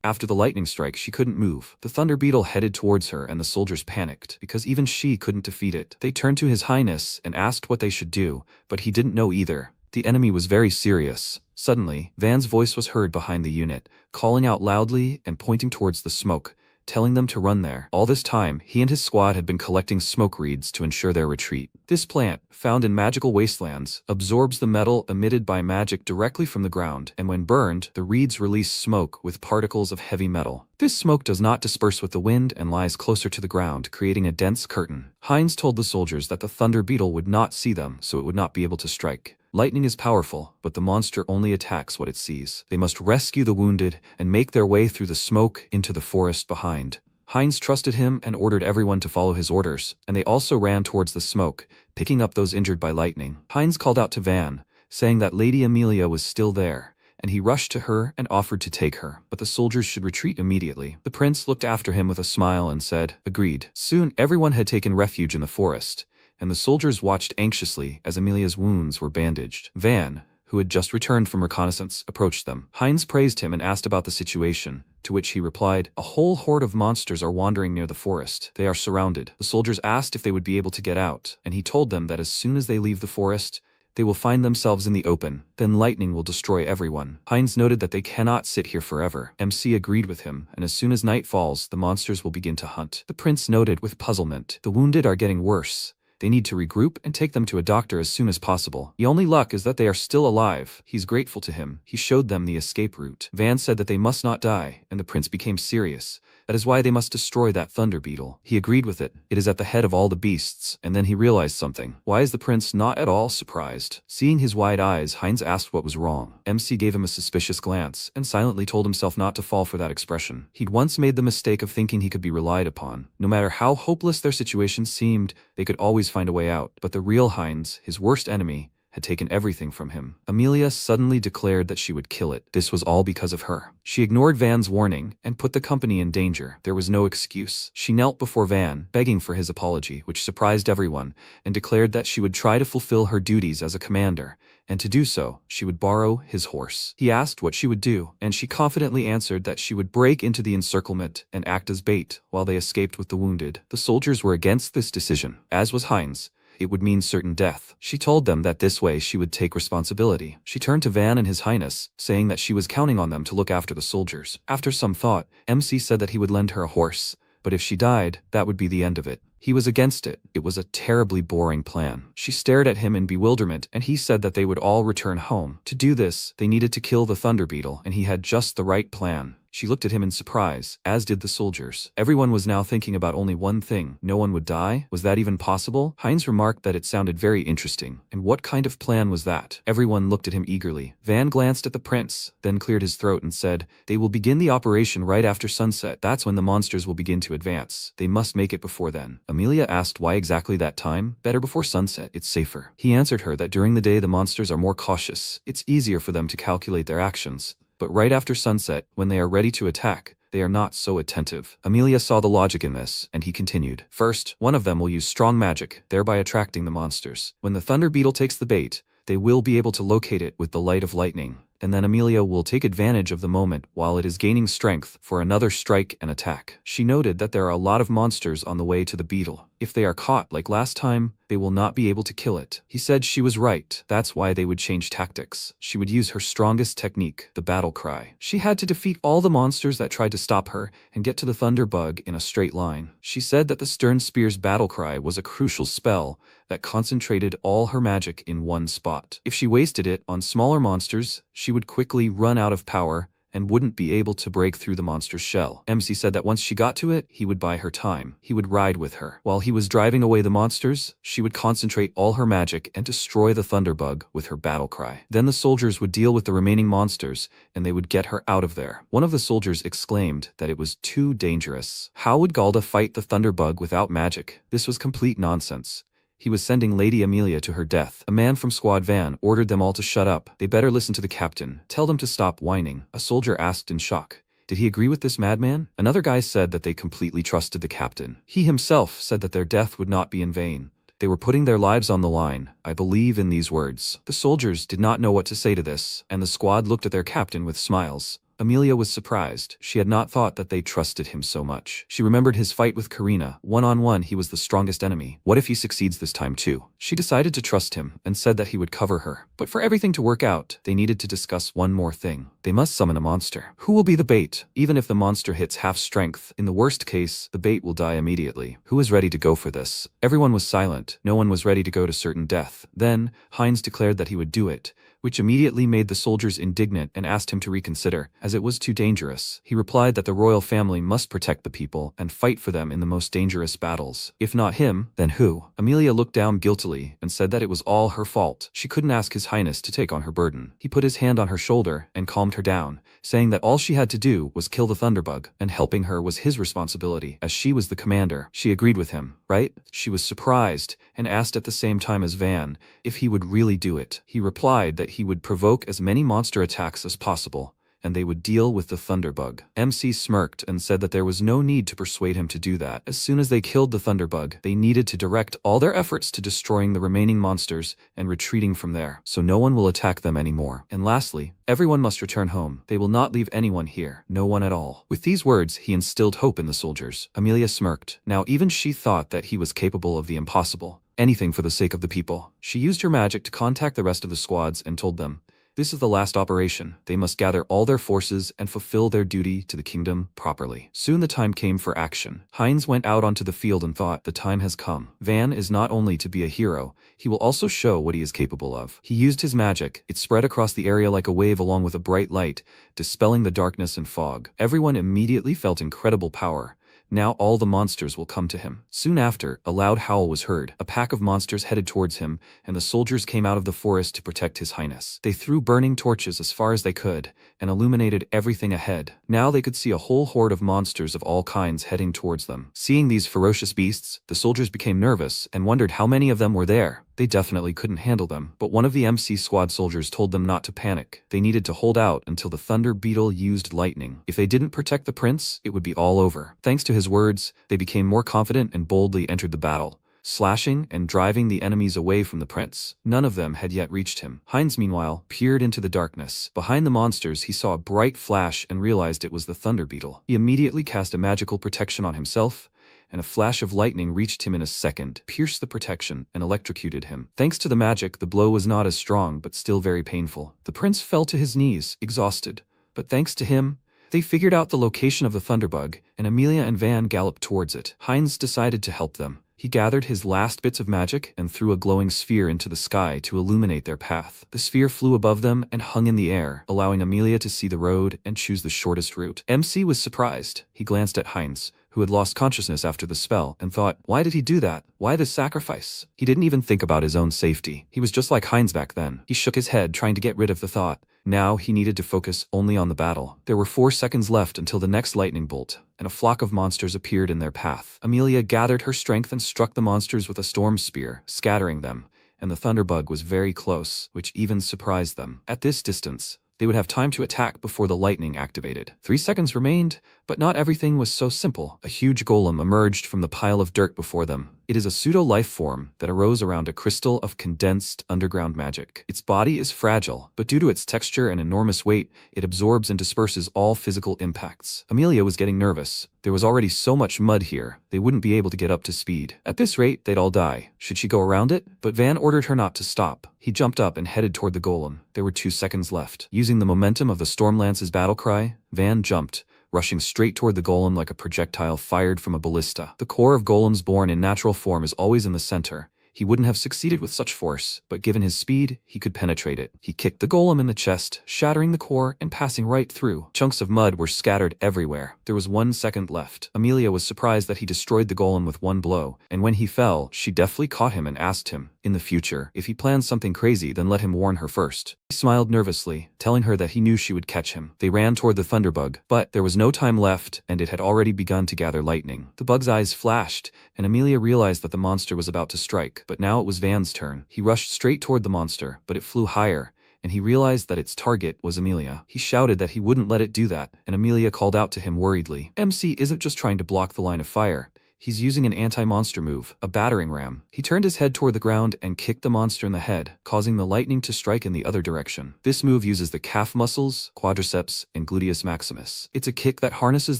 After the lightning strike, she couldn't move. The thunder beetle headed towards her, and the soldiers panicked, because even she couldn't defeat it. They turned to his highness and asked what they should do, but he didn't know either. The enemy was very serious. Suddenly, Van's voice was heard behind the unit, calling out loudly and pointing towards the smoke, telling them to run there. All this time, he and his squad had been collecting smoke reeds to ensure their retreat. This plant, found in magical wastelands, absorbs the metal emitted by magic directly from the ground, and when burned, the reeds release smoke with particles of heavy metal. This smoke does not disperse with the wind and lies closer to the ground, creating a dense curtain. Heinz told the soldiers that the thunder beetle would not see them, so it would not be able to strike. Lightning is powerful, but the monster only attacks what it sees. They must rescue the wounded and make their way through the smoke into the forest behind. Heinz trusted him and ordered everyone to follow his orders, and they also ran towards the smoke, picking up those injured by lightning. Heinz called out to Van, saying that Lady Amelia was still there, and he rushed to her and offered to take her, but the soldiers should retreat immediately. The prince looked after him with a smile and said, "Agreed." Soon everyone had taken refuge in the forest, and the soldiers watched anxiously as Amelia's wounds were bandaged. Van, who had just returned from reconnaissance, approached them. Heinz praised him and asked about the situation, to which he replied, "A whole horde of monsters are wandering near the forest. They are surrounded." The soldiers asked if they would be able to get out, and he told them that as soon as they leave the forest, they will find themselves in the open, then lightning will destroy everyone. Heinz noted that they cannot sit here forever. MC agreed with him, and as soon as night falls, the monsters will begin to hunt. The prince noted with puzzlement, "The wounded are getting worse. They need to regroup and take them to a doctor as soon as possible. The only luck is that they are still alive." He's grateful to him. He showed them the escape route. Van said that they must not die, and the prince became serious. That is why they must destroy that thunder beetle. He agreed with it. It is at the head of all the beasts. And then he realized something. Why is the prince not at all surprised? Seeing his wide eyes, Heinz asked what was wrong. MC gave him a suspicious glance, and silently told himself not to fall for that expression. He'd once made the mistake of thinking he could be relied upon. No matter how hopeless their situation seemed, they could always find a way out. But the real Heinz, his worst enemy, had taken everything from him. Amelia suddenly declared that she would kill it. This was all because of her. She ignored Van's warning and put the company in danger. There was no excuse. She knelt before Van, begging for his apology, which surprised everyone, and declared that she would try to fulfill her duties as a commander, and to do so, she would borrow his horse. He asked what she would do, and she confidently answered that she would break into the encirclement and act as bait while they escaped with the wounded. The soldiers were against this decision, as was Heinz. It would mean certain death. She told them that this way she would take responsibility. She turned to Van and His Highness, saying that she was counting on them to look after the soldiers. After some thought, MC said that he would lend her a horse, but if she died, that would be the end of it. He was against it. It was a terribly boring plan. She stared at him in bewilderment, and he said that they would all return home. To do this, they needed to kill the thunder beetle, and he had just the right plan. She looked at him in surprise, as did the soldiers. Everyone was now thinking about only one thing. No one would die? Was that even possible? Heinz remarked that it sounded very interesting. And what kind of plan was that? Everyone looked at him eagerly. Van glanced at the prince, then cleared his throat and said, "They will begin the operation right after sunset. That's when the monsters will begin to advance. They must make it before then." Amelia asked why exactly that time? Better before sunset, it's safer. He answered her that during the day the monsters are more cautious. It's easier for them to calculate their actions. But right after sunset, when they are ready to attack, they are not so attentive. Amelia saw the logic in this, and he continued. First, one of them will use strong magic, thereby attracting the monsters. When the thunder beetle takes the bait, they will be able to locate it with the light of lightning. And then Amelia will take advantage of the moment while it is gaining strength for another strike and attack. She noted that there are a lot of monsters on the way to the beetle. If they are caught like last time, they will not be able to kill it. He said she was right. That's why they would change tactics. She would use her strongest technique, the battle cry. She had to defeat all the monsters that tried to stop her and get to the thunder bug in a straight line. She said that the Stern Spear's battle cry was a crucial spell that concentrated all her magic in one spot. If she wasted it on smaller monsters, she would quickly run out of power and wouldn't be able to break through the monster's shell. MC said that once she got to it, he would buy her time. He would ride with her. While he was driving away the monsters, she would concentrate all her magic and destroy the thunderbug with her battle cry. Then the soldiers would deal with the remaining monsters, and they would get her out of there. One of the soldiers exclaimed that it was too dangerous. How would Galda fight the thunderbug without magic? This was complete nonsense. He was sending Lady Amelia to her death. A man from Squad Van ordered them all to shut up. They better listen to the captain. Tell them to stop whining. A soldier asked in shock. Did he agree with this madman? Another guy said that they completely trusted the captain. He himself said that their death would not be in vain. They were putting their lives on the line. I believe in these words. The soldiers did not know what to say to this, and the squad looked at their captain with smiles. Amelia was surprised. She had not thought that they trusted him so much. She remembered his fight with Karina. One-on-one, he was the strongest enemy. What if he succeeds this time too? She decided to trust him and said that he would cover her. But for everything to work out, they needed to discuss one more thing. They must summon a monster. Who will be the bait? Even if the monster hits half strength, in the worst case, the bait will die immediately. Who is ready to go for this? Everyone was silent. No one was ready to go to certain death. Then, Heinz declared that he would do it, which immediately made the soldiers indignant and asked him to reconsider. as it was too dangerous. He replied that the royal family must protect the people and fight for them in the most dangerous battles. If not him, then who? Amelia looked down guiltily and said that it was all her fault. She couldn't ask His Highness to take on her burden. He put his hand on her shoulder and calmed her down, saying that all she had to do was kill the Thunderbug, and helping her was his responsibility, as she was the commander. She agreed with him, right? She was surprised, and asked at the same time as Van if he would really do it. He replied that he would provoke as many monster attacks as possible, and they would deal with the Thunderbug. MC smirked and said that there was no need to persuade him to do that. As soon as they killed the Thunderbug, they needed to direct all their efforts to destroying the remaining monsters and retreating from there, so no one will attack them anymore. And lastly, everyone must return home. They will not leave anyone here, no one at all. With these words, he instilled hope in the soldiers. Amelia smirked. Now even she thought that he was capable of the impossible. Anything for the sake of the people. She used her magic to contact the rest of the squads and told them, this is the last operation. They must gather all their forces and fulfill their duty to the kingdom properly. Soon the time came for action. Heinz went out onto the field and thought, the time has come. Van is not only to be a hero, he will also show what he is capable of. He used his magic. It spread across the area like a wave along with a bright light, dispelling the darkness and fog. Everyone immediately felt incredible power. Now all the monsters will come to him. Soon after, a loud howl was heard. A pack of monsters headed towards him, and the soldiers came out of the forest to protect His Highness. They threw burning torches as far as they could, and illuminated everything ahead. Now they could see a whole horde of monsters of all kinds heading towards them. Seeing these ferocious beasts, the soldiers became nervous and wondered how many of them were there. They definitely couldn't handle them, but one of the MC squad soldiers told them not to panic. They needed to hold out until the Thunder Beetle used lightning. If they didn't protect the prince, it would be all over. Thanks to his words, they became more confident and boldly entered the battle, slashing and driving the enemies away from the prince. None of them had yet reached him. Heinz, meanwhile, peered into the darkness. Behind the monsters, he saw a bright flash and realized it was the Thunder Beetle. He immediately cast a magical protection on himself, and a flash of lightning reached him in a second, pierced the protection, and electrocuted him. Thanks to the magic, the blow was not as strong, but still very painful. The prince fell to his knees, exhausted. But thanks to him, they figured out the location of the Thunderbug, and Amelia and Van galloped towards it. Heinz decided to help them. He gathered his last bits of magic and threw a glowing sphere into the sky to illuminate their path. The sphere flew above them and hung in the air, allowing Amelia to see the road and choose the shortest route. MC was surprised. He glanced at Heinz, who had lost consciousness after the spell, and thought, why did he do that? Why this sacrifice? He didn't even think about his own safety. He was just like Heinz back then. He shook his head, trying to get rid of the thought. Now he needed to focus only on the battle. There were 4 seconds left until the next lightning bolt, and a flock of monsters appeared in their path. Amelia gathered her strength and struck the monsters with a storm spear, scattering them, and the Thunderbug was very close, which even surprised them. At this distance, they would have time to attack before the lightning activated. 3 seconds remained, but not everything was so simple. A huge golem emerged from the pile of dirt before them. It is a pseudo-life form that arose around a crystal of condensed underground magic. Its body is fragile, but due to its texture and enormous weight, it absorbs and disperses all physical impacts. Amelia was getting nervous. There was already so much mud here, they wouldn't be able to get up to speed. At this rate, they'd all die. Should she go around it? But Van ordered her not to stop. He jumped up and headed toward the golem. There were 2 seconds left. Using the momentum of the Stormlance's battle cry, Van jumped, rushing straight toward the golem like a projectile fired from a ballista. The core of golems born in natural form is always in the center. He wouldn't have succeeded with such force, but given his speed, he could penetrate it. He kicked the golem in the chest, shattering the core and passing right through. Chunks of mud were scattered everywhere. There was 1 second left. Amelia was surprised that he destroyed the golem with 1 blow, and when he fell, she deftly caught him and asked him, in the future, if he plans something crazy, then let him warn her first. He smiled nervously, telling her that he knew she would catch him. They ran toward the Thunderbug, but there was no time left, and it had already begun to gather lightning. The bug's eyes flashed, and Amelia realized that the monster was about to strike, but now it was Van's turn. He rushed straight toward the monster, but it flew higher, and he realized that its target was Amelia. He shouted that he wouldn't let it do that, and Amelia called out to him worriedly. MC isn't just trying to block the line of fire. He's using an anti-monster move, a battering ram. He turned his head toward the ground and kicked the monster in the head, causing the lightning to strike in the other direction. This move uses the calf muscles, quadriceps, and gluteus maximus. It's a kick that harnesses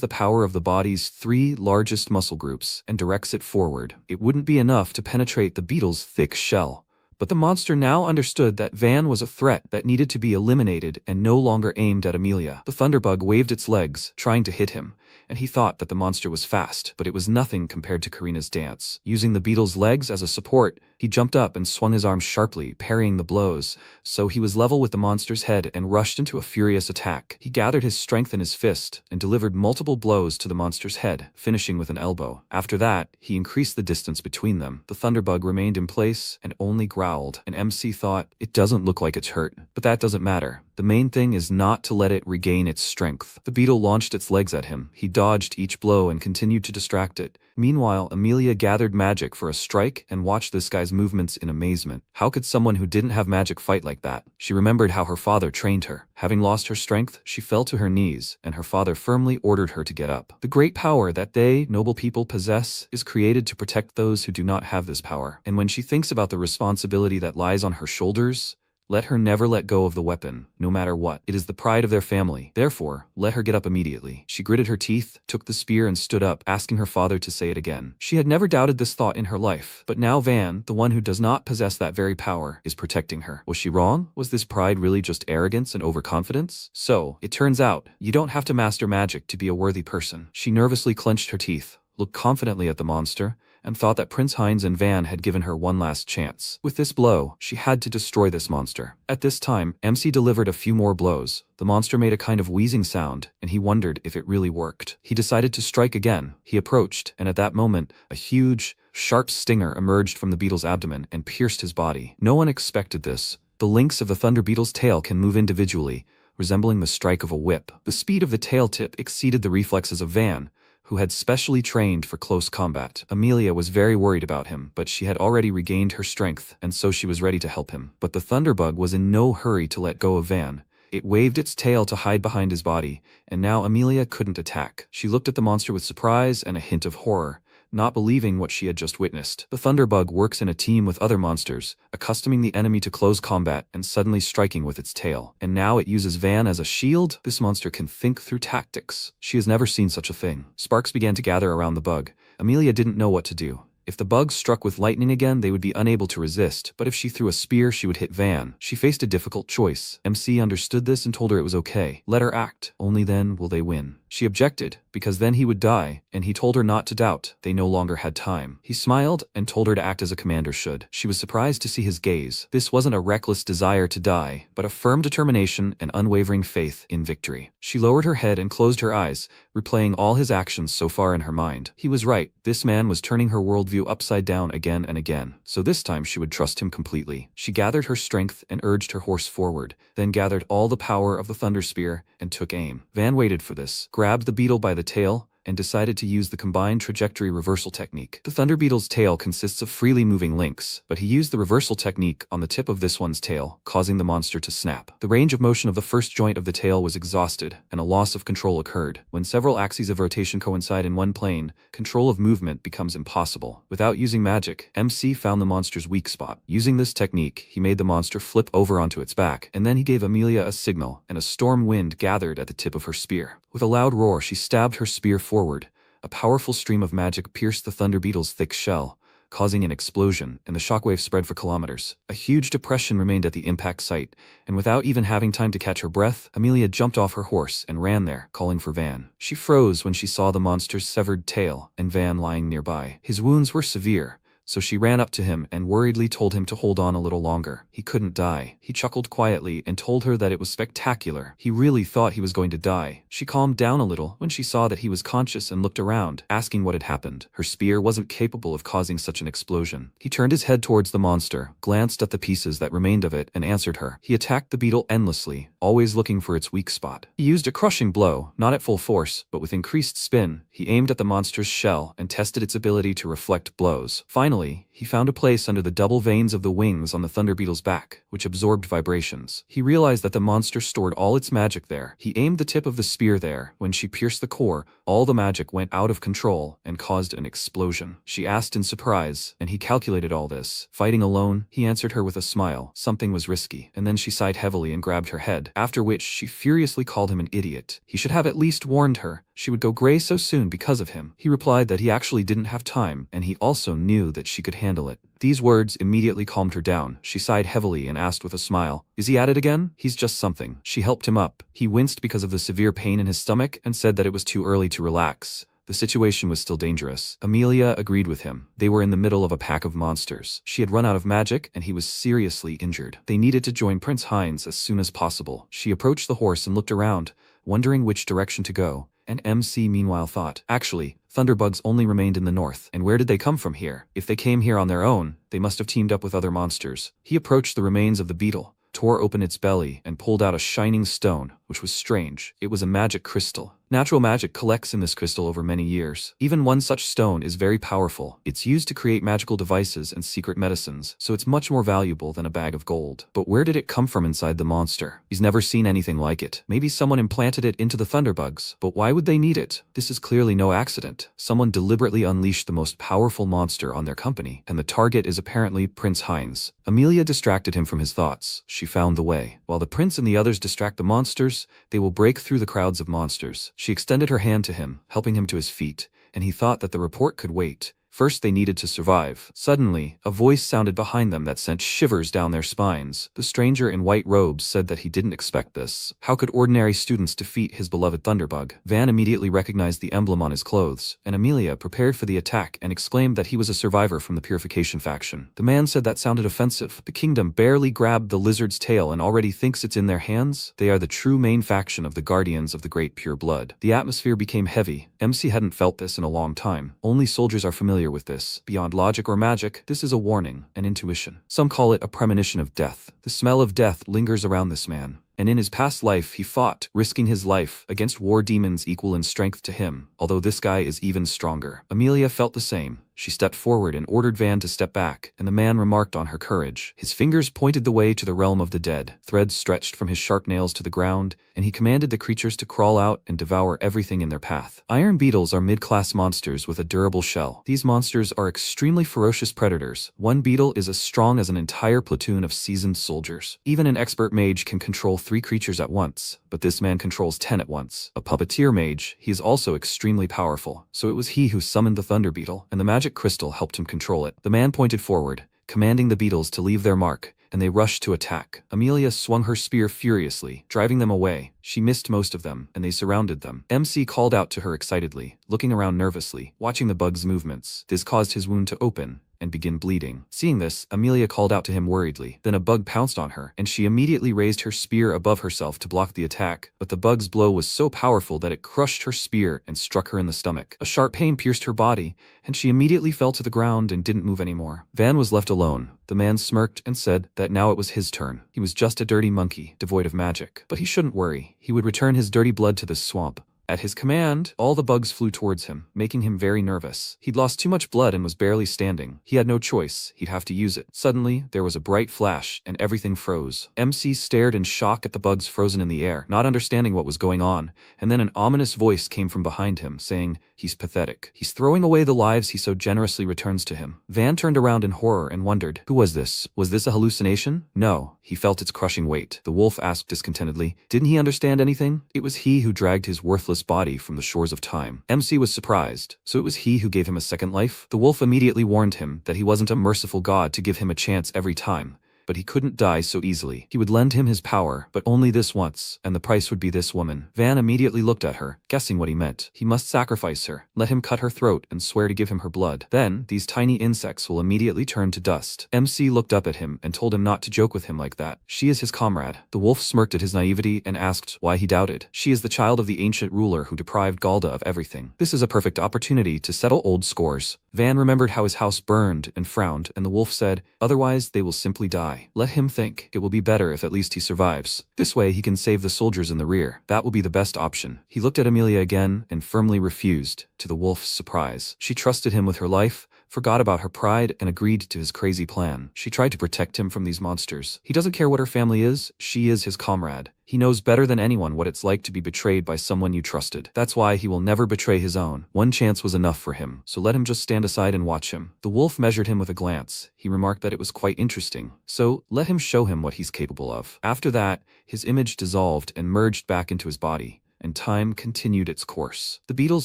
the power of the body's 3 largest muscle groups and directs it forward. It wouldn't be enough to penetrate the beetle's thick shell, but the monster now understood that Van was a threat that needed to be eliminated and no longer aimed at Amelia. The Thunderbug waved its legs, trying to hit him, and he thought that the monster was fast, but it was nothing compared to Karina's dance. Using the beetle's legs as a support, he jumped up and swung his arms sharply, parrying the blows, so he was level with the monster's head and rushed into a furious attack. He gathered his strength in his fist and delivered multiple blows to the monster's head, finishing with an elbow. After that, he increased the distance between them. The thunderbug remained in place and only growled, and MC thought, "It doesn't look like it's hurt, but that doesn't matter. The main thing is not to let it regain its strength." The beetle launched its legs at him. He dodged each blow and continued to distract it. Meanwhile, Amelia gathered magic for a strike and watched this guy's movements in amazement. How could someone who didn't have magic fight like that? She remembered how her father trained her. Having lost her strength, she fell to her knees, and her father firmly ordered her to get up. The great power that they, noble people, possess is created to protect those who do not have this power. And when she thinks about the responsibility that lies on her shoulders, let her never let go of the weapon, no matter what. It is the pride of their family. Therefore, let her get up immediately. She gritted her teeth, took the spear and stood up, asking her father to say it again. She had never doubted this thought in her life, but now Van, the one who does not possess that very power, is protecting her. Was she wrong? Was this pride really just arrogance and overconfidence? So, it turns out, you don't have to master magic to be a worthy person. She nervously clenched her teeth, looked confidently at the monster, and thought that Prince Heinz and Van had given her one last chance. With this blow, she had to destroy this monster. At this time, MC delivered a few more blows. The monster made a kind of wheezing sound, and he wondered if it really worked. He decided to strike again. He approached, and at that moment, a huge, sharp stinger emerged from the beetle's abdomen and pierced his body. No one expected this. The links of the thunder beetle's tail can move individually, resembling the strike of a whip. The speed of the tail tip exceeded the reflexes of Van, who had specially trained for close combat. Amelia was very worried about him, but she had already regained her strength, and so she was ready to help him. But the thunderbug was in no hurry to let go of Van. It waved its tail to hide behind his body, and now Amelia couldn't attack. She looked at the monster with surprise and a hint of horror, not believing what she had just witnessed. The thunderbug works in a team with other monsters, accustoming the enemy to close combat and suddenly striking with its tail. And now it uses Van as a shield? This monster can think through tactics. She has never seen such a thing. Sparks began to gather around the bug. Amelia didn't know what to do. If the bug struck with lightning again, they would be unable to resist, but if she threw a spear, she would hit Van. She faced a difficult choice. MC understood this and told her it was okay. Let her act. Only then will they win. She objected, because then he would die, and he told her not to doubt. They no longer had time. He smiled and told her to act as a commander should. She was surprised to see his gaze. This wasn't a reckless desire to die, but a firm determination and unwavering faith in victory. She lowered her head and closed her eyes, replaying all his actions so far in her mind. He was right. This man was turning her worldview upside down again and again, so this time she would trust him completely. She gathered her strength and urged her horse forward, then gathered all the power of the thunder spear and took aim. Van waited for this, grabbed the beetle by the tail, and decided to use the combined trajectory reversal technique. The thunder beetle's tail consists of freely moving links, but he used the reversal technique on the tip of this one's tail, causing the monster to snap. The range of motion of the first joint of the tail was exhausted, and a loss of control occurred. When several axes of rotation coincide in one plane, control of movement becomes impossible. Without using magic, MC found the monster's weak spot. Using this technique, he made the monster flip over onto its back, and then he gave Amelia a signal, and a storm wind gathered at the tip of her spear. With a loud roar, she stabbed her spear forward. A powerful stream of magic pierced the thunder beetle's thick shell, causing an explosion, and the shockwave spread for kilometers. A huge depression remained at the impact site, and without even having time to catch her breath, Amelia jumped off her horse and ran there, calling for Van. She froze when she saw the monster's severed tail and Van lying nearby. His wounds were severe, so she ran up to him and worriedly told him to hold on a little longer. He couldn't die. He chuckled quietly and told her that it was spectacular. He really thought he was going to die. She calmed down a little when she saw that he was conscious and looked around, asking what had happened. Her spear wasn't capable of causing such an explosion. He turned his head towards the monster, glanced at the pieces that remained of it, and answered her. He attacked the beetle endlessly, always looking for its weak spot. He used a crushing blow, not at full force, but with increased spin. He aimed at the monster's shell and tested its ability to reflect blows. Finally, he found a place under the double veins of the wings on the thunder beetle's back, which absorbed vibrations. He realized that the monster stored all its magic there. He aimed the tip of the spear there. When she pierced the core, all the magic went out of control and caused an explosion. She asked in surprise, and he calculated all this. Fighting alone, he answered her with a smile. Something was risky, and then she sighed heavily and grabbed her head, after which she furiously called him an idiot. He should have at least warned her. She would go gray so soon because of him. He replied that he actually didn't have time, and he also knew that that she could handle it. These words immediately calmed her down. She sighed heavily and asked with a smile, "Is he at it again?" "He's just something." She helped him up. He winced because of the severe pain in his stomach and said that it was too early to relax. The situation was still dangerous. Amelia agreed with him. They were in the middle of a pack of monsters. She had run out of magic, and he was seriously injured. They needed to join Prince Heinz as soon as possible. She approached the horse and looked around, wondering which direction to go, and MC meanwhile thought, actually, thunderbugs only remained in the north, and where did they come from here? If they came here on their own, they must have teamed up with other monsters. He approached the remains of the beetle, tore open its belly, and pulled out a shining stone, which was strange. It was a magic crystal. Natural magic collects in this crystal over many years. Even one such stone is very powerful. It's used to create magical devices and secret medicines, so it's much more valuable than a bag of gold. But where did it come from inside the monster? He's never seen anything like it. Maybe someone implanted it into the thunderbugs, but why would they need it? This is clearly no accident. Someone deliberately unleashed the most powerful monster on their company, and the target is apparently Prince Heinz. Amelia distracted him from his thoughts. She found the way. While the prince and the others distract the monsters, they will break through the crowds of monsters. She extended her hand to him, helping him to his feet, and he thought that the report could wait. First they needed to survive. Suddenly, a voice sounded behind them that sent shivers down their spines. The stranger in white robes said that he didn't expect this. How could ordinary students defeat his beloved Thunderbug? Van immediately recognized the emblem on his clothes, and Amelia prepared for the attack and exclaimed that he was a survivor from the Purification faction. The man said that sounded offensive. The kingdom barely grabbed the lizard's tail and already thinks it's in their hands? They are the true main faction of the Guardians of the Great Pure Blood. The atmosphere became heavy. MC hadn't felt this in a long time. Only soldiers are familiar with this. Beyond logic or magic, this is a warning, an intuition. Some call it a premonition of death. The smell of death lingers around this man. And in his past life he fought, risking his life, against war demons equal in strength to him, although this guy is even stronger. Amelia felt the same. She stepped forward and ordered Van to step back, and the man remarked on her courage. His fingers pointed the way to the realm of the dead. Threads stretched from his sharp nails to the ground, and he commanded the creatures to crawl out and devour everything in their path. Iron beetles are mid-class monsters with a durable shell. These monsters are extremely ferocious predators. One beetle is as strong as an entire platoon of seasoned soldiers. Even an expert mage can control 3 creatures at once, but this man controls 10 at once. A puppeteer mage, he is also extremely powerful, so it was he who summoned the thunder beetle, and the magic crystal helped him control it. The man pointed forward, commanding the beetles to leave their mark, and they rushed to attack. Amelia swung her spear furiously, driving them away. She missed most of them, and they surrounded them. MC called out to her excitedly, looking around nervously, watching the bug's movements. This caused his wound to open and begin bleeding. Seeing this, Amelia called out to him worriedly. Then a bug pounced on her, and she immediately raised her spear above herself to block the attack, but the bug's blow was so powerful that it crushed her spear and struck her in the stomach. A sharp pain pierced her body, and she immediately fell to the ground and didn't move anymore. Van was left alone. The man smirked and said that now it was his turn. He was just a dirty monkey, devoid of magic. But he shouldn't worry. He would return his dirty blood to this swamp. At his command, all the bugs flew towards him, making him very nervous. He'd lost too much blood and was barely standing. He had no choice. He'd have to use it. Suddenly, there was a bright flash, and everything froze. MC stared in shock at the bugs frozen in the air, not understanding what was going on, and then an ominous voice came from behind him, saying, "He's pathetic. He's throwing away the lives he so generously returns to him." Van turned around in horror and wondered, who was this? Was this a hallucination? No. He felt its crushing weight. The wolf asked discontentedly, didn't he understand anything? It was he who dragged his worthless body from the shores of time. MC was surprised. So it was he who gave him a second life? The wolf immediately warned him that he wasn't a merciful god to give him a chance every time. But he couldn't die so easily. He would lend him his power, but only this once, and the price would be this woman. Van immediately looked at her, guessing what he meant. He must sacrifice her, let him cut her throat, and swear to give him her blood. Then, these tiny insects will immediately turn to dust. MC looked up at him and told him not to joke with him like that. She is his comrade. The wolf smirked at his naivety and asked why he doubted. She is the child of the ancient ruler who deprived Galda of everything. This is a perfect opportunity to settle old scores. Van remembered how his house burned and frowned, and the wolf said, otherwise they will simply die. Let him think. It will be better if at least he survives. This way he can save the soldiers in the rear. That will be the best option. He looked at Amelia again and firmly refused, to the wolf's surprise. She trusted him with her life, forgot about her pride, and agreed to his crazy plan. She tried to protect him from these monsters. He doesn't care what her family is. She is his comrade. He knows better than anyone what it's like to be betrayed by someone you trusted. That's why he will never betray his own. One chance was enough for him, so let him just stand aside and watch him. The wolf measured him with a glance. He remarked that it was quite interesting, so let him show him what he's capable of. After that, his image dissolved and merged back into his body, and time continued its course. The beetles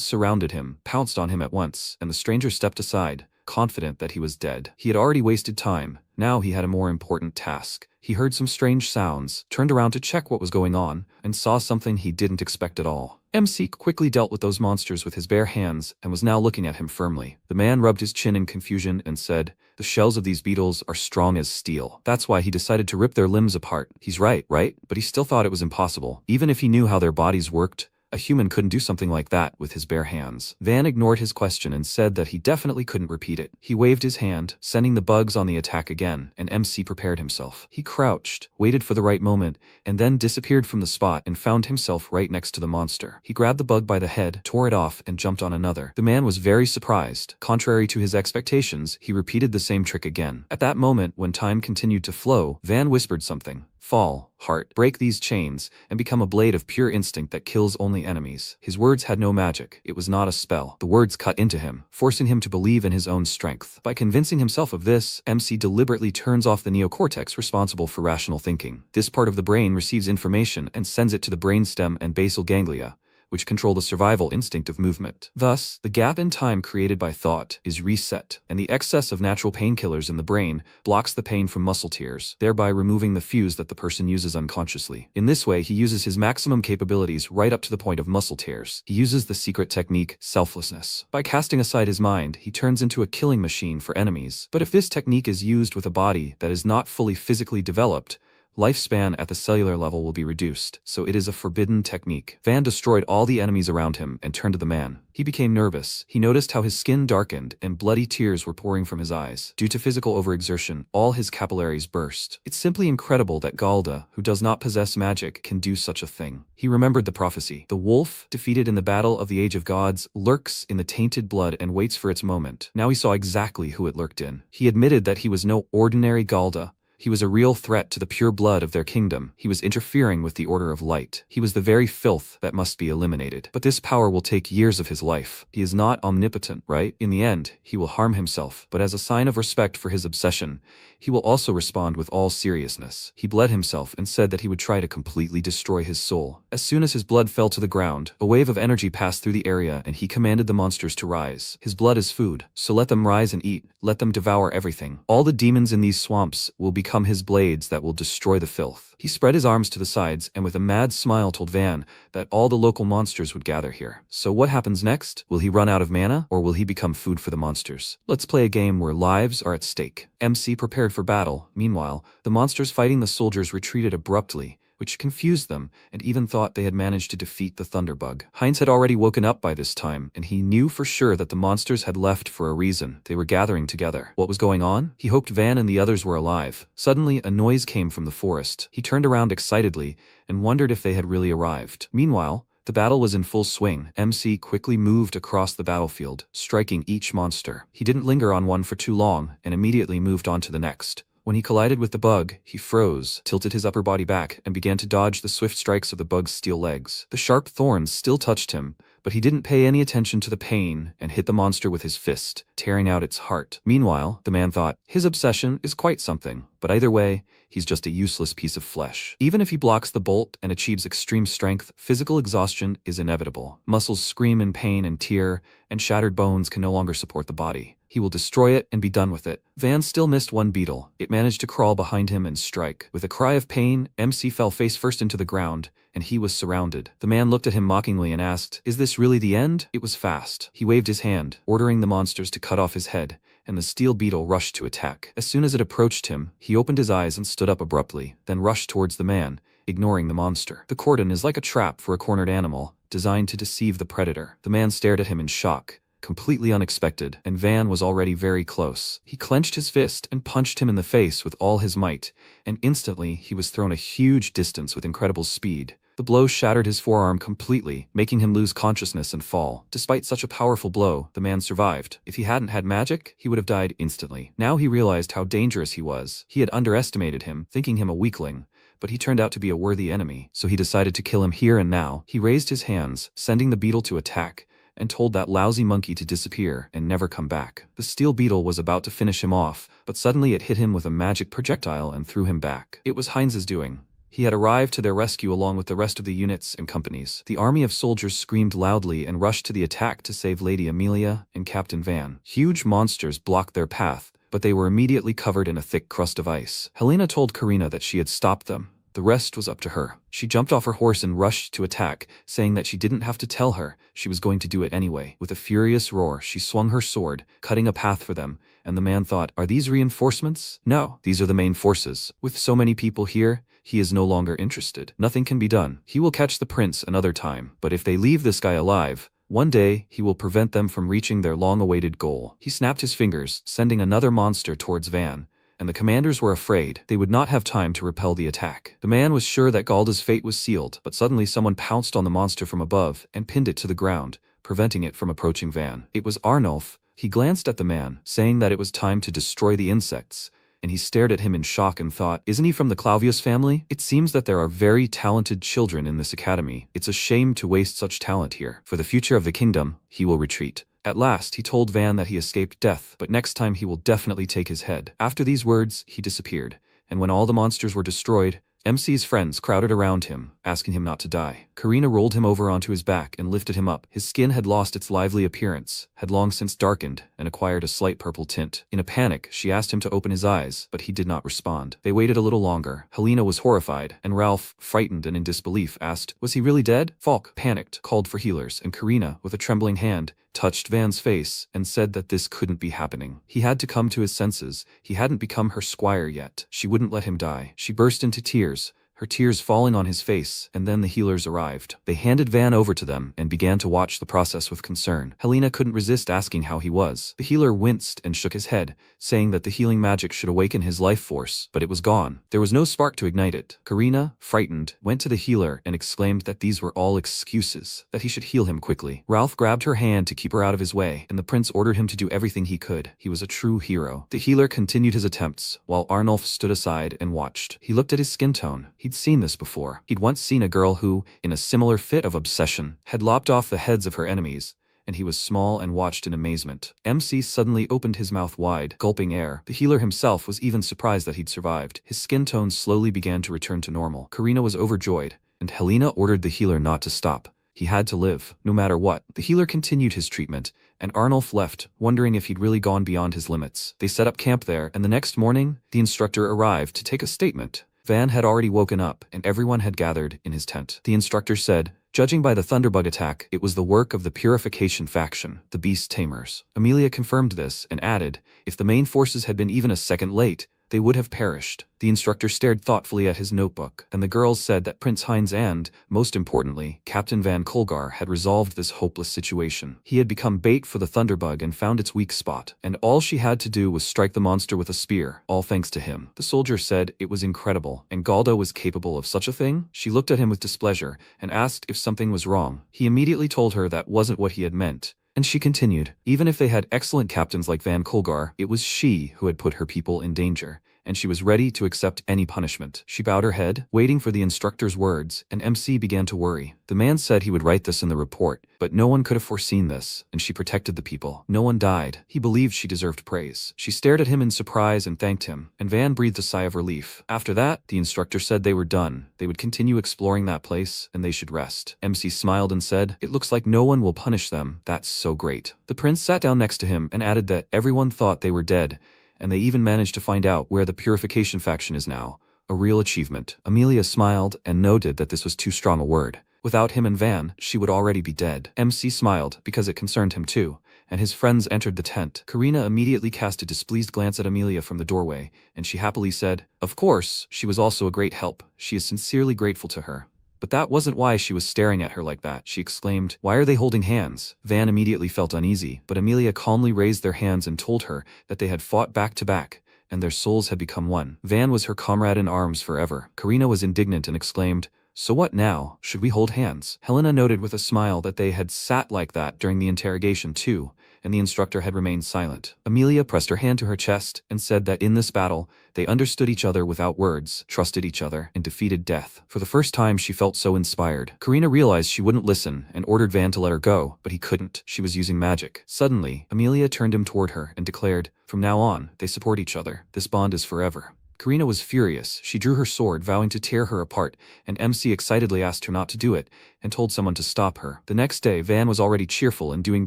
surrounded him, pounced on him at once, and the stranger stepped aside, confident that he was dead. He had already wasted time. Now he had a more important task. He heard some strange sounds, turned around to check what was going on, and saw something he didn't expect at all. MC quickly dealt with those monsters with his bare hands and was now looking at him firmly. The man rubbed his chin in confusion and said, "The shells of these beetles are strong as steel. That's why he decided to rip their limbs apart." He's right? But he still thought it was impossible. Even if he knew how their bodies worked, a human couldn't do something like that with his bare hands. Van ignored his question and said that he definitely couldn't repeat it. He waved his hand, sending the bugs on the attack again, and MC prepared himself. He crouched, waited for the right moment, and then disappeared from the spot and found himself right next to the monster. He grabbed the bug by the head, tore it off, and jumped on another. The man was very surprised. Contrary to his expectations, he repeated the same trick again. At that moment, when time continued to flow, Van whispered something. "Fall, heart, break these chains, and become a blade of pure instinct that kills only enemies." His words had no magic. It was not a spell. The words cut into him, forcing him to believe in his own strength. By convincing himself of this, MC deliberately turns off the neocortex responsible for rational thinking. This part of the brain receives information and sends it to the brainstem and basal ganglia, which control the survival instinct of movement. Thus, the gap in time created by thought is reset, and the excess of natural painkillers in the brain blocks the pain from muscle tears, thereby removing the fuse that the person uses unconsciously. In this way, he uses his maximum capabilities right up to the point of muscle tears. He uses the secret technique, selflessness. By casting aside his mind, he turns into a killing machine for enemies. But if this technique is used with a body that is not fully physically developed, lifespan at the cellular level will be reduced, so it is a forbidden technique. Van destroyed all the enemies around him and turned to the man. He became nervous. He noticed how his skin darkened and bloody tears were pouring from his eyes. Due to physical overexertion, all his capillaries burst. It's simply incredible that Galda, who does not possess magic, can do such a thing. He remembered the prophecy. The wolf, defeated in the battle of the Age of Gods, lurks in the tainted blood and waits for its moment. Now he saw exactly who it lurked in. He admitted that he was no ordinary Galda. He was a real threat to the pure blood of their kingdom. He was interfering with the order of light. He was the very filth that must be eliminated. But this power will take years of his life. He is not omnipotent, right? In the end, he will harm himself. But as a sign of respect for his obsession, he will also respond with all seriousness. He bled himself and said that he would try to completely destroy his soul. As soon as his blood fell to the ground, a wave of energy passed through the area and he commanded the monsters to rise. His blood is food, so let them rise and eat. Let them devour everything. All the demons in these swamps will become his blades that will destroy the filth. He spread his arms to the sides and with a mad smile told Van that all the local monsters would gather here. So what happens next? Will he run out of mana, or will he become food for the monsters? Let's play a game where lives are at stake. MC prepared for battle. Meanwhile, the monsters fighting the soldiers retreated abruptly, which confused them, and even thought they had managed to defeat the Thunderbug. Heinz had already woken up by this time, and he knew for sure that the monsters had left for a reason. They were gathering together. What was going on? He hoped Van and the others were alive. Suddenly, a noise came from the forest. He turned around excitedly and wondered if they had really arrived. Meanwhile, the battle was in full swing. MC quickly moved across the battlefield, striking each monster. He didn't linger on one for too long, and immediately moved on to the next. When he collided with the bug, he froze, tilted his upper body back, and began to dodge the swift strikes of the bug's steel legs. The sharp thorns still touched him, but he didn't pay any attention to the pain and hit the monster with his fist, tearing out its heart. Meanwhile, the man thought, his obsession is quite something, but either way, he's just a useless piece of flesh. Even if he blocks the bolt and achieves extreme strength, physical exhaustion is inevitable. Muscles scream in pain and tear, and shattered bones can no longer support the body. He will destroy it and be done with it. Van still missed one beetle. It managed to crawl behind him and strike. With a cry of pain, MC fell face first into the ground, and he was surrounded. The man looked at him mockingly and asked, "Is this really the end?" It was fast. He waved his hand, ordering the monsters to cut off his head, and the steel beetle rushed to attack. As soon as it approached him, he opened his eyes and stood up abruptly, then rushed towards the man, ignoring the monster. The cordon is like a trap for a cornered animal, designed to deceive the predator. The man stared at him in shock. Completely unexpected, and Van was already very close. He clenched his fist and punched him in the face with all his might, and instantly he was thrown a huge distance with incredible speed. The blow shattered his forearm completely, making him lose consciousness and fall. Despite such a powerful blow, the man survived. If he hadn't had magic, he would have died instantly. Now he realized how dangerous he was. He had underestimated him, thinking him a weakling, but he turned out to be a worthy enemy, so he decided to kill him here and now. He raised his hands, sending the beetle to attack, and told that lousy monkey to disappear and never come back. The steel beetle was about to finish him off, but suddenly it hit him with a magic projectile and threw him back. It was Heinz's doing. He had arrived to their rescue along with the rest of the units and companies. The army of soldiers screamed loudly and rushed to the attack to save Lady Amelia and Captain Van. Huge monsters blocked their path, but they were immediately covered in a thick crust of ice. Helena told Karina that she had stopped them. The rest was up to her. She jumped off her horse and rushed to attack, saying that she didn't have to tell her, she was going to do it anyway. With a furious roar, she swung her sword, cutting a path for them, and the man thought, "Are these reinforcements? No, these are the main forces. With so many people here, he is no longer interested. Nothing can be done. He will catch the prince another time, but if they leave this guy alive, one day, he will prevent them from reaching their long-awaited goal." He snapped his fingers, sending another monster towards Van, and the commanders were afraid they would not have time to repel the attack. The man was sure that Galda's fate was sealed, but suddenly someone pounced on the monster from above and pinned it to the ground, preventing it from approaching Van. It was Arnulf. He glanced at the man, saying that it was time to destroy the insects, and he stared at him in shock and thought, "Isn't he from the Clauvius family? It seems that there are very talented children in this academy. It's a shame to waste such talent here. For the future of the kingdom, he will retreat." At last, he told Van that he escaped death, but next time he will definitely take his head. After these words, he disappeared, and when all the monsters were destroyed, MC's friends crowded around him, asking him not to die. Karina rolled him over onto his back and lifted him up. His skin had lost its lively appearance, had long since darkened, and acquired a slight purple tint. In a panic, she asked him to open his eyes, but he did not respond. They waited a little longer. Helena was horrified, and Ralph, frightened and in disbelief, asked, "Was he really dead?" Falk, panicked, called for healers, and Karina, with a trembling hand, touched Van's face and said that this couldn't be happening. He had to come to his senses. He hadn't become her squire yet. She wouldn't let him die. She burst into tears, her tears falling on his face, and then the healers arrived. They handed Van over to them and began to watch the process with concern. Helena couldn't resist asking how he was. The healer winced and shook his head, saying that the healing magic should awaken his life force, but it was gone. There was no spark to ignite it. Karina, frightened, went to the healer and exclaimed that these were all excuses, that he should heal him quickly. Ralph grabbed her hand to keep her out of his way, and the prince ordered him to do everything he could. He was a true hero. The healer continued his attempts, while Arnulf stood aside and watched. He looked at his skin tone. He'd seen this before. He'd once seen a girl who, in a similar fit of obsession, had lopped off the heads of her enemies, and he was small and watched in amazement. MC suddenly opened his mouth wide, gulping air. The healer himself was even surprised that he'd survived. His skin tone slowly began to return to normal. Karina was overjoyed, and Helena ordered the healer not to stop. He had to live, no matter what. The healer continued his treatment, and Arnulf left, wondering if he'd really gone beyond his limits. They set up camp there, and the next morning, the instructor arrived to take a statement. Van had already woken up, and everyone had gathered in his tent. The instructor said, "Judging by the Thunderbug attack, it was the work of the Purification faction, the Beast Tamers." Amelia confirmed this and added, "If the main forces had been even a second late, they would have perished." The instructor stared thoughtfully at his notebook, and the girls said that Prince Heinz and, most importantly, Captain Van Kolgar had resolved this hopeless situation. He had become bait for the Thunderbug and found its weak spot, and all she had to do was strike the monster with a spear, all thanks to him. The soldier said it was incredible, and Galda was capable of such a thing? She looked at him with displeasure and asked if something was wrong. He immediately told her that wasn't what he had meant. And she continued, even if they had excellent captains like Van Kolgar, it was she who had put her people in danger, and she was ready to accept any punishment. She bowed her head, waiting for the instructor's words, and MC began to worry. The man said he would write this in the report, but no one could have foreseen this, and she protected the people. No one died. He believed she deserved praise. She stared at him in surprise and thanked him, and Van breathed a sigh of relief. After that, the instructor said they were done. They would continue exploring that place, and they should rest. MC smiled and said, "It looks like no one will punish them. That's so great." The prince sat down next to him and added that everyone thought they were dead, and they even managed to find out where the Purification faction is now. A real achievement. Amelia smiled and noted that this was too strong a word. Without him and Van, she would already be dead. MC smiled, because it concerned him too, and his friends entered the tent. Karina immediately cast a displeased glance at Amelia from the doorway, and she happily said, "Of course, she was also a great help. She is sincerely grateful to her." But that wasn't why she was staring at her like that. She exclaimed, "Why are they holding hands?" Van immediately felt uneasy, but Amelia calmly raised their hands and told her that they had fought back to back, and their souls had become one. Van was her comrade in arms forever. Karina was indignant and exclaimed, "So what now? Should we hold hands?" Helena noted with a smile that they had sat like that during the interrogation too, and the instructor had remained silent. Amelia pressed her hand to her chest and said that in this battle, they understood each other without words, trusted each other, and defeated death. For the first time, she felt so inspired. Karina realized she wouldn't listen and ordered Van to let her go, but he couldn't. She was using magic. Suddenly, Amelia turned him toward her and declared, "From now on, they support each other. This bond is forever." Karina was furious. She drew her sword, vowing to tear her apart, and MC excitedly asked her not to do it, and told someone to stop her. The next day, Van was already cheerful and doing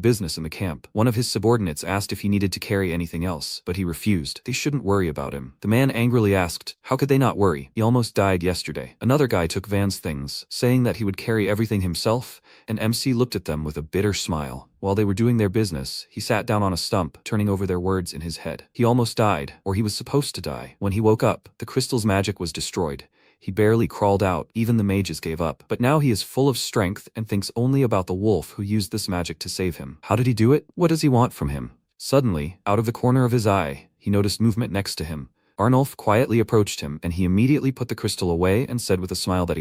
business in the camp. One of his subordinates asked if he needed to carry anything else, but he refused. They shouldn't worry about him. The man angrily asked, how could they not worry? He almost died yesterday. Another guy took Van's things, saying that he would carry everything himself, and MC looked at them with a bitter smile. While they were doing their business, he sat down on a stump, turning over their words in his head. He almost died, or he was supposed to die. When he woke up, the crystal's magic was destroyed. He barely crawled out, even the mages gave up. But now he is full of strength and thinks only about the wolf who used this magic to save him. How did he do it? What does he want from him? Suddenly, out of the corner of his eye, he noticed movement next to him. Arnulf quietly approached him, and he immediately put the crystal away and said with a smile that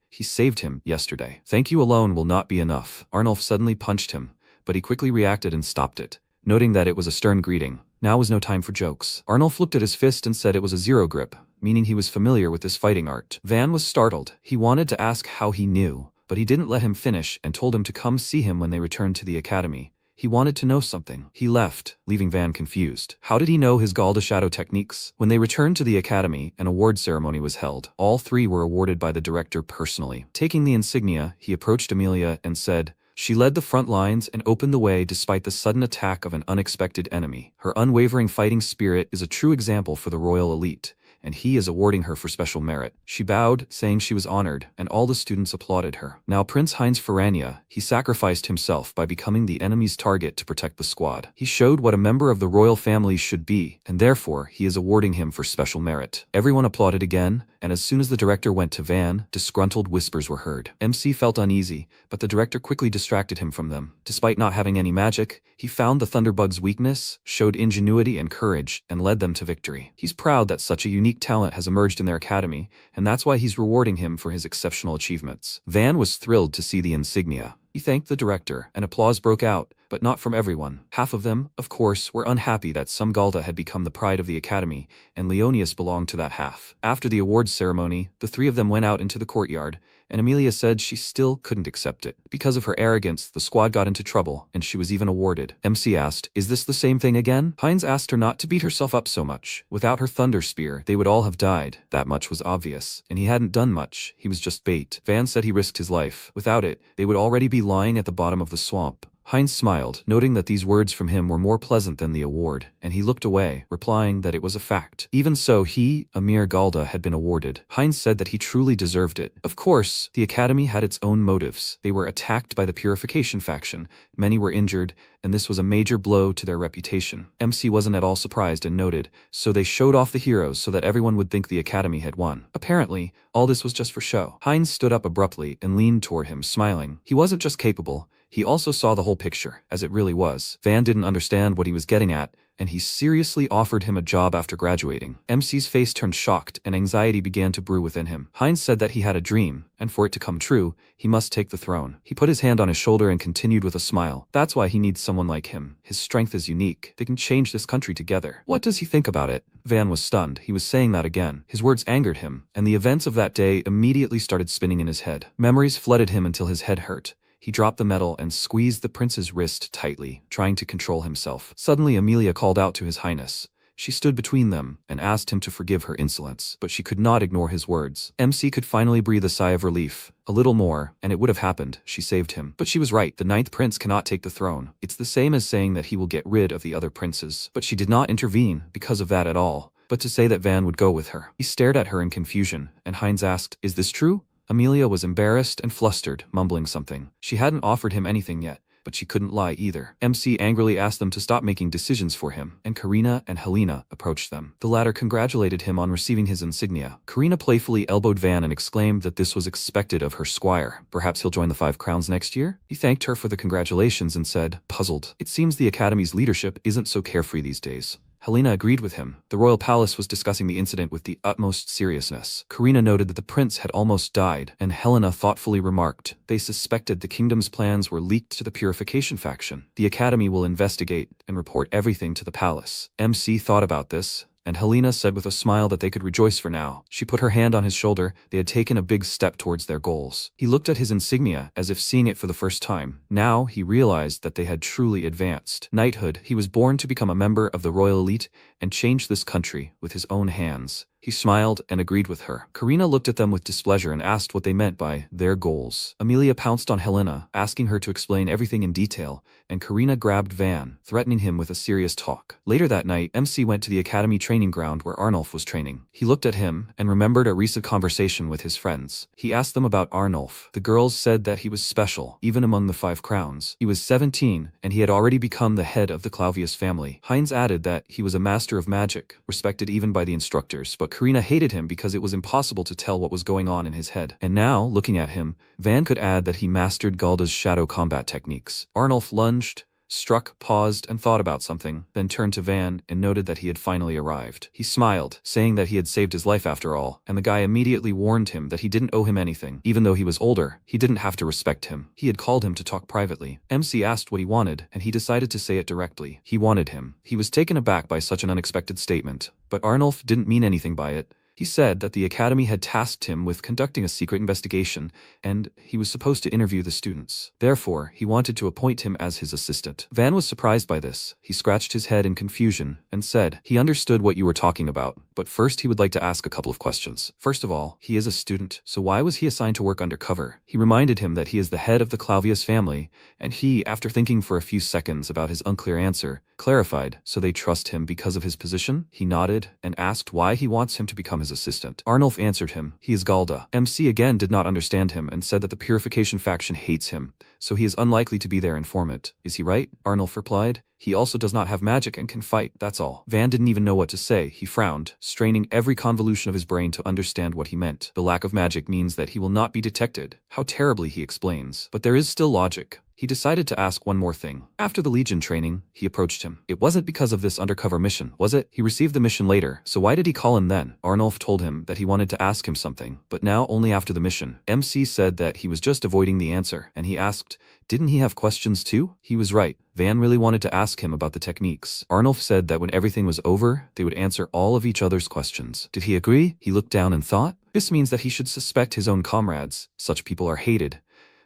he saved him yesterday. Thank you alone will not be enough. Arnulf suddenly punched him, but he quickly reacted and stopped it, noting that it was a stern greeting. Now was no time for jokes. Arnulf looked at his fist and said it was a zero grip, meaning he was familiar with this fighting art. Van was startled. He wanted to ask how he knew, but he didn't let him finish and told him to come see him when they returned to the academy. He wanted to know something. He left, leaving Van confused. How did he know his Galda shadow techniques? When they returned to the academy, an award ceremony was held. All three were awarded by the director personally. Taking the insignia, he approached Amelia and said, she led the front lines and opened the way despite the sudden attack of an unexpected enemy. Her unwavering fighting spirit is a true example for the royal elite, and he is awarding her for special merit. She bowed, saying she was honored, and all the students applauded her. Now Prince Heinz Ferrania, he sacrificed himself by becoming the enemy's target to protect the squad. He showed what a member of the royal family should be, and therefore he is awarding him for special merit. Everyone applauded again, and as soon as the director went to Van, disgruntled whispers were heard. MC felt uneasy, but the director quickly distracted him from them. Despite not having any magic, he found the Thunderbug's weakness, showed ingenuity and courage, and led them to victory. He's proud that such a unique talent has emerged in their academy, and that's why he's rewarding him for his exceptional achievements. Van was thrilled to see the insignia. He thanked the director, and applause broke out, but not from everyone. Half of them, of course, were unhappy that some Galda had become the pride of the academy, and Leonius belonged to that half. After the awards ceremony, the three of them went out into the courtyard, and Amelia said she still couldn't accept it. Because of her arrogance, the squad got into trouble, and she was even awarded. MC asked, is this the same thing again? Heinz asked her not to beat herself up so much. Without her thunder spear, they would all have died. That much was obvious. And he hadn't done much. He was just bait. Van said he risked his life. Without it, they would already be lying at the bottom of the swamp. Heinz smiled, noting that these words from him were more pleasant than the award, and he looked away, replying that it was a fact. Even so, he, a mere Galda, had been awarded. Heinz said that he truly deserved it. Of course, the academy had its own motives. They were attacked by the Purification faction, many were injured, and this was a major blow to their reputation. MC wasn't at all surprised and noted, so they showed off the heroes so that everyone would think the academy had won. Apparently, all this was just for show. Heinz stood up abruptly and leaned toward him, smiling. He wasn't just capable, he also saw the whole picture, as it really was. Van didn't understand what he was getting at, and he seriously offered him a job after graduating. MC's face turned shocked, and anxiety began to brew within him. Heinz said that he had a dream, and for it to come true, he must take the throne. He put his hand on his shoulder and continued with a smile. That's why he needs someone like him. His strength is unique. They can change this country together. What does he think about it? Van was stunned. He was saying that again. His words angered him, and the events of that day immediately started spinning in his head. Memories flooded him until his head hurt. He dropped the medal and squeezed the prince's wrist tightly, trying to control himself. Suddenly Amelia called out to His Highness. She stood between them and asked him to forgive her insolence, but she could not ignore his words. MC could finally breathe a sigh of relief. A little more, and it would have happened. She saved him. But she was right. The ninth prince cannot take the throne. It's the same as saying that he will get rid of the other princes. But she did not intervene because of that at all, but to say that Van would go with her. He stared at her in confusion, and Heinz asked, is this true? Amelia was embarrassed and flustered, mumbling something. She hadn't offered him anything yet, but she couldn't lie either. MC angrily asked them to stop making decisions for him, and Karina and Helena approached them. The latter congratulated him on receiving his insignia. Karina playfully elbowed Van and exclaimed that this was expected of her squire. Perhaps he'll join the 5 Crowns next year? He thanked her for the congratulations and said, puzzled, it seems the academy's leadership isn't so carefree these days. Helena agreed with him. The royal palace was discussing the incident with the utmost seriousness. Karina noted that the prince had almost died, and Helena thoughtfully remarked, they suspected the kingdom's plans were leaked to the Purification faction. The academy will investigate and report everything to the palace. MC thought about this, and Helena said with a smile that they could rejoice for now. She put her hand on his shoulder. They had taken a big step towards their goals. He looked at his insignia as if seeing it for the first time. Now he realized that they had truly advanced. Knighthood, he was born to become a member of the royal elite and change this country with his own hands. He smiled and agreed with her. Karina looked at them with displeasure and asked what they meant by their goals. Amelia pounced on Helena, asking her to explain everything in detail, and Karina grabbed Van, threatening him with a serious talk. Later that night, MC went to the academy training ground where Arnulf was training. He looked at him and remembered a recent conversation with his friends. He asked them about Arnulf. The girls said that he was special, even among the 5 crowns. He was 17, and he had already become the head of the Clauvius family. Heinz added that he was a master of magic, respected even by the instructors, but Karina hated him because it was impossible to tell what was going on in his head. And now, looking at him, Van could add that he mastered Galda's shadow combat techniques. Arnulf lunged, struck, paused, and thought about something, then turned to Van and noted that he had finally arrived. He smiled, saying that he had saved his life after all, and the guy immediately warned him that he didn't owe him anything. Even though he was older, he didn't have to respect him. He had called him to talk privately. MC asked what he wanted, and he decided to say it directly. He wanted him. He was taken aback by such an unexpected statement, but Arnulf didn't mean anything by it. He said that the academy had tasked him with conducting a secret investigation, and he was supposed to interview the students. Therefore, he wanted to appoint him as his assistant. Van was surprised by this. He scratched his head in confusion and said he understood what you were talking about, but first he would like to ask a couple of questions. First of all, he is a student, so why was he assigned to work undercover? He reminded him that he is the head of the Clauvius family, and he, after thinking for a few seconds about his unclear answer, clarified, so they trust him because of his position? He nodded and asked why he wants him to become his assistant. Arnulf answered him, he is Galda. MC again did not understand him and said that the Purification faction hates him, so he is unlikely to be their informant. Is he right? Arnulf replied. He also does not have magic and can fight, that's all. Van didn't even know what to say. He frowned, straining every convolution of his brain to understand what he meant. The lack of magic means that he will not be detected. How terribly, he explains. But there is still logic. He decided to ask one more thing. After the Legion training, he approached him. It wasn't because of this undercover mission, was it? He received the mission later, so why did he call him then? Arnulf told him that he wanted to ask him something, but now only after the mission. MC said that he was just avoiding the answer, and he asked, didn't he have questions too? He was right. Van really wanted to ask him about the techniques. Arnulf said that when everything was over, they would answer all of each other's questions. Did he agree? He looked down and thought, this means that he should suspect his own comrades. Such people are hated.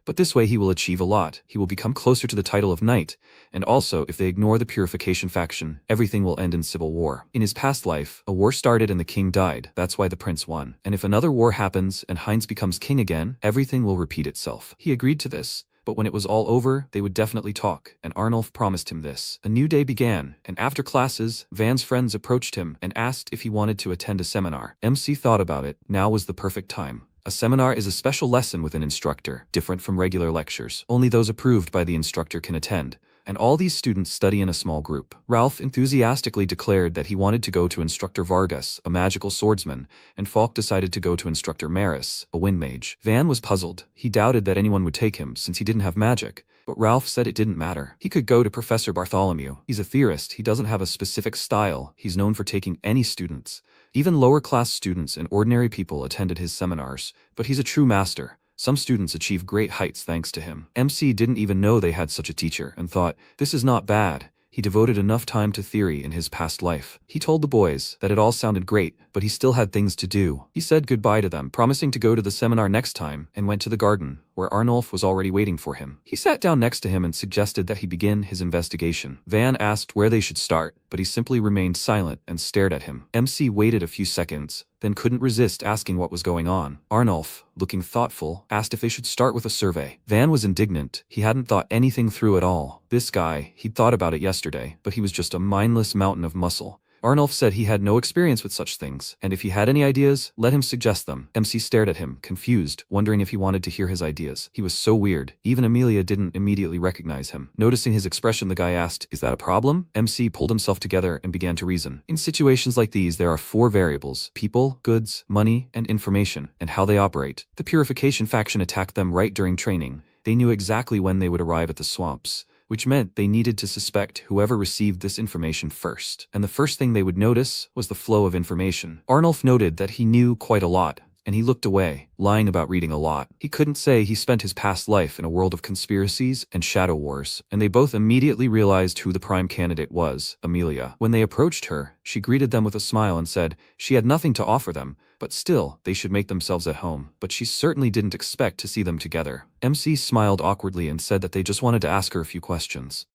But this way he will achieve a lot. He will become closer to the title of knight, and also if they ignore the Purification faction, everything will end in civil war. In his past life, a war started and the king died. That's why the prince won. And if another war happens and Heinz becomes king again, everything will repeat itself. He agreed to this. But when it was all over, they would definitely talk, and Arnulf promised him this. A new day began, and after classes, Van's friends approached him and asked if he wanted to attend a seminar. MC thought about it. Now was the perfect time. A seminar is a special lesson with an instructor, different from regular lectures. Only those approved by the instructor can attend, and all these students study in a small group. Ralph enthusiastically declared that he wanted to go to Instructor Vargas, a magical swordsman, and Falk decided to go to Instructor Maris, a wind mage. Van was puzzled. He doubted that anyone would take him since he didn't have magic. But Ralph said it didn't matter. He could go to Professor Bartholomew. He's a theorist. He doesn't have a specific style. He's known for taking any students. Even lower-class students and ordinary people attended his seminars, but he's a true master. Some students achieve great heights thanks to him. MC didn't even know they had such a teacher and thought, this is not bad. He devoted enough time to theory in his past life. He told the boys that it all sounded great, but he still had things to do. He said goodbye to them, promising to go to the seminar next time, and went to the garden, where Arnulf was already waiting for him. He sat down next to him and suggested that he begin his investigation. Van asked where they should start, but he simply remained silent and stared at him. MC waited a few seconds, then couldn't resist asking what was going on. Arnulf, looking thoughtful, asked if they should start with a survey. Van was indignant. He hadn't thought anything through at all. This guy, he'd thought about it yesterday, but he was just a mindless mountain of muscle. Arnulf said he had no experience with such things, and if he had any ideas, let him suggest them. MC stared at him, confused, wondering if he wanted to hear his ideas. He was so weird. Even Amelia didn't immediately recognize him. Noticing his expression, the guy asked, is that a problem? MC pulled himself together and began to reason. In situations like these, there are 4 variables: people, goods, money, and information, and how they operate. The Purification faction attacked them right during training. They knew exactly when they would arrive at the swamps, which meant they needed to suspect whoever received this information first. And the first thing they would notice was the flow of information. Arnulf noted that he knew quite a lot, and he looked away, lying about reading a lot. He couldn't say he spent his past life in a world of conspiracies and shadow wars, and they both immediately realized who the prime candidate was, Amelia. When they approached her, she greeted them with a smile and said she had nothing to offer them, but still, they should make themselves at home. But she certainly didn't expect to see them together. MC smiled awkwardly and said that they just wanted to ask her a few questions.